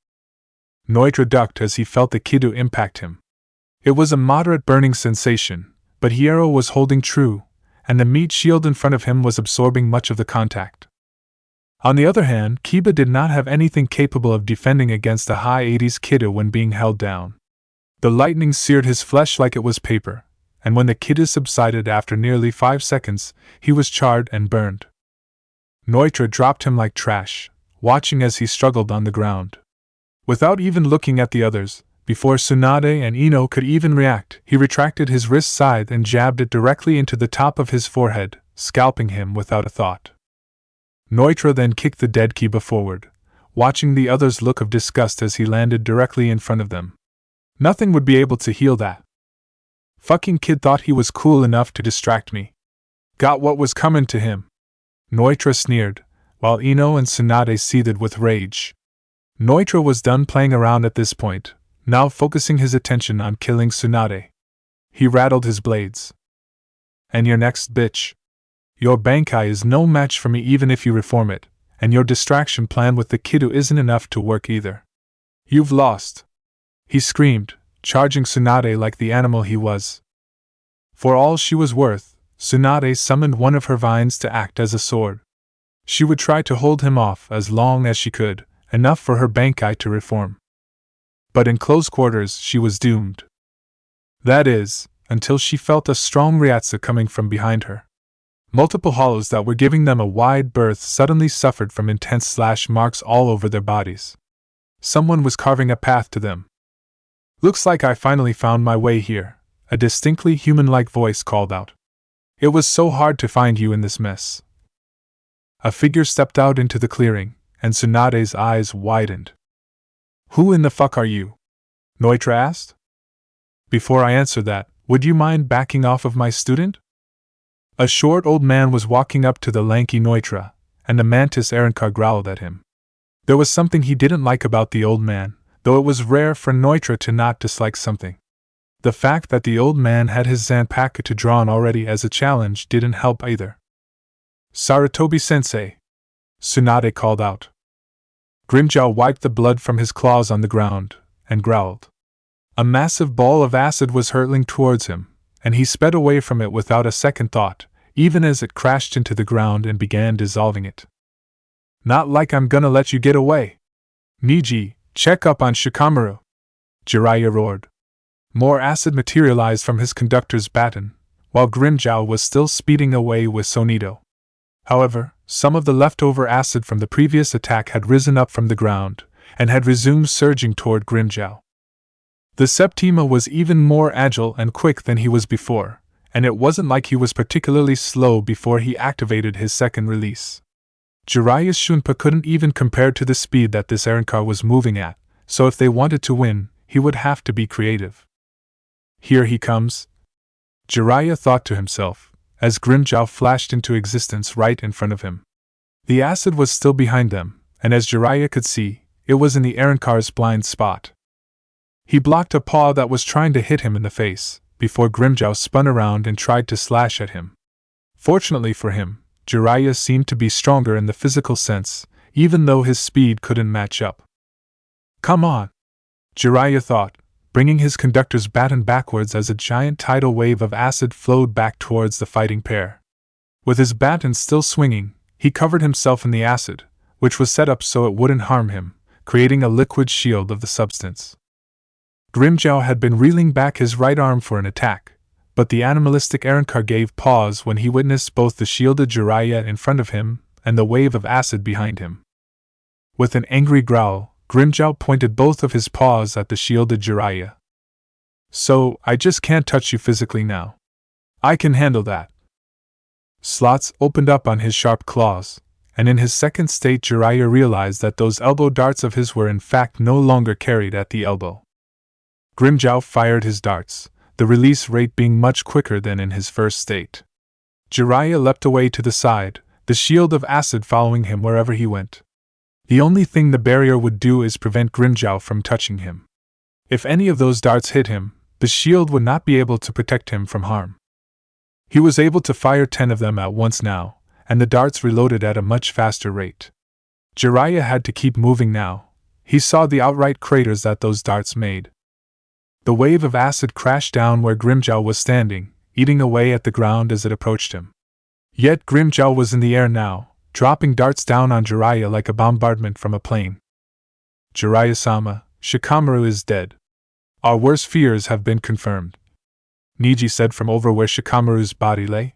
Nnoitra ducked as he felt the Kido impact him. It was a moderate burning sensation, but Hierro was holding true, and the meat shield in front of him was absorbing much of the contact. On the other hand, Kiba did not have anything capable of defending against the high 80s Kido when being held down. The lightning seared his flesh like it was paper, and when the Kido subsided after nearly 5 seconds, he was charred and burned. Nnoitra dropped him like trash, watching as he struggled on the ground. Without even looking at the others, before Tsunade and Ino could even react, he retracted his wrist scythe and jabbed it directly into the top of his forehead, scalping him without a thought. Nnoitra then kicked the dead Kiba forward, watching the others' look of disgust as he landed directly in front of them. Nothing would be able to heal that. Fucking kid thought he was cool enough to distract me. Got what was coming to him. Nnoitra sneered, while Ino and Tsunade seethed with rage. Nnoitra was done playing around at this point, now focusing his attention on killing Tsunade. He rattled his blades. And your next, bitch. Your Bankai is no match for me even if you reform it, and your distraction plan with the Kido isn't enough to work either. You've lost. He screamed, charging Tsunade like the animal he was. For all she was worth, Tsunade summoned one of her vines to act as a sword. She would try to hold him off as long as she could, enough for her Bankai to reform. But in close quarters she was doomed. That is, until she felt a strong Ryatsu coming from behind her. Multiple hollows that were giving them a wide berth suddenly suffered from intense slash marks all over their bodies. Someone was carving a path to them. Looks like I finally found my way here, a distinctly human-like voice called out. It was so hard to find you in this mess. A figure stepped out into the clearing, and Tsunade's eyes widened. Who in the fuck are you? Nnoitra asked. Before I answer that, would you mind backing off of my student? A short old man was walking up to the lanky Nnoitra, and the mantis Arrancar growled at him. There was something he didn't like about the old man, though it was rare for Nnoitra to not dislike something. The fact that the old man had his Zanpakuto drawn already as a challenge didn't help either. Sarutobi-sensei, Tsunade called out. Grimmjow wiped the blood from his claws on the ground, and growled. A massive ball of acid was hurtling towards him, and he sped away from it without a second thought, even as it crashed into the ground and began dissolving it. Not like I'm gonna let you get away. Niji, check up on Shikamaru, Jiraiya roared. More acid materialized from his conductor's baton, while Grimmjow was still speeding away with Sonito. However, some of the leftover acid from the previous attack had risen up from the ground, and had resumed surging toward Grimmjow. The Septima was even more agile and quick than he was before, and it wasn't like he was particularly slow before he activated his second release. Jiraiya's Shunpa couldn't even compare to the speed that this Arrancar was moving at, so if they wanted to win, he would have to be creative. Here he comes, Jiraiya thought to himself, as Grimmjow flashed into existence right in front of him. The acid was still behind them, and as Jiraiya could see, it was in the Arrancar's blind spot. He blocked a paw that was trying to hit him in the face, before Grimmjow spun around and tried to slash at him. Fortunately for him, Jiraiya seemed to be stronger in the physical sense, even though his speed couldn't match up. Come on, Jiraiya thought, bringing his conductor's baton backwards as a giant tidal wave of acid flowed back towards the fighting pair. With his baton still swinging, he covered himself in the acid, which was set up so it wouldn't harm him, creating a liquid shield of the substance. Grimmjow had been reeling back his right arm for an attack, but the animalistic Arrancar gave pause when he witnessed both the shielded Jiraiya in front of him and the wave of acid behind him. With an angry growl, Grimmjow pointed both of his paws at the shielded Jiraiya. So, I just can't touch you physically now. I can handle that. Slots opened up on his sharp claws, and in his second state Jiraiya realized that those elbow darts of his were in fact no longer carried at the elbow. Grimmjow fired his darts, the release rate being much quicker than in his first state. Jiraiya leapt away to the side, the shield of acid following him wherever he went. The only thing the barrier would do is prevent Grimmjow from touching him. If any of those darts hit him, the shield would not be able to protect him from harm. He was able to fire 10 of them at once now, and the darts reloaded at a much faster rate. Jiraiya had to keep moving now, he saw the outright craters that those darts made. The wave of acid crashed down where Grimmjow was standing, eating away at the ground as it approached him. Yet Grimmjow was in the air now, dropping darts down on Jiraiya like a bombardment from a plane. Jiraiya-sama, Shikamaru is dead. Our worst fears have been confirmed, Niji said from over where Shikamaru's body lay.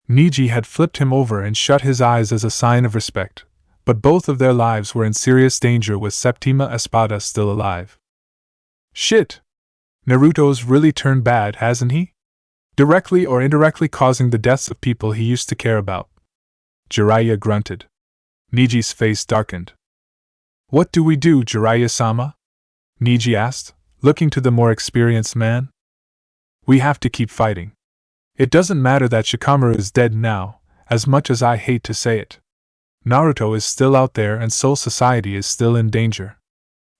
Niji had flipped him over and shut his eyes as a sign of respect, but both of their lives were in serious danger with Septima Espada still alive. Shit! Naruto's really turned bad, hasn't he? Directly or indirectly causing the deaths of people he used to care about. Jiraiya grunted. Niji's face darkened. What do we do, Jiraiya-sama? Niji asked, looking to the more experienced man. We have to keep fighting. It doesn't matter that Shikamaru is dead now, as much as I hate to say it. Naruto is still out there and Soul Society is still in danger.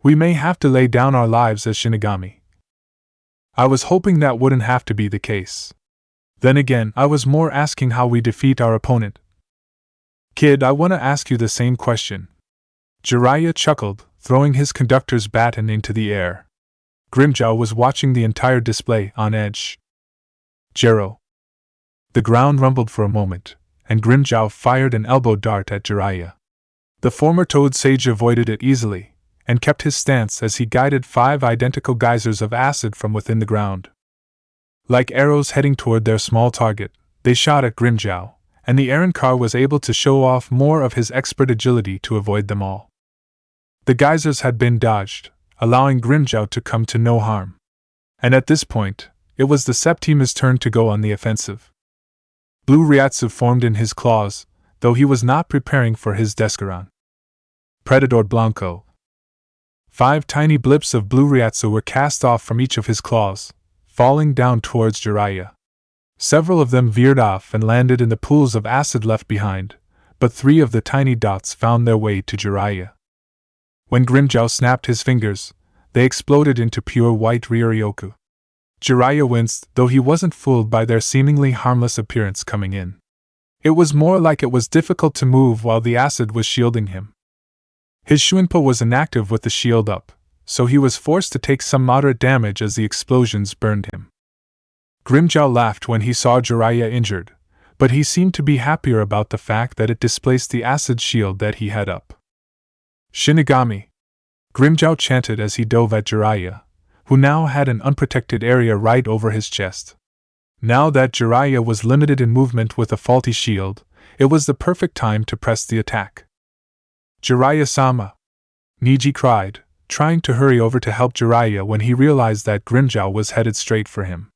We may have to lay down our lives as Shinigami. I was hoping that wouldn't have to be the case. Then again, I was more asking how we defeat our opponent. Kid, I want to ask you the same question. Jiraiya chuckled, throwing his conductor's baton into the air. Grimmjow was watching the entire display on edge. Jiro. The ground rumbled for a moment, and Grimmjow fired an elbow dart at Jiraiya. The former Toad Sage avoided it easily, and kept his stance as he guided 5 identical geysers of acid from within the ground. Like arrows heading toward their small target, they shot at Grimmjow, and the errand car was able to show off more of his expert agility to avoid them all. The geysers had been dodged, allowing Grimmjow to come to no harm. And at this point, it was the Septima's turn to go on the offensive. Blue Ryatsu formed in his claws, though he was not preparing for his Descaron. Predator Blanco. 5 tiny blips of blue Ryatsu were cast off from each of his claws, falling down towards Jiraiya. Several of them veered off and landed in the pools of acid left behind, but 3 of the tiny dots found their way to Jiraiya. When Grimmjow snapped his fingers, they exploded into pure white Ryoryoku. Jiraiya winced, though he wasn't fooled by their seemingly harmless appearance coming in. It was more like it was difficult to move while the acid was shielding him. His Shuinpo was inactive with the shield up, so he was forced to take some moderate damage as the explosions burned him. Grimmjow laughed when he saw Jiraiya injured, but he seemed to be happier about the fact that it displaced the acid shield that he had up. Shinigami! Grimmjow chanted as he dove at Jiraiya, who now had an unprotected area right over his chest. Now that Jiraiya was limited in movement with a faulty shield, it was the perfect time to press the attack. Jiraiya-sama! Niji cried, trying to hurry over to help Jiraiya when he realized that Grimmjow was headed straight for him.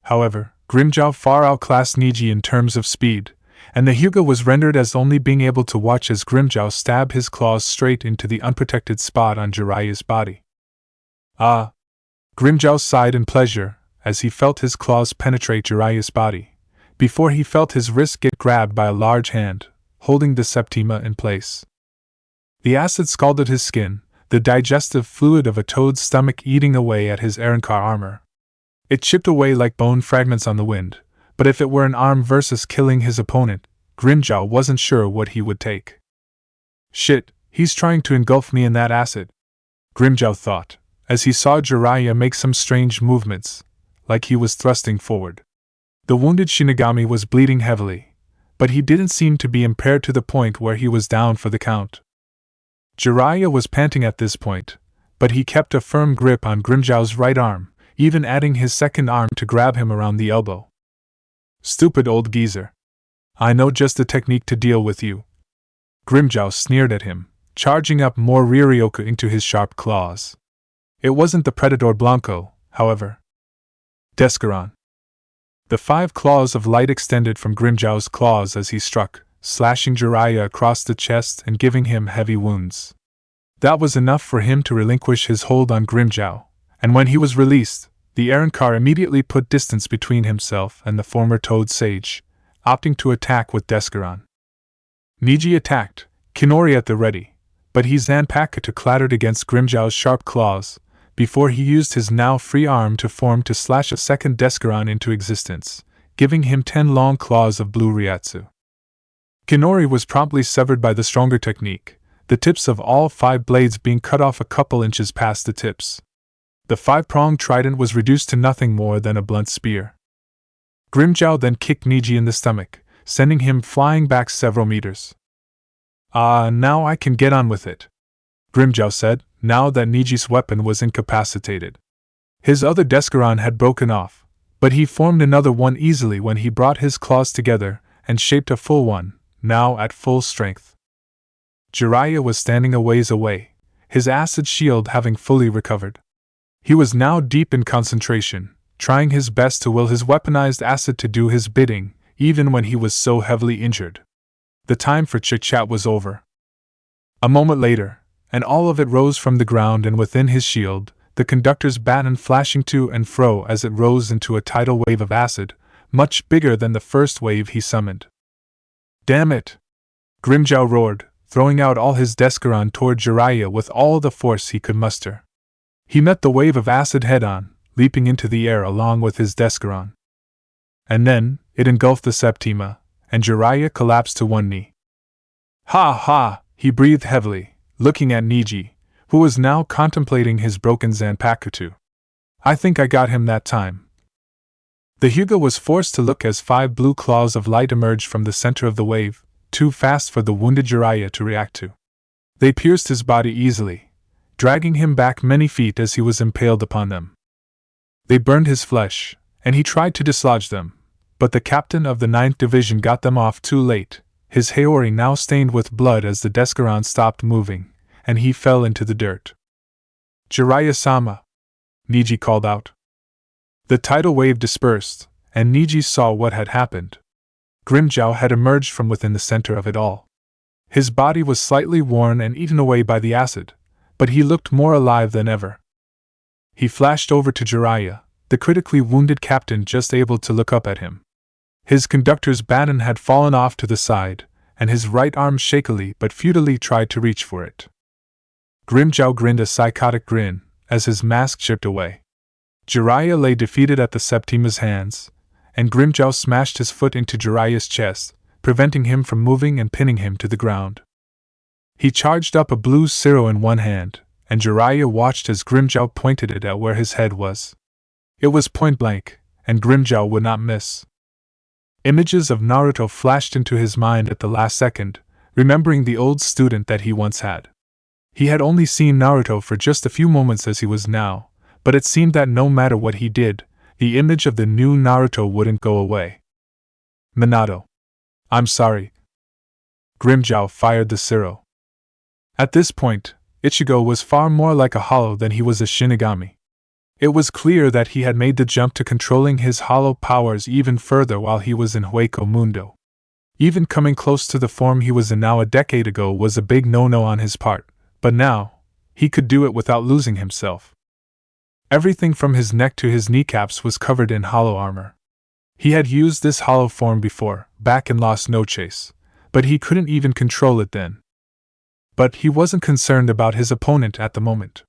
However, Grimmjow far outclassed Niji in terms of speed, and the Hyuga was rendered as only being able to watch as Grimmjow stabbed his claws straight into the unprotected spot on Jiraiya's body. Ah! Grimmjow sighed in pleasure as he felt his claws penetrate Jiraiya's body, before he felt his wrist get grabbed by a large hand, holding the Septima in place. The acid scalded his skin, the digestive fluid of a toad's stomach eating away at his Aaronkar armor. It chipped away like bone fragments on the wind, but if it were an arm versus killing his opponent, Grimmjow wasn't sure what he would take. Shit, he's trying to engulf me in that acid, Grimmjow thought, as he saw Jiraiya make some strange movements, like he was thrusting forward. The wounded Shinigami was bleeding heavily, but he didn't seem to be impaired to the point where he was down for the count. Jiraiya was panting at this point, but he kept a firm grip on Grimmjow's right arm, even adding his second arm to grab him around the elbow. Stupid old geezer. I know just the technique to deal with you. Grimmjow sneered at him, charging up more Ryoryoku into his sharp claws. It wasn't the Predator Blanco, however. Descaron. The 5 claws of light extended from Grimmjow's claws as he struck, slashing Jiraiya across the chest and giving him heavy wounds. That was enough for him to relinquish his hold on Grimmjow, and when he was released, the Aaronkar immediately put distance between himself and the former Toad Sage, opting to attack with Descaron. Niji attacked, Kinori at the ready, but he Zanpakuto clattered against Grimmjow's sharp claws, before he used his now free arm to form to slash a second Descaron into existence, giving him 10 long claws of blue Ryatsu. Kinori was promptly severed by the stronger technique, the tips of all 5 blades being cut off a couple inches past the tips. The 5-pronged trident was reduced to nothing more than a blunt spear. Grimmjow then kicked Niji in the stomach, sending him flying back several meters. Now I can get on with it," Grimmjow said, now that Niji's weapon was incapacitated. His other Descaron had broken off, but he formed another one easily when he brought his claws together and shaped a full one, now at full strength. Jiraiya was standing a ways away, his acid shield having fully recovered. He was now deep in concentration, trying his best to will his weaponized acid to do his bidding, even when he was so heavily injured. The time for chit-chat was over. A moment later, and all of it rose from the ground, and within his shield, the conductor's baton flashing to and fro as it rose into a tidal wave of acid, much bigger than the first wave he summoned. "Damn it!" Grimmjow roared, throwing out all his Descaron toward Jiraiya with all the force he could muster. He met the wave of acid head-on, leaping into the air along with his Descaron. And then, it engulfed the Septima, and Jiraiya collapsed to one knee. "Ha ha!" he breathed heavily, looking at Niji, who was now contemplating his broken Zanpakuto. "I think I got him that time." The Hyuga was forced to look as 5 blue claws of light emerged from the center of the wave, too fast for the wounded Jiraiya to react to. They pierced his body easily, dragging him back many feet as he was impaled upon them. They burned his flesh, and he tried to dislodge them, but the captain of the 9th Division got them off too late, his Haori now stained with blood as the Descaron stopped moving, and he fell into the dirt. "Jiraiya-sama!" Niji called out. The tidal wave dispersed, and Niji saw what had happened. Grimmjow had emerged from within the center of it all. His body was slightly worn and eaten away by the acid, but he looked more alive than ever. He flashed over to Jiraiya, the critically wounded captain just able to look up at him. His conductor's baton had fallen off to the side, and his right arm shakily but futilely tried to reach for it. Grimmjow grinned a psychotic grin as his mask chipped away. Jiraiya lay defeated at the Septima's hands, and Grimmjow smashed his foot into Jiraiya's chest, preventing him from moving and pinning him to the ground. He charged up a blue Siro in one hand, and Jiraiya watched as Grimmjow pointed it at where his head was. It was point blank, and Grimmjow would not miss. Images of Naruto flashed into his mind at the last second, remembering the old student that he once had. He had only seen Naruto for just a few moments as he was now, but it seemed that no matter what he did, the image of the new Naruto wouldn't go away. "Minato. I'm sorry." Grimmjow fired the Siro. At this point, Ichigo was far more like a hollow than he was a Shinigami. It was clear that he had made the jump to controlling his hollow powers even further while he was in Hueco Mundo. Even coming close to the form he was in now a decade ago was a big no-no on his part, but now, he could do it without losing himself. Everything from his neck to his kneecaps was covered in hollow armor. He had used this hollow form before, back in Lost Noches, but he couldn't even control it then. But he wasn't concerned about his opponent at the moment.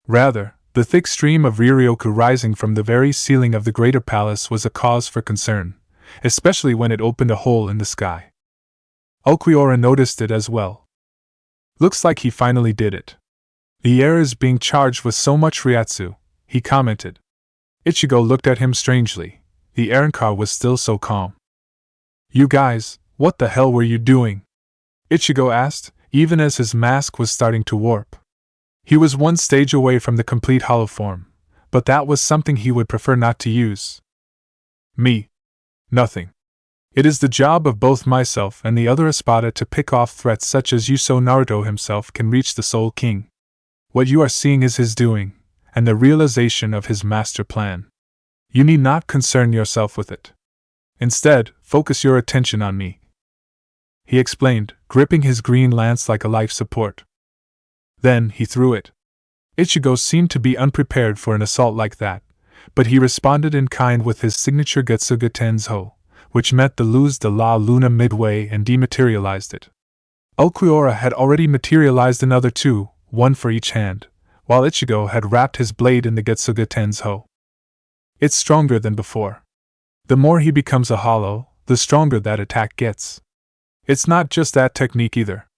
Rather, the thick stream of Riryoku rising from the very ceiling of the Greater Palace was a cause for concern, especially when it opened a hole in the sky. Ulquiorra noticed it as well. "Looks like he finally did it. The air is being charged with so much Ryatsu," he commented. Ichigo looked at him strangely. The Aaronkar was still so calm. "You guys, what the hell were you doing?" Ichigo asked, even as his mask was starting to warp. He was one stage away from the complete hollow form, but that was something he would prefer not to use. "Me? Nothing. It is the job of both myself and the other Espada to pick off threats such as you so Naruto himself can reach the Soul King. What you are seeing is his doing, and the realization of his master plan. You need not concern yourself with it. Instead, focus your attention on me," he explained, gripping his green lance like a life support. Then he threw it. Ichigo seemed to be unprepared for an assault like that, but he responded in kind with his signature Getsuga Tenzo, which met the Luz de la Luna midway and dematerialized it. Ulquiorra had already materialized another 2, one for each hand, while Ichigo had wrapped his blade in the Getsuga Tenzo. It's stronger than before. The more he becomes a hollow, the stronger that attack gets. It's not just that technique either.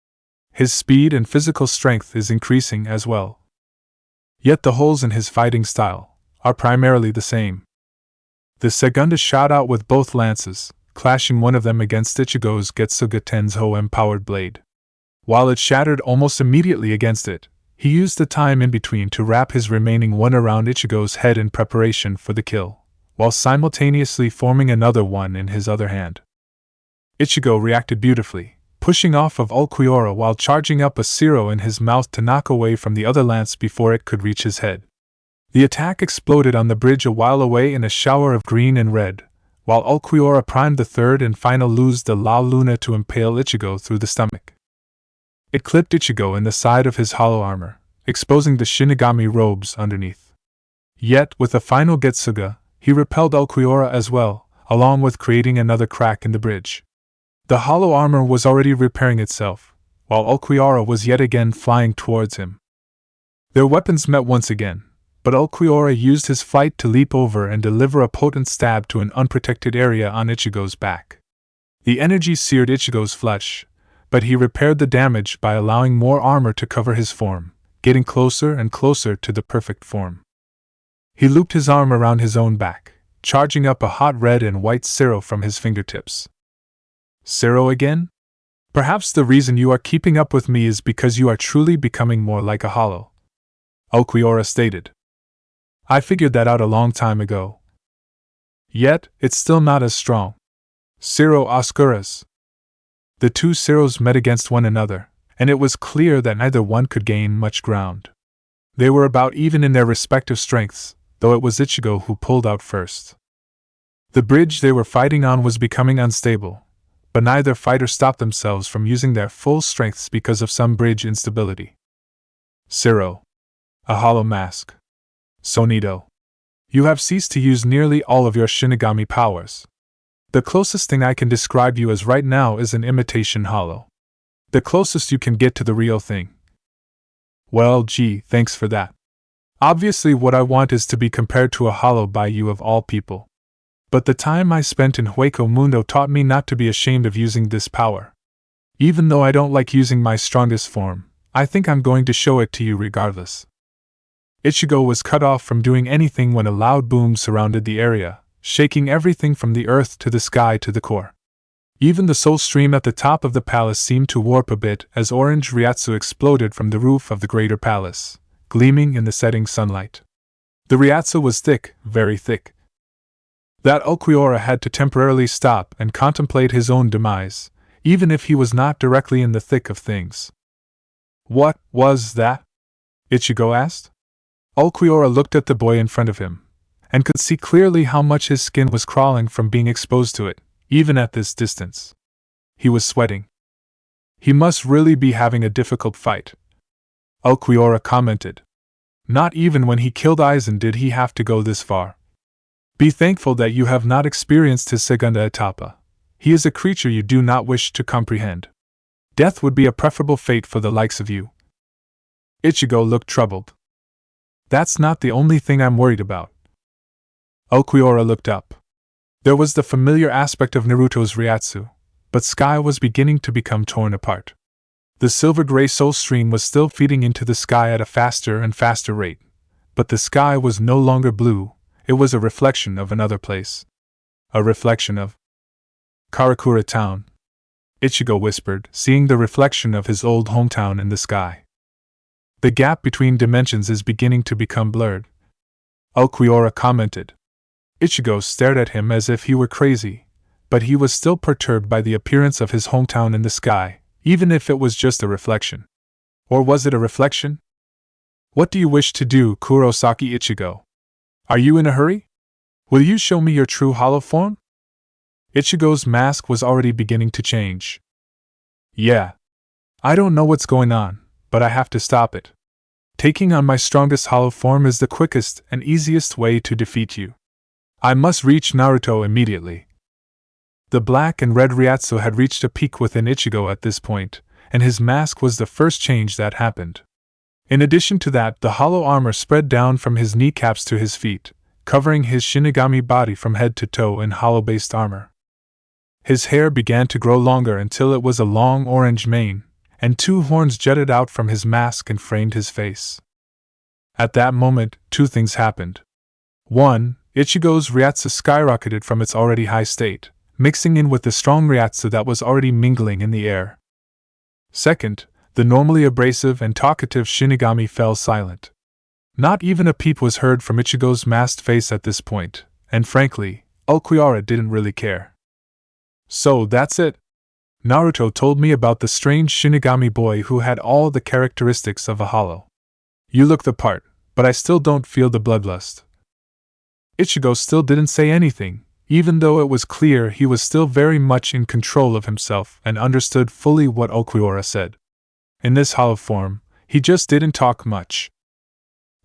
His speed and physical strength is increasing as well. Yet the holes in his fighting style are primarily the same. The Segunda shot out with both lances, clashing one of them against Ichigo's Getsuga Tenzo-empowered blade. While it shattered almost immediately against it, he used the time in between to wrap his remaining one around Ichigo's head in preparation for the kill, while simultaneously forming another one in his other hand. Ichigo reacted beautifully, pushing off of Ulquiorra while charging up a zero in his mouth to knock away from the other lance before it could reach his head. The attack exploded on the bridge a while away in a shower of green and red, while Ulquiorra primed the third and final Luz de la Luna to impale Ichigo through the stomach. It clipped Ichigo in the side of his hollow armor, exposing the Shinigami robes underneath. Yet, with a final Getsuga, he repelled Ulquiorra as well, along with creating another crack in the bridge. The hollow armor was already repairing itself, while Ulquiorra was yet again flying towards him. Their weapons met once again, but Ulquiorra used his flight to leap over and deliver a potent stab to an unprotected area on Ichigo's back. The energy seared Ichigo's flesh, but he repaired the damage by allowing more armor to cover his form, getting closer and closer to the perfect form. He looped his arm around his own back, charging up a hot red and white Zero from his fingertips. Zero again? Perhaps the reason you are keeping up with me is because you are truly becoming more like a hollow, Ulquiorra stated. I figured that out a long time ago. Yet, it's still not as strong. Zero Oscuras. The two Zeros met against one another, and it was clear that neither one could gain much ground. They were about even in their respective strengths, though it was Ichigo who pulled out first. The bridge they were fighting on was becoming unstable, but neither fighter stopped themselves from using their full strengths because of some bridge instability. Zero. A hollow mask. Sonido. You have ceased to use nearly all of your Shinigami powers. The closest thing I can describe you as right now is an imitation hollow. The closest you can get to the real thing. Well, gee, thanks for that. Obviously what I want is to be compared to a hollow by you of all people. But the time I spent in Hueco Mundo taught me not to be ashamed of using this power. Even though I don't like using my strongest form, I think I'm going to show it to you regardless. Ichigo was cut off from doing anything when a loud boom surrounded the area, shaking everything from the earth to the sky to the core. Even the soul stream at the top of the palace seemed to warp a bit as orange Ryatsu exploded from the roof of the greater palace, gleaming in the setting sunlight. The Ryatsu was thick, very thick. That Ulquiorra had to temporarily stop and contemplate his own demise, even if he was not directly in the thick of things. What was that? Ichigo asked. Ulquiorra looked at the boy in front of him, and could see clearly how much his skin was crawling from being exposed to it, even at this distance. He was sweating. He must really be having a difficult fight, Ulquiorra commented. Not even when he killed Aizen did he have to go this far. Be thankful that you have not experienced his segunda etapa. He is a creature you do not wish to comprehend. Death would be a preferable fate for the likes of you. Ichigo looked troubled. That's not the only thing I'm worried about. Ulquiorra looked up. There was the familiar aspect of Naruto's Ryatsu, but sky was beginning to become torn apart. The silver-gray soul stream was still feeding into the sky at a faster and faster rate, but the sky was no longer blue, it was a reflection of another place. A reflection of Karakura town, Ichigo whispered, seeing the reflection of his old hometown in the sky. The gap between dimensions is beginning to become blurred, Ulquiorra commented. Ichigo stared at him as if he were crazy, but he was still perturbed by the appearance of his hometown in the sky, even if it was just a reflection. Or was it a reflection? What do you wish to do, Kurosaki Ichigo? Are you in a hurry? Will you show me your true hollow form? Ichigo's mask was already beginning to change. Yeah. I don't know what's going on, but I have to stop it. Taking on my strongest hollow form is the quickest and easiest way to defeat you. I must reach Naruto immediately. The black and red Ryatsu had reached a peak within Ichigo at this point, and his mask was the first change that happened. In addition to that, the hollow armor spread down from his kneecaps to his feet, covering his Shinigami body from head to toe in hollow-based armor. His hair began to grow longer until it was a long orange mane, and two horns jutted out from his mask and framed his face. At that moment, two things happened. 1. Ichigo's Ryatsu skyrocketed from its already high state, mixing in with the strong Ryatsu that was already mingling in the air. Second, the normally abrasive and talkative Shinigami fell silent. Not even a peep was heard from Ichigo's masked face at this point, and frankly, Ulquiorra didn't really care. So that's it. Naruto told me about the strange Shinigami boy who had all the characteristics of a hollow. You look the part, but I still don't feel the bloodlust. Ichigo still didn't say anything, even though it was clear he was still very much in control of himself and understood fully what Ulquiorra said. In this hollow form, he just didn't talk much.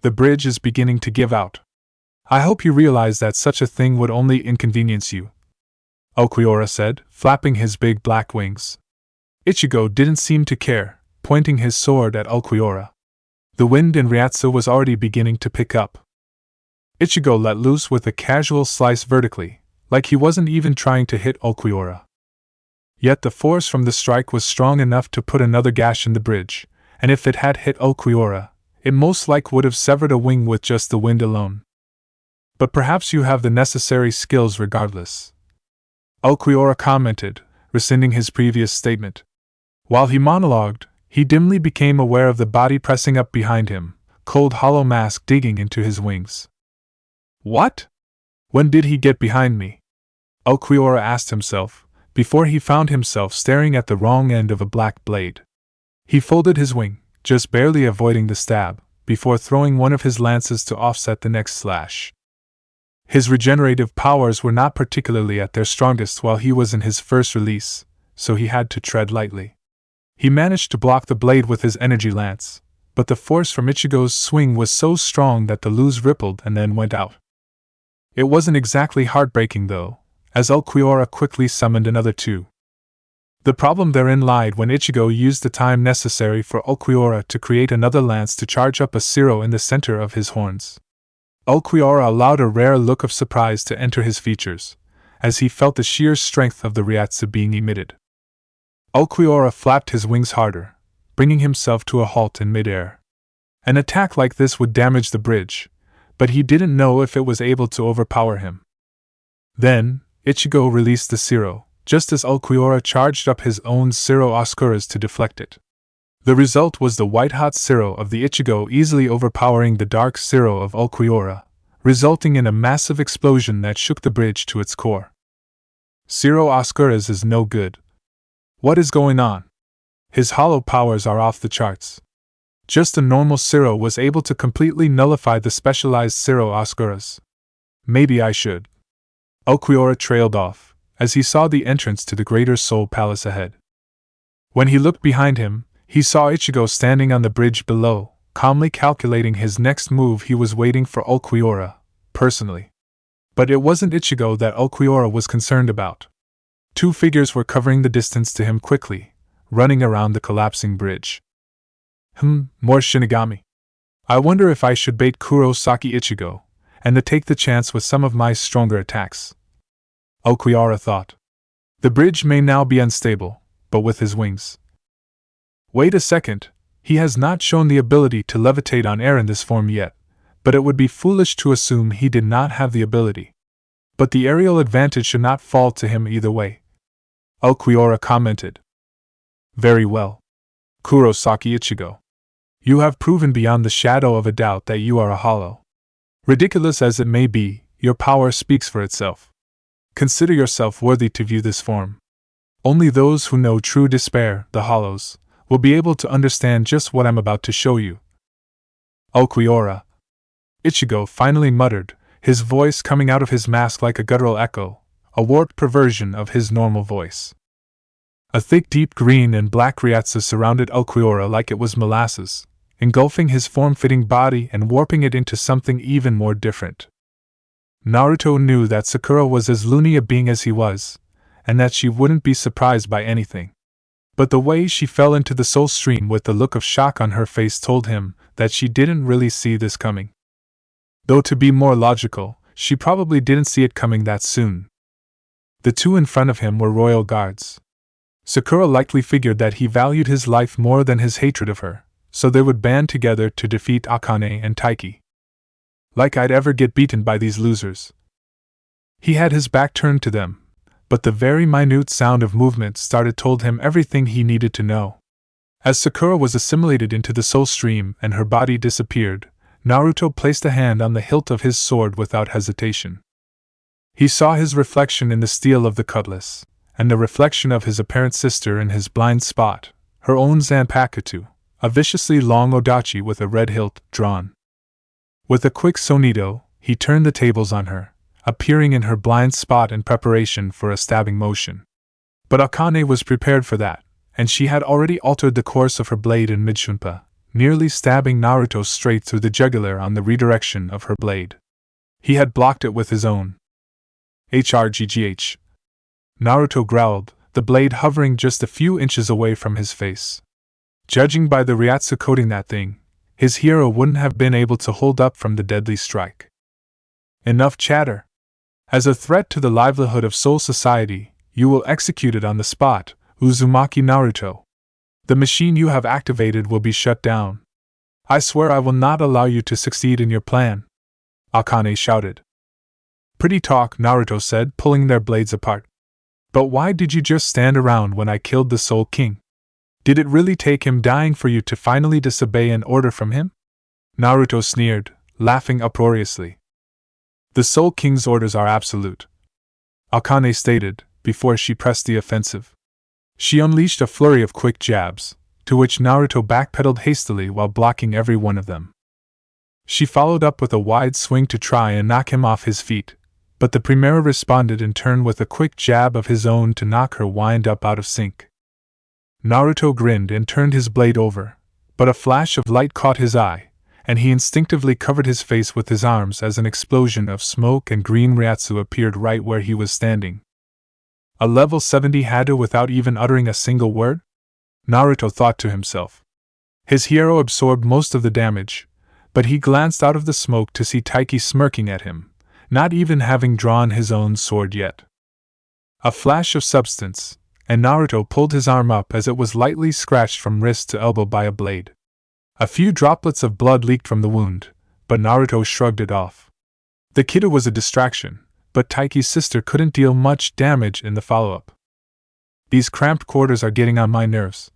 The bridge is beginning to give out. I hope you realize that such a thing would only inconvenience you, Ulquiorra said, flapping his big black wings. Ichigo didn't seem to care, pointing his sword at Ulquiorra. The wind in Ryatsu was already beginning to pick up. Ichigo let loose with a casual slice vertically, like he wasn't even trying to hit Ulquiorra. Yet the force from the strike was strong enough to put another gash in the bridge, and if it had hit Ulquiorra, it most likely would have severed a wing with just the wind alone. But perhaps you have the necessary skills regardless, Ulquiorra commented, rescinding his previous statement. While he monologued, he dimly became aware of the body pressing up behind him, cold hollow mask digging into his wings. What? When did he get behind me? Ulquiorra asked himself, before he found himself staring at the wrong end of a black blade. He folded his wing, just barely avoiding the stab, before throwing one of his lances to offset the next slash. His regenerative powers were not particularly at their strongest while he was in his first release, so he had to tread lightly. He managed to block the blade with his energy lance, but the force from Ichigo's swing was so strong that the luz rippled and then went out. It wasn't exactly heartbreaking though, as Ulquiorra quickly summoned another two. The problem therein lied when Ichigo used the time necessary for Ulquiorra to create another lance to charge up a zero in the center of his horns. Ulquiorra allowed a rare look of surprise to enter his features, as he felt the sheer strength of the Ryatsu being emitted. Ulquiorra flapped his wings harder, bringing himself to a halt in midair. An attack like this would damage the bridge, but he didn't know if it was able to overpower him. Then, Ichigo released the zero, just as Ulquiorra charged up his own zero Oscuras to deflect it. The result was the white-hot zero of the Ichigo easily overpowering the dark zero of Ulquiorra, resulting in a massive explosion that shook the bridge to its core. Zero Oscuras is no good. What is going on? His hollow powers are off the charts. Just a normal zero was able to completely nullify the specialized zero Oscuras. Maybe I should. Ulquiorra trailed off, as he saw the entrance to the Greater Soul Palace ahead. When he looked behind him, he saw Ichigo standing on the bridge below, calmly calculating his next move. He was waiting for Ulquiorra, personally. But it wasn't Ichigo that Ulquiorra was concerned about. Two figures were covering the distance to him quickly, running around the collapsing bridge. More Shinigami. I wonder if I should bait Kurosaki Ichigo, and to take the chance with some of my stronger attacks. Ulquiorra thought. The bridge may now be unstable, but with his wings. Wait a second, he has not shown the ability to levitate on air in this form yet, but it would be foolish to assume he did not have the ability. But the aerial advantage should not fall to him either way, Ulquiorra commented. Very well. Kurosaki Ichigo. You have proven beyond the shadow of a doubt that you are a hollow. Ridiculous as it may be, your power speaks for itself. Consider yourself worthy to view this form. Only those who know true despair, the hollows, will be able to understand just what I'm about to show you. Ulquiorra. Ichigo finally muttered, his voice coming out of his mask like a guttural echo, a warped perversion of his normal voice. A thick deep green and black Ryatsu surrounded Ulquiorra like it was molasses, engulfing his form-fitting body and warping it into something even more different. Naruto knew that Sakura was as loony a being as he was, and that she wouldn't be surprised by anything. But the way she fell into the soul stream with the look of shock on her face told him that she didn't really see this coming. Though to be more logical, she probably didn't see it coming that soon. The two in front of him were royal guards. Sakura likely figured that he valued his life more than his hatred of her, so they would band together to defeat Akane and Taiki. Like I'd ever get beaten by these losers. He had his back turned to them, but the very minute sound of movement started told him everything he needed to know. As Sakura was assimilated into the soul stream and her body disappeared, Naruto placed a hand on the hilt of his sword without hesitation. He saw his reflection in the steel of the cutlass, and the reflection of his apparent sister in his blind spot, her own Zanpakuto, a viciously long odachi with a red hilt drawn. With a quick sonito, he turned the tables on her, appearing in her blind spot in preparation for a stabbing motion. But Akane was prepared for that, and she had already altered the course of her blade in mid-shunpa, nearly stabbing Naruto straight through the jugular on the redirection of her blade. He had blocked it with his own. HRGGH. Naruto growled, the blade hovering just a few inches away from his face. Judging by the Ryatsu coating that thing, his hero wouldn't have been able to hold up from the deadly strike. Enough chatter. As a threat to the livelihood of Soul Society, you will execute it on the spot, Uzumaki Naruto. The machine you have activated will be shut down. I swear I will not allow you to succeed in your plan, Akane shouted. Pretty talk, Naruto said, pulling their blades apart. But why did you just stand around when I killed the Soul King? Did it really take him dying for you to finally disobey an order from him? Naruto sneered, laughing uproariously. The Soul King's orders are absolute, Akane stated, before she pressed the offensive. She unleashed a flurry of quick jabs, to which Naruto backpedaled hastily while blocking every one of them. She followed up with a wide swing to try and knock him off his feet, but the Primera responded in turn with a quick jab of his own to knock her wind up out of sync. Naruto grinned and turned his blade over, but a flash of light caught his eye, and he instinctively covered his face with his arms as an explosion of smoke and green Ryatsu appeared right where he was standing. A level 70 Hado without even uttering a single word? Naruto thought to himself. His hero absorbed most of the damage, but he glanced out of the smoke to see Taiki smirking at him, not even having drawn his own sword yet. A flash of substance, and Naruto pulled his arm up as it was lightly scratched from wrist to elbow by a blade. A few droplets of blood leaked from the wound, but Naruto shrugged it off. The kiddo was a distraction, but Taiki's sister couldn't deal much damage in the follow-up. These cramped quarters are getting on my nerves,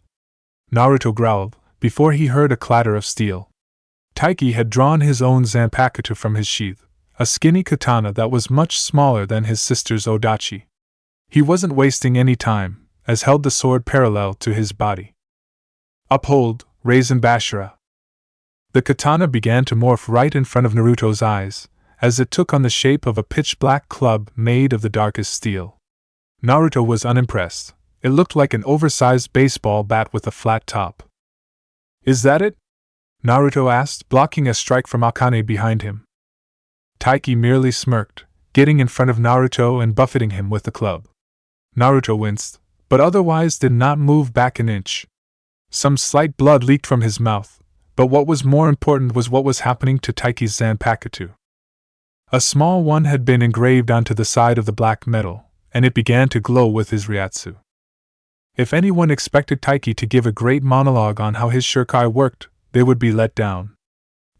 Naruto growled, before he heard a clatter of steel. Taiki had drawn his own Zanpakuto from his sheath, a skinny katana that was much smaller than his sister's odachi. He wasn't wasting any time, as held the sword parallel to his body. Uphold, Raisin Bashira. The katana began to morph right in front of Naruto's eyes, as it took on the shape of a pitch-black club made of the darkest steel. Naruto was unimpressed. It looked like an oversized baseball bat with a flat top. Is that it? Naruto asked, blocking a strike from Akane behind him. Taiki merely smirked, getting in front of Naruto and buffeting him with the club. Naruto winced, but otherwise did not move back an inch. Some slight blood leaked from his mouth, but what was more important was what was happening to Taiki's Zanpakuto. A small one had been engraved onto the side of the black metal, and it began to glow with his Ryatsu. If anyone expected Taiki to give a great monologue on how his shurikai worked, they would be let down.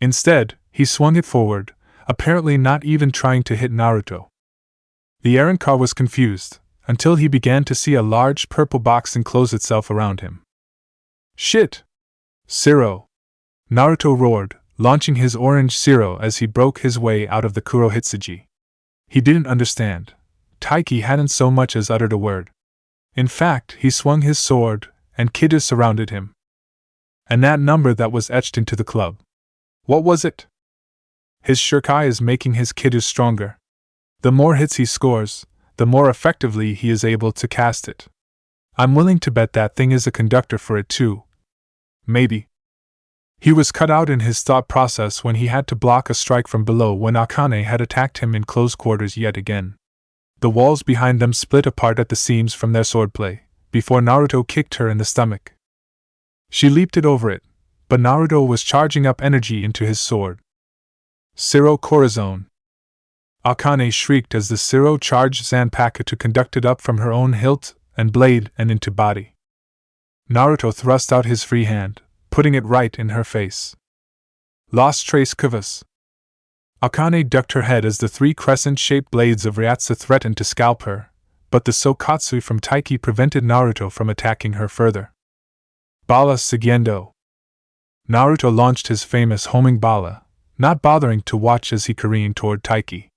Instead, he swung it forward, apparently not even trying to hit Naruto. The errand car was confused, until he began to see a large purple box enclose itself around him. Shit! Siro! Naruto roared, launching his orange Siro as he broke his way out of the Kurohitsuji. He didn't understand. Taiki hadn't so much as uttered a word. In fact, he swung his sword, and kiddos surrounded him. And that number that was etched into the club. What was it? His shurikai is making his kiddos stronger. The more hits he scores, the more effectively he is able to cast it. I'm willing to bet that thing is a conductor for it too. Maybe. He was cut out in his thought process when he had to block a strike from below when Akane had attacked him in close quarters yet again. The walls behind them split apart at the seams from their swordplay, before Naruto kicked her in the stomach. She leaped it over it, but Naruto was charging up energy into his sword. Siro Corazon! Akane shrieked as the Siro charged Zanpakuto conducted up from her own hilt and blade and into body. Naruto thrust out his free hand, putting it right in her face. Lost trace Kuvas. Akane ducked her head as the three crescent-shaped blades of Ryatsu threatened to scalp her, but the Sokatsui from Taiki prevented Naruto from attacking her further. Bala Sugendo. Naruto launched his famous homing bala, not bothering to watch as he careened toward Taiki.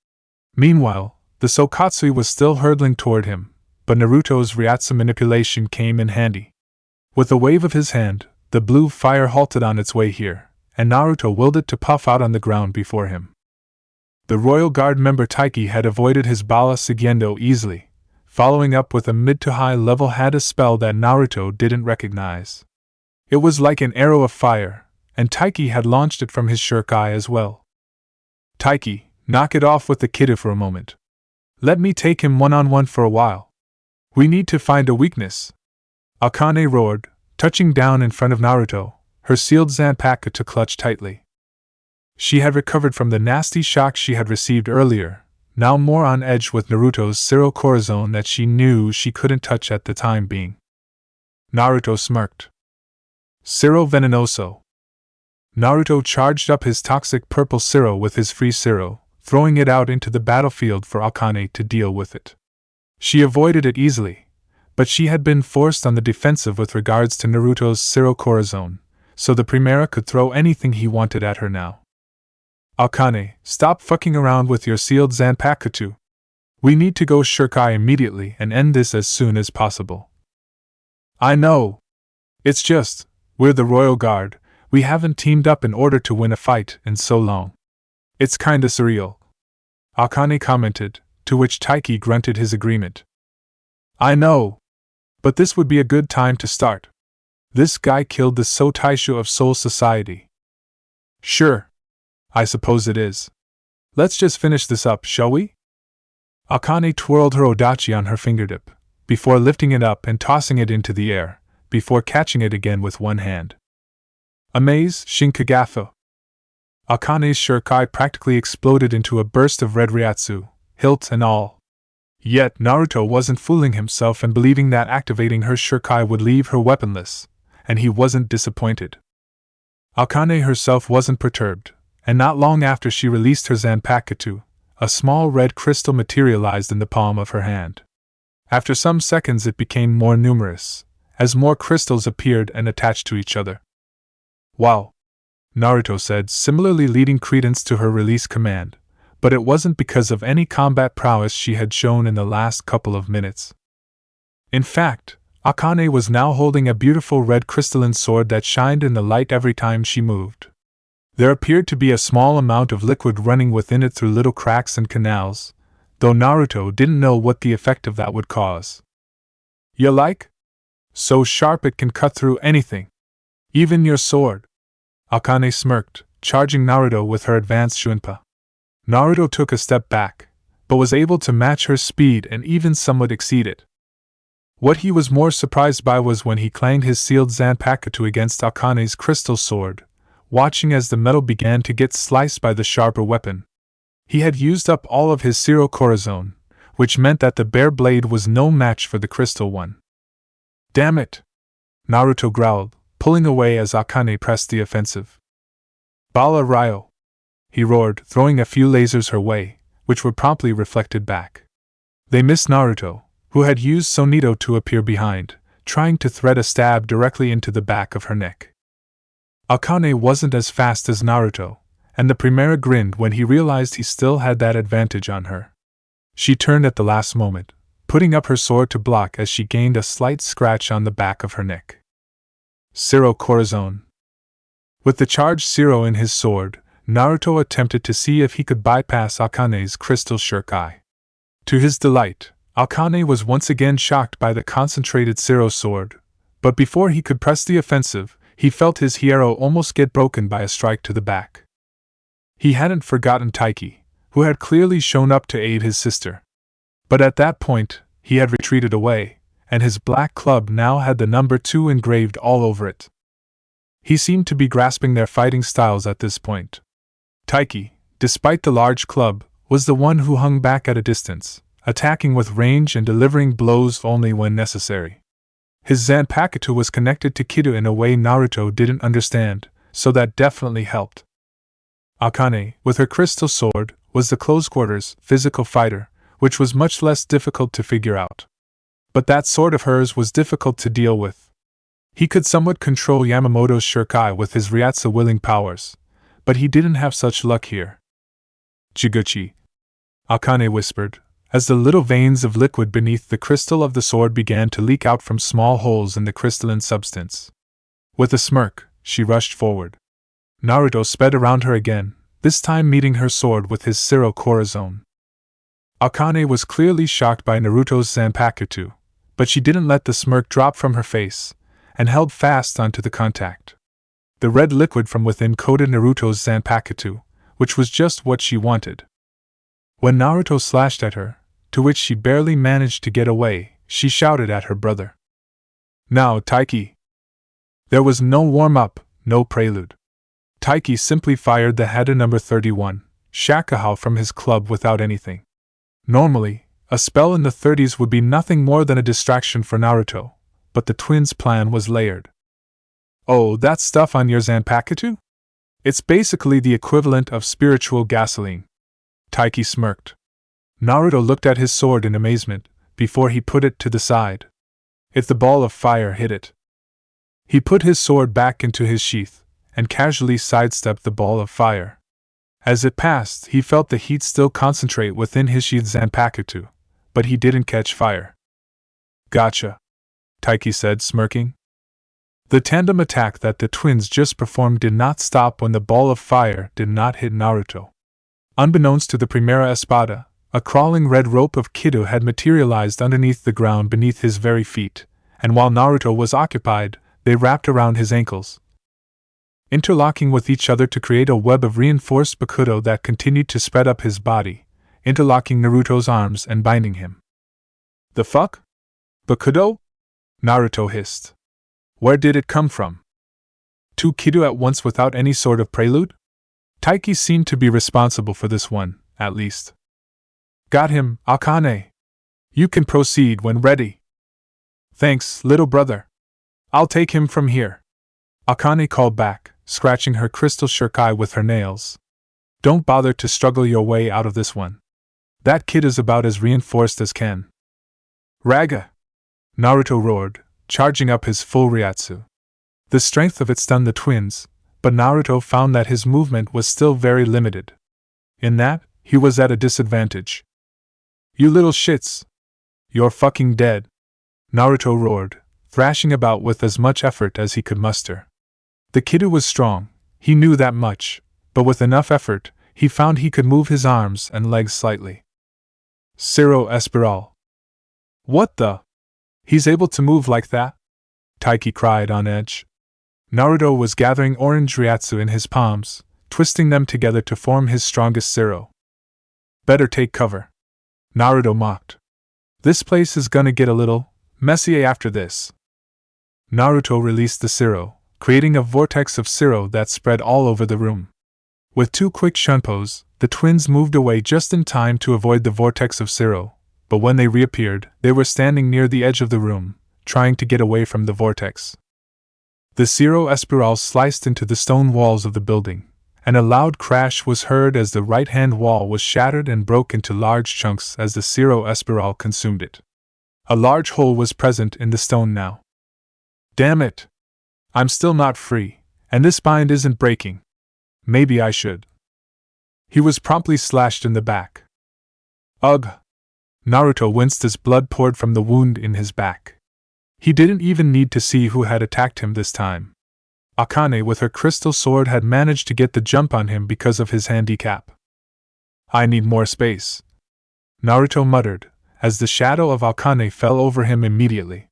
Meanwhile, the Sokatsui was still hurtling toward him, but Naruto's Ryatsu manipulation came in handy. With a wave of his hand, the blue fire halted on its way here, and Naruto willed it to puff out on the ground before him. The Royal Guard member Taiki had avoided his Bala Sugendo easily, following up with a mid to high level Hada spell that Naruto didn't recognize. It was like an arrow of fire, and Taiki had launched it from his shuriken as well. Taiki, knock it off with the kiddo for a moment. Let me take him one-on-one for a while. We need to find a weakness. Akane roared, touching down in front of Naruto, her sealed Zanpakuto to clutch tightly. She had recovered from the nasty shock she had received earlier, now more on edge with Naruto's Zero Corazon that she knew she couldn't touch at the time being. Naruto smirked. Zero Venenoso. Naruto charged up his toxic purple Zero with his free Zero, throwing it out into the battlefield for Akane to deal with it. She avoided it easily, but she had been forced on the defensive with regards to Naruto's Zero Corazon, so the Primera could throw anything he wanted at her now. Akane, stop fucking around with your sealed Zanpakuto. We need to go Shuriken immediately and end this as soon as possible. I know. It's just, we're the Royal Guard, we haven't teamed up in order to win a fight in so long. It's kinda surreal. Akane commented, to which Taiki grunted his agreement. I know. But this would be a good time to start. This guy killed the Sotaishu of Soul Society. Sure. I suppose it is. Let's just finish this up, shall we? Akane twirled her odachi on her fingertip, before lifting it up and tossing it into the air, before catching it again with one hand. Amaze, Shinkagafu. Akane's shuriken practically exploded into a burst of red Ryatsu, hilt and all. Yet Naruto wasn't fooling himself and believing that activating her shuriken would leave her weaponless, and he wasn't disappointed. Akane herself wasn't perturbed, and not long after she released her Zanpakuto, a small red crystal materialized in the palm of her hand. After some seconds it became more numerous, as more crystals appeared and attached to each other. Wow! Naruto said, similarly leading credence to her release command, but it wasn't because of any combat prowess she had shown in the last couple of minutes. In fact, Akane was now holding a beautiful red crystalline sword that shined in the light every time she moved. There appeared to be a small amount of liquid running within it through little cracks and canals, though Naruto didn't know what the effect of that would cause. You like? So sharp it can cut through anything. Even your sword. Akane smirked, charging Naruto with her advanced Shunpa. Naruto took a step back, but was able to match her speed and even somewhat exceed it. What he was more surprised by was when he clanged his sealed Zanpakuto against Akane's crystal sword, watching as the metal began to get sliced by the sharper weapon. He had used up all of his Zero Corazon, which meant that the bare blade was no match for the crystal one. Damn it! Naruto growled, pulling away as Akane pressed the offensive. Bala Ryo! He roared, throwing a few lasers her way, which were promptly reflected back. They missed Naruto, who had used Tsunade to appear behind, trying to thread a stab directly into the back of her neck. Akane wasn't as fast as Naruto, and the Primera grinned when he realized he still had that advantage on her. She turned at the last moment, putting up her sword to block as she gained a slight scratch on the back of her neck. Zero Corazon. With the charged Zero in his sword, Naruto attempted to see if he could bypass Akane's crystal shuriken. To his delight, Akane was once again shocked by the concentrated Zero sword, but before he could press the offensive, he felt his hierro almost get broken by a strike to the back. He hadn't forgotten Taiki, who had clearly shown up to aid his sister. But at that point, he had retreated away, and his black club now had the number 2 engraved all over it. He seemed to be grasping their fighting styles at this point. Taiki, despite the large club, was the one who hung back at a distance, attacking with range and delivering blows only when necessary. His Zanpakuto was connected to Kido in a way Naruto didn't understand, so that definitely helped. Akane, with her crystal sword, was the close-quarters, physical fighter, which was much less difficult to figure out. But that sword of hers was difficult to deal with. He could somewhat control Yamamoto's Shurikai with his Ryatsu willing powers, but he didn't have such luck here. Jiguchi, Akane whispered, as the little veins of liquid beneath the crystal of the sword began to leak out from small holes in the crystalline substance. With a smirk, she rushed forward. Naruto sped around her again, this time meeting her sword with his Zero Corazon. Akane was clearly shocked by Naruto's Zanpakuto, but she didn't let the smirk drop from her face, and held fast onto the contact. The red liquid from within coated Naruto's Zanpakuto, which was just what she wanted. When Naruto slashed at her, to which she barely managed to get away, she shouted at her brother. "Now, Taiki!" There was no warm-up, no prelude. Taiki simply fired the Hada number 31, Shakuhou from his club without anything. Normally, a spell in the 30s would be nothing more than a distraction for Naruto, but the twins' plan was layered. "Oh, that stuff on your Zanpakuto? It's basically the equivalent of spiritual gasoline." Taiki smirked. Naruto looked at his sword in amazement, before he put it to the side. If the ball of fire hit it. He put his sword back into his sheath, and casually sidestepped the ball of fire. As it passed, he felt the heat still concentrate within his sheath Zanpakuto, but he didn't catch fire. "Gotcha," Taiki said, smirking. The tandem attack that the twins just performed did not stop when the ball of fire did not hit Naruto. Unbeknownst to the Primera Espada, a crawling red rope of Kido had materialized underneath the ground beneath his very feet, and while Naruto was occupied, they wrapped around his ankles, interlocking with each other to create a web of reinforced Bakudo that continued to spread up his body, interlocking Naruto's arms and binding him. "The fuck? Bakudo?" Naruto hissed. "Where did it come from? Two Kido at once without any sort of prelude?" Taiki seemed to be responsible for this one, at least. "Got him, Akane. You can proceed when ready." "Thanks, little brother. I'll take him from here," Akane called back, scratching her crystal shurikai with her nails. "Don't bother to struggle your way out of this one. That kid is about as reinforced as can." "Raga!" Naruto roared, charging up his full Ryatsu. The strength of it stunned the twins, but Naruto found that his movement was still very limited. In that, he was at a disadvantage. "You little shits! You're fucking dead!" Naruto roared, thrashing about with as much effort as he could muster. The Kido was strong, he knew that much, but with enough effort, he found he could move his arms and legs slightly. Zero Espiral. "What the? He's able to move like that?" Taiki cried on edge. Naruto was gathering orange Ryatsu in his palms, twisting them together to form his strongest Zero. "Better take cover," Naruto mocked. "This place is gonna get a little messy after this." Naruto released the Zero, creating a vortex of Zero that spread all over the room. With two quick shunpos, the twins moved away just in time to avoid the vortex of Zero, but when they reappeared, they were standing near the edge of the room, trying to get away from the vortex. The Zero Espiral sliced into the stone walls of the building, and a loud crash was heard as the right-hand wall was shattered and broke into large chunks as the Zero Espiral consumed it. A large hole was present in the stone now. "Damn it! I'm still not free, and this bind isn't breaking. Maybe I should." He was promptly slashed in the back. "Ugh!" Naruto winced as blood poured from the wound in his back. He didn't even need to see who had attacked him this time. Akane with her crystal sword had managed to get the jump on him because of his handicap. "I need more space," Naruto muttered, as the shadow of Akane fell over him immediately.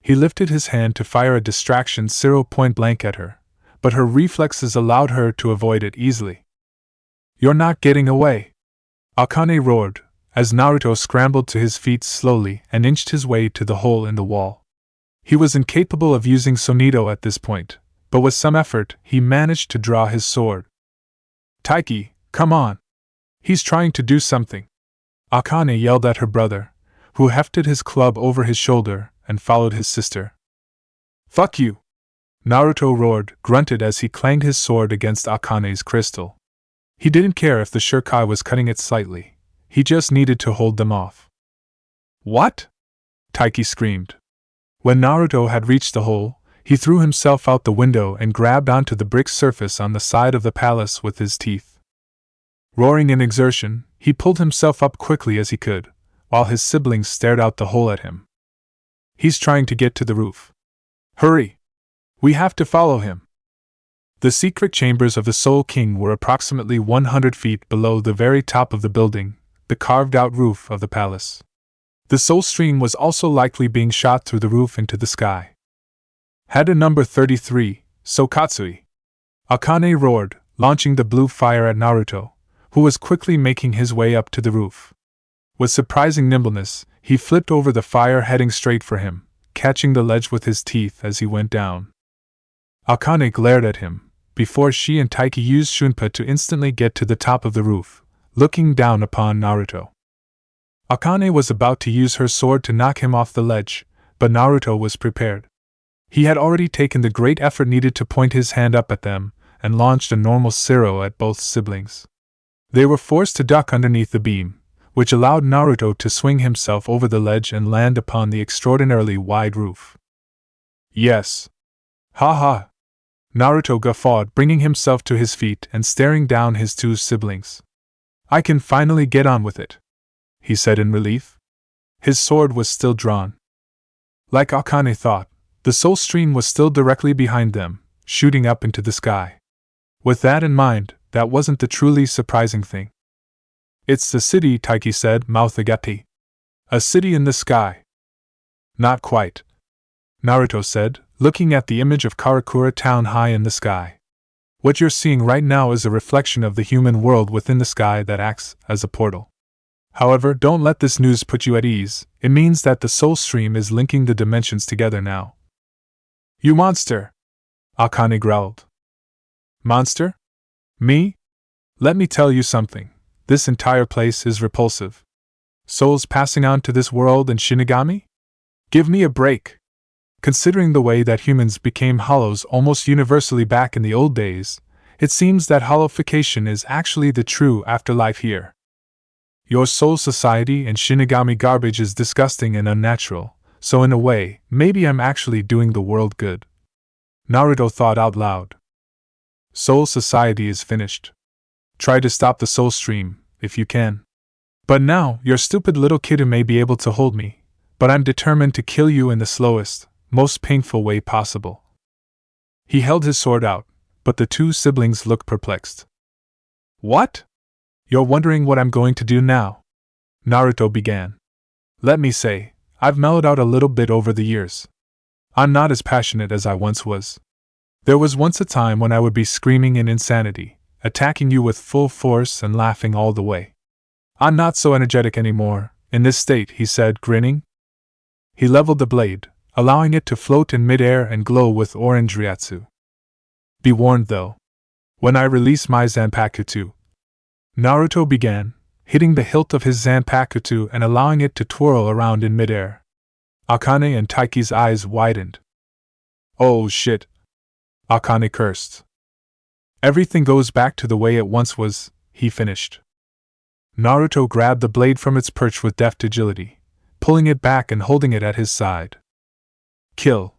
He lifted his hand to fire a distraction Zero point blank at her, but her reflexes allowed her to avoid it easily. "You're not getting away!" Akane roared, as Naruto scrambled to his feet slowly and inched his way to the hole in the wall. He was incapable of using Sonido at this point, but with some effort he managed to draw his sword. "Taiki, come on! He's trying to do something!" Akane yelled at her brother, who hefted his club over his shoulder and followed his sister. Fuck you! Naruto roared, grunted as he clanged his sword against Akane's crystal. He didn't care if the Shurkai was cutting it slightly, he just needed to hold them off. What? Taiki screamed. When Naruto had reached the hole, he threw himself out the window and grabbed onto the brick surface on the side of the palace with his teeth. Roaring in exertion, he pulled himself up quickly as he could, while his siblings stared out the hole at him. He's trying to get to the roof. Hurry! We have to follow him. The secret chambers of the Soul King were approximately 100 feet below the very top of the building, the carved-out roof of the palace. The soul stream was also likely being shot through the roof into the sky. Hada number 33, Sokatsui! Akane roared, launching the blue fire at Naruto, who was quickly making his way up to the roof. With surprising nimbleness, he flipped over the fire heading straight for him, catching the ledge with his teeth as he went down. Akane glared at him, before she and Taiki used Shunpa to instantly get to the top of the roof, looking down upon Naruto. Akane was about to use her sword to knock him off the ledge, but Naruto was prepared. He had already taken the great effort needed to point his hand up at them, and launched a normal Zero at both siblings. They were forced to duck underneath the beam, which allowed Naruto to swing himself over the ledge and land upon the extraordinarily wide roof. Yes. Ha ha! Naruto guffawed, bringing himself to his feet and staring down his two siblings. I can finally get on with it, he said in relief. His sword was still drawn. Like Akane thought, the soul stream was still directly behind them, shooting up into the sky. With that in mind, that wasn't the truly surprising thing. It's the city, Taiki said, mouth agape. A city in the sky. Not quite, Naruto said, looking at the image of Karakura town high in the sky. What you're seeing right now is a reflection of the human world within the sky that acts as a portal. However, don't let this news put you at ease, it means that the soul stream is linking the dimensions together now. You monster! Akane growled. Monster? Me? Let me tell you something, this entire place is repulsive. Souls passing on to this world and Shinigami? Give me a break! Considering the way that humans became hollows almost universally back in the old days, it seems that hollowification is actually the true afterlife here. Your soul society and Shinigami garbage is disgusting and unnatural, so in a way, maybe I'm actually doing the world good. Naruto thought out loud. Soul society is finished. Try to stop the soul stream, if you can. But now, your stupid little kid may be able to hold me, but I'm determined to kill you in the slowest, most painful way possible. He held his sword out, but the two siblings looked perplexed. What? You're wondering what I'm going to do now? Naruto began. Let me say, I've mellowed out a little bit over the years. I'm not as passionate as I once was. There was once a time when I would be screaming in insanity, attacking you with full force and laughing all the way. I'm not so energetic anymore, in this state, he said, grinning. He leveled the blade, allowing it to float in midair and glow with orange ryatsu. Be warned though. When I release my Zanpakuto, Naruto began, hitting the hilt of his Zanpakuto and allowing it to twirl around in midair. Akane and Taiki's eyes widened. Oh shit! Akane cursed. Everything goes back to the way it once was, he finished. Naruto grabbed the blade from its perch with deft agility, pulling it back and holding it at his side. Kill.